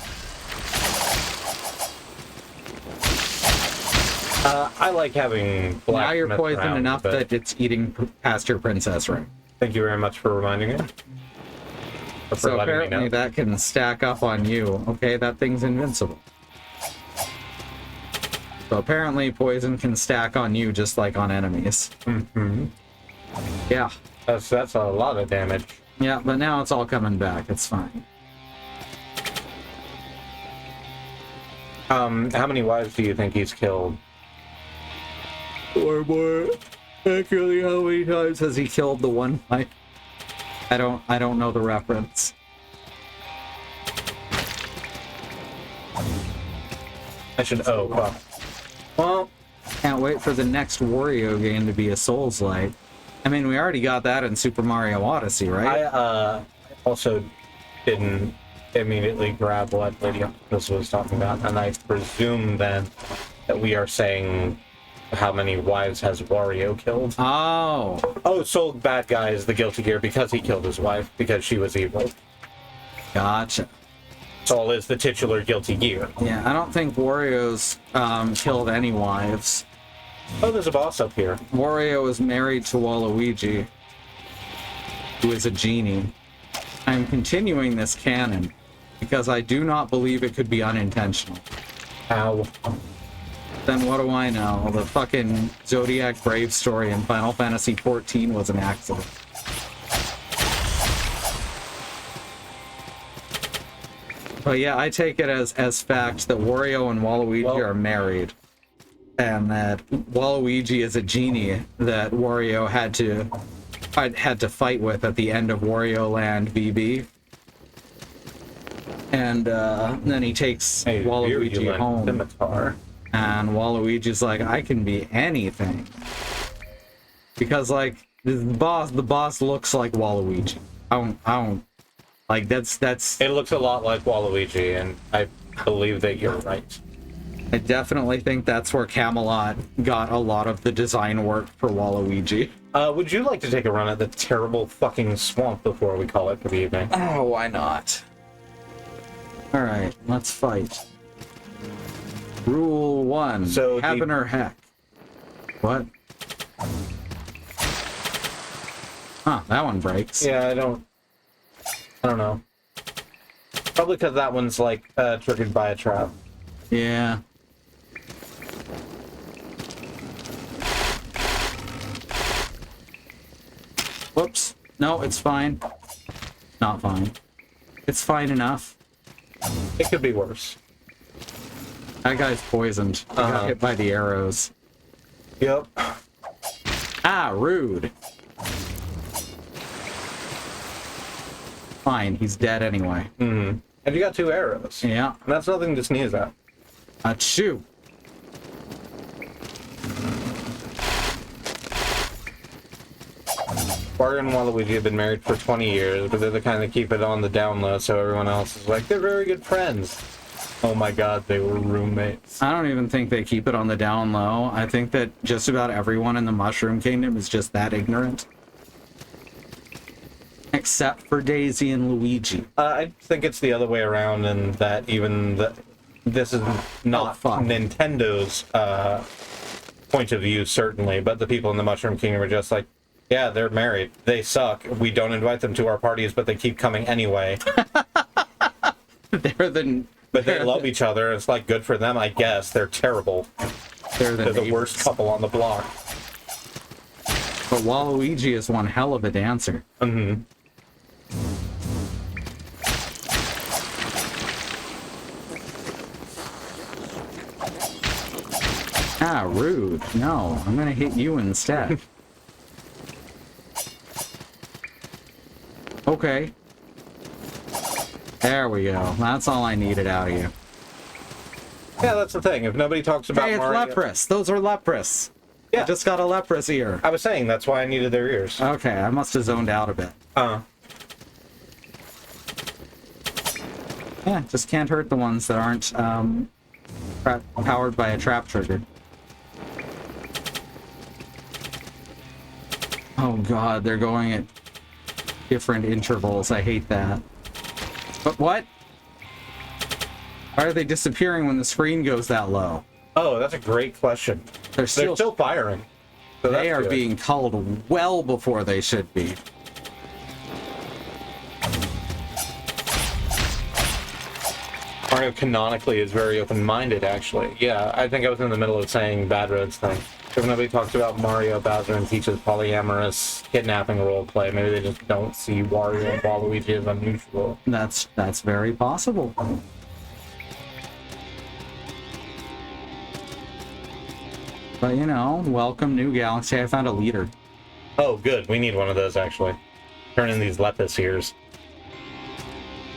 I like having black. Now you're myth poisoned around, enough but that it's eating past your princess ring. Thank you very much for reminding me. Or for So letting me apparently know. that can stack up on you. Okay, that thing's invincible. So apparently poison can stack on you just like on enemies. Mm-hmm. Yeah. That's a lot of damage. Yeah, but now it's all coming back. It's fine. How many wives do you think he's killed? Or more. Actually, how many times has he killed the one wife? I don't know the reference. I should. Oh, fuck. Well, Can't wait for the next Wario game to be a Souls-like. I mean, we already got that in Super Mario Odyssey, right? I also didn't immediately grab what Lady Octopus was talking about, and I presume then that we are saying how many wives has Wario killed. Oh. Oh, so bad guy is the guilty gear because he killed his wife because she was evil. Gotcha. Soul is the titular guilty gear. Yeah, I don't think Wario's killed any wives. Oh, there's a boss up here. Wario is married to Waluigi, who is a genie. I'm continuing this canon because I do not believe it could be unintentional. Ow. Then what do I know? The fucking Zodiac Brave story in Final Fantasy XIV was an accident. But yeah, I take it as fact that Wario and Waluigi are married. And that Waluigi is a genie that Wario had to fight with at the end of Wario Land BB. And then he takes Waluigi home. Scimitar. And Waluigi's like, I can be anything. Because like the boss looks like Waluigi. I don't like that's It looks a lot like Waluigi, and I believe that you're right. I definitely think that's where Camelot got a lot of the design work for Waluigi. Would you like to take a run at the terrible fucking swamp before we call it for the evening? Oh, why not? Alright, let's fight. Rule 1. So heaven or heck. What? Huh, that one breaks. Yeah, I don't know. Probably because that one's like triggered by a trap. Yeah. Whoops. No, it's fine. Not fine. It's fine enough. It could be worse. That guy's poisoned. He got hit by the arrows. Yep. Ah, rude. Fine, he's dead anyway. Mm-hmm. And you got 2 arrows. Yeah. And that's nothing to sneeze at. Achoo. Wario and Waluigi have been married for 20 years, but they're the kind that keep it on the down low, so everyone else is like, they're very good friends. Oh my god, they were roommates. I don't even think they keep it on the down low. I think that just about everyone in the Mushroom Kingdom is just that ignorant. Except for Daisy and Luigi. I think it's the other way around, and that this is not Nintendo's point of view, certainly, but the people in the Mushroom Kingdom are just like, yeah, they're married. They suck. We don't invite them to our parties, but they keep coming anyway. But they love each other. It's like good for them, I guess. They're terrible. They're the worst couple on the block. But Waluigi is one hell of a dancer. Mm-hmm. Ah, rude. No, I'm gonna hit you instead. Okay. There we go. That's all I needed out of you. Yeah, that's the thing. If nobody talks about Hey, it's Mario... leprous. Those are leprous. Yeah. I just got a leprous ear. I was saying, that's why I needed their ears. Okay, I must have zoned out a bit. Yeah, just can't hurt the ones that aren't powered by a trap trigger. Oh god, they're going at different intervals. I hate that. But what? Why are they disappearing when the screen goes that low? Oh, that's a great question. They're still firing. So they are good. being culled well before they should be. Mario canonically is very open-minded, actually. Yeah, I think I was in the middle of saying Bad Road's thing. If nobody talks about Mario, Bowser, and Peach's polyamorous kidnapping roleplay, maybe they just don't see Wario and Waluigi as unusual. That's very possible. But you know, welcome new galaxy. I found a leader. Oh, good. We need one of those, actually. Turn in these Lepus ears.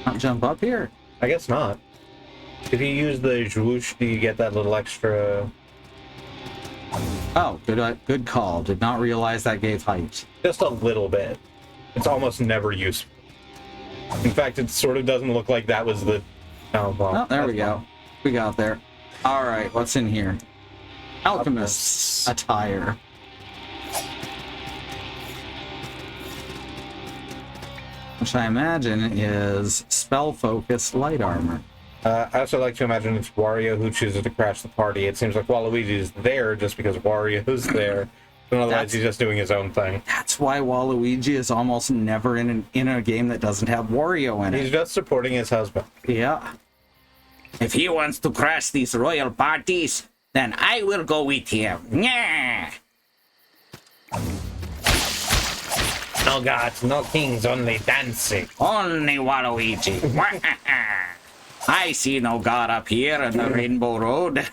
Not jump up here. I guess not. If you use the Zwoosh, do you get that little extra... Oh, good call. Did not realize that gave height. Just a little bit. It's almost never useful. In fact, it sort of doesn't look like that was the... Oh, well. Oh, there we go. We got there. All right, what's in here? Alchemist's attire. Which I imagine is spell-focused light armor. I also like to imagine it's Wario who chooses to crash the party. It seems like Waluigi's there just because Wario's there. And otherwise, he's just doing his own thing. That's why Waluigi is almost never in a game that doesn't have Wario in it. He's just supporting his husband. Yeah. If he wants to crash these royal parties, then I will go with him. Yeah. No gods, no kings, only dancing. Only Waluigi. I see no god up here on the Rainbow Road.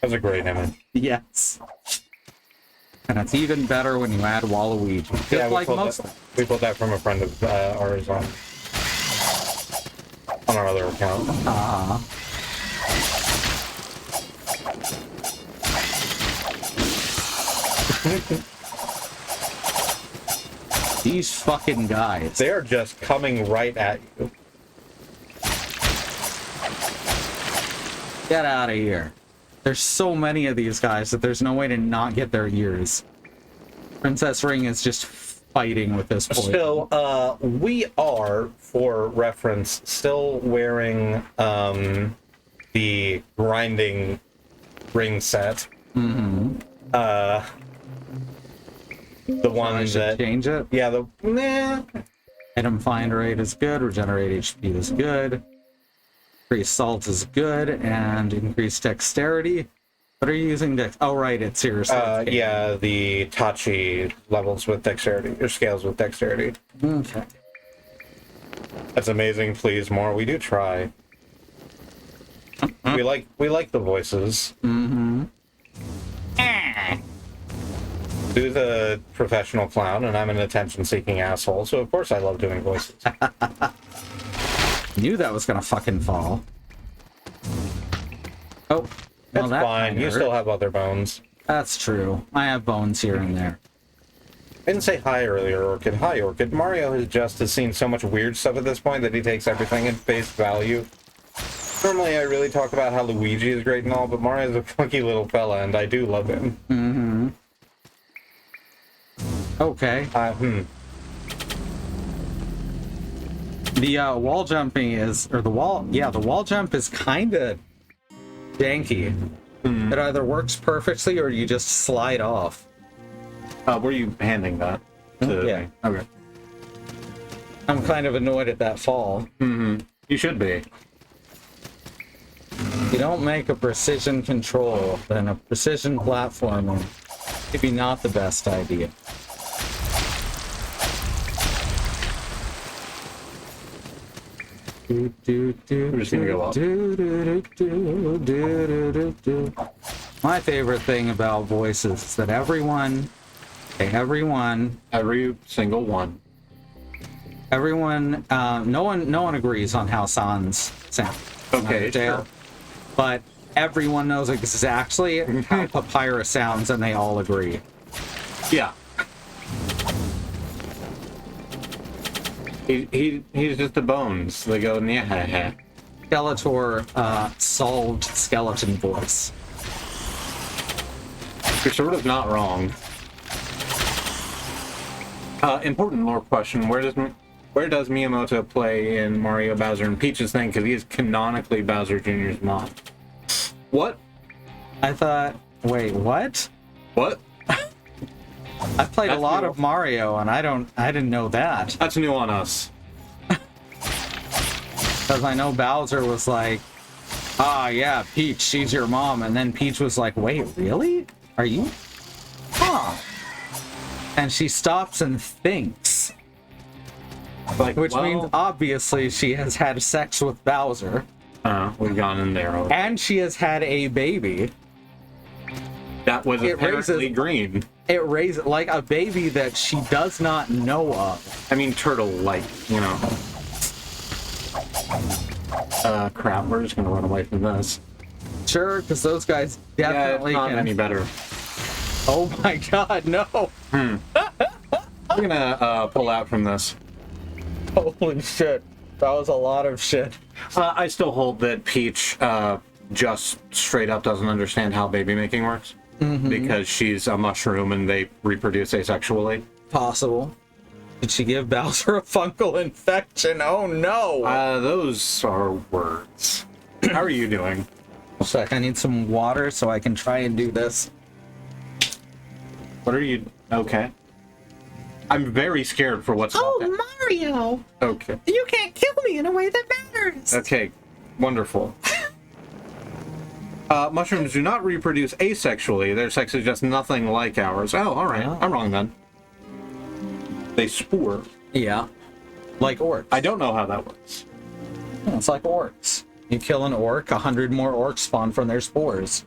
That's a great image. Yes. And it's even better when you add Waluigi. Just Yeah, like most. we pulled that from a friend of ours on our other account. These fucking guys. They are just coming right at you. Get out of here. There's so many of these guys that there's no way to not get their ears. Princess Ring is just fighting with this point. So, we are, for reference, still wearing the grinding ring set. Mm-hmm. The one I should that... change it. Yeah, Item find rate is good. Regenerate HP is good. Increased salt is good. And increased dexterity. What are you using? Oh, right. It's seriously. yeah, the Tachi levels with dexterity, or scales with dexterity. Okay. That's amazing. Please, more. We do try. We like the voices. Mm-hmm. Do the professional clown, and I'm an attention-seeking asshole, so of course I love doing voices. Knew that was gonna fucking fall. Oh. That's well, that fine. You hurt. still have other bones. That's true. I have bones here and there. I didn't say hi earlier, Orchid. Hi, Orchid. Mario has seen so much weird stuff at this point that he takes everything at face value. Normally, I really talk about how Luigi is great and all, but Mario's a funky little fella, and I do love him. Mm-hmm. Okay. The wall jumping is, or the wall jump is kind of janky. It either works perfectly or you just slide off. Were you handing that to Yeah. me? Okay. I'm kind of annoyed at that fall. Mm-hmm. You should be. You don't make a precision control, then a precision platformer. Maybe not the best idea. We're just gonna go up. My favorite thing about voices is that every single one. No one agrees on how Sans sound. Okay, Dale, but everyone knows exactly how Papyrus sounds, and they all agree. Yeah. He's just the bones. They go, yeah. Skeletor solved skeleton voice. You're sort of not wrong. Important lore question: where does Miyamoto play in Mario, Bowser, and Peach's thing? Because he is canonically Bowser Jr.'s mom. What? I thought. Wait, what? What? I played a That's lot new. of Mario, and I didn't know that. That's new on us. Because I know Bowser was like, ah, yeah, Peach, she's your mom. And then Peach was like, wait, really? Are you? Huh. And she stops and thinks. Like, Which means, obviously, she has had sex with Bowser. we've gone in there. already. And she has had a baby. That was It apparently raises- green. It raises, like, a baby that she does not know of. I mean, turtle-like, you know. Crap, we're just gonna run away from this. Sure, because those guys Yeah, it's definitely not can. any better. Oh my god, no! We're gonna pull out from this. Holy shit. That was a lot of shit. I still hold that Peach just straight up doesn't understand how baby making works. Because she's a mushroom and they reproduce asexually. Possible. Did she give Bowser a fungal infection? Oh no! Those are words. How are you doing? A sec, I need some water so I can try and do this. What are you... Okay. I'm very scared for what's about to- Mario! Okay. You can't kill me in a way that matters! Okay. Wonderful. Mushrooms do not reproduce asexually. Their sex is just nothing like ours. Oh, alright. Oh. I'm wrong then. They spore. Yeah. Like orcs. I don't know how that works. It's like orcs. You kill an orc, 100 more orcs spawn from their spores.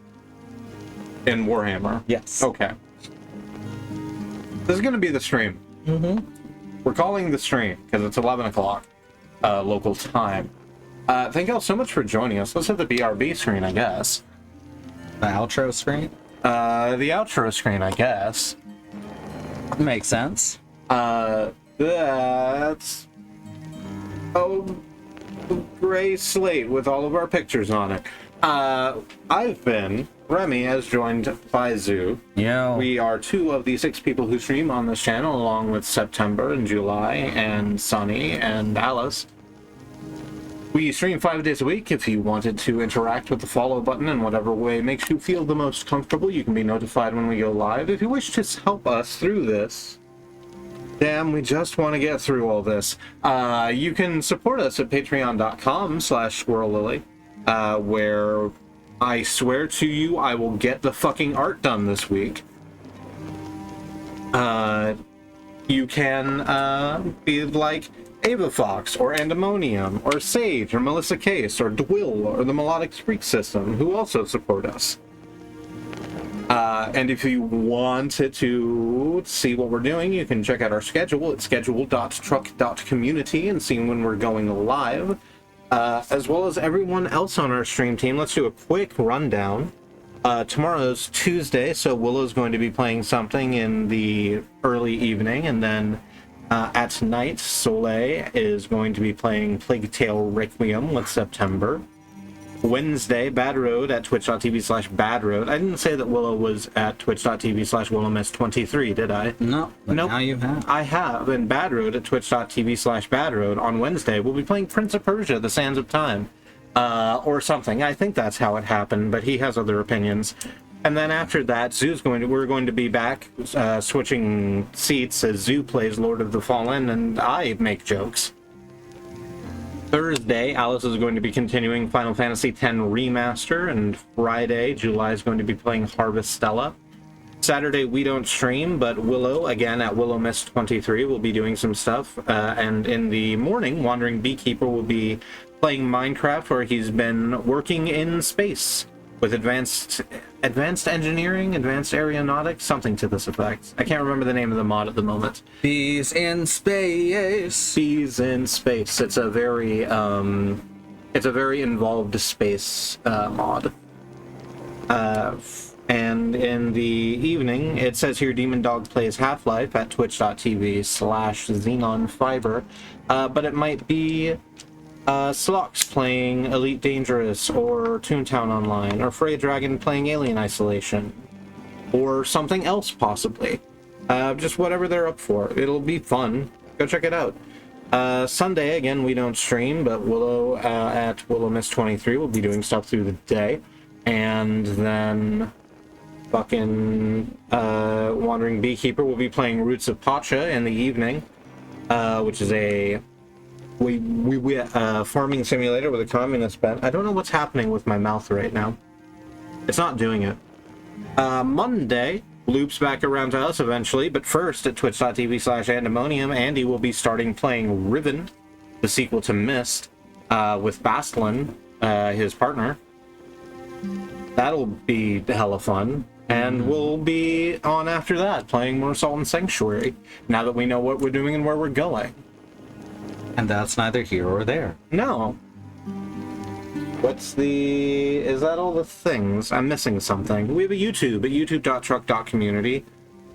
In Warhammer. Yes. Okay. This is going to be the stream. We're calling the stream because it's 11 o'clock local time. Thank you all so much for joining us. Let's hit the BRB screen, I guess. The outro screen? The outro screen, I guess. Makes sense. That's... Oh, gray slate with all of our pictures on it. I've been Remmi, as joined by Zoo. Yeah. We are 2 of the 6 people who stream on this channel, along with September and July and Sunny and Alice. We stream 5 days a week. If you wanted to interact with the follow button in whatever way makes you feel the most comfortable, you can be notified when we go live. If you wish to help us through this, damn, we just want to get through all this. You can support us at patreon.com/squirrellily, where I swear to you, I will get the fucking art done this week. You can be like Ava Fox, or Andemonium, or Sage, or Melissa Case, or Dwill, or the Melodic Freak System, who also support us. And if you wanted to see what we're doing, you can check out our schedule at schedule.truck.community and see when we're going live, as well as everyone else on our stream team. Let's do a quick rundown. Tomorrow's Tuesday, so Willow's going to be playing something in the early evening, and then at night, Soleil is going to be playing Plague Tale Requiem with September. Wednesday, Bad Road at twitch.tv/badroad. I didn't say that Willow was at twitch.tv/willowmiss23, did I? No, but Nope. now you have. I have, and Bad Road at twitch.tv/badroad on Wednesday. We'll be playing Prince of Persia, The Sands of Time. Or something. I think that's how it happened, but he has other opinions. And then after that, we're going to be back, switching seats as Zoo plays Lord of the Fallen, and I make jokes. Thursday, Alice is going to be continuing Final Fantasy X Remaster, and Friday, July is going to be playing Harvestella. Saturday, we don't stream, but Willow, again at WillowMiss23, will be doing some stuff. And in the morning, Wandering Beekeeper will be playing Minecraft, where he's been working in space with advanced engineering, advanced aeronautics, something to this effect. I can't remember the name of the mod at the moment. Bees in space. Bees in space. It's a very involved space mod. And in the evening, it says here Demon Dog plays Half-Life at twitch.tv/xenonfiber, but it might be Slox playing Elite Dangerous, or Toontown Online, or Frey Dragon playing Alien Isolation, or something else possibly. Just whatever they're up for. It'll be fun. Go check it out. Sunday, again, we don't stream, but Willow at Willow Miss 23 will be doing stuff through the day. And then fucking Wandering Beekeeper will be playing Roots of Pacha in the evening, which is a farming simulator with a communist bent. I don't know what's happening with my mouth right now. It's not doing it. Monday loops back around to us eventually, but first at twitch.tv/Andemonium, Andy will be starting playing Riven, the sequel to Myst, with Bastlin, his partner. That'll be hella fun. And we'll be on after that, playing more Salt and Sanctuary, now that we know what we're doing and where we're going. And that's neither here or there. No. Is that all the things? I'm missing something. We have a YouTube at youtube.truck.community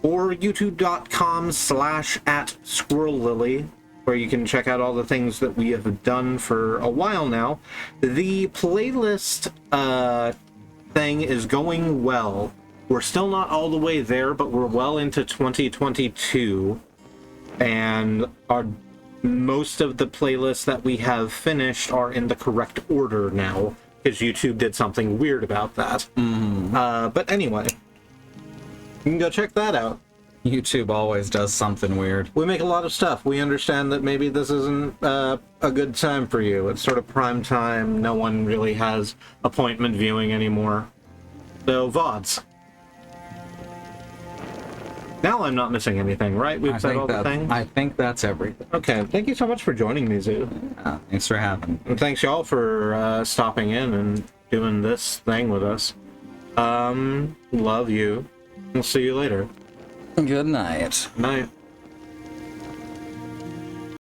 or youtube.com/@squirrellily, where you can check out all the things that we have done for a while now. The playlist thing is going well. We're still not all the way there, but we're well into 2022, and most of the playlists that we have finished are in the correct order now, because YouTube did something weird about that. But anyway, you can go check that out. YouTube always does something weird. We make a lot of stuff. We understand that maybe this isn't a good time for you. It's sort of prime time. No one really has appointment viewing anymore. So, VODs. Now I'm not missing anything, right? We've said all the things? I think that's everything. Okay, thank you so much for joining me, Zoo. Thanks for having me. And thanks y'all for stopping in and doing this thing with us. Love you. We'll see you later. Good night. Night.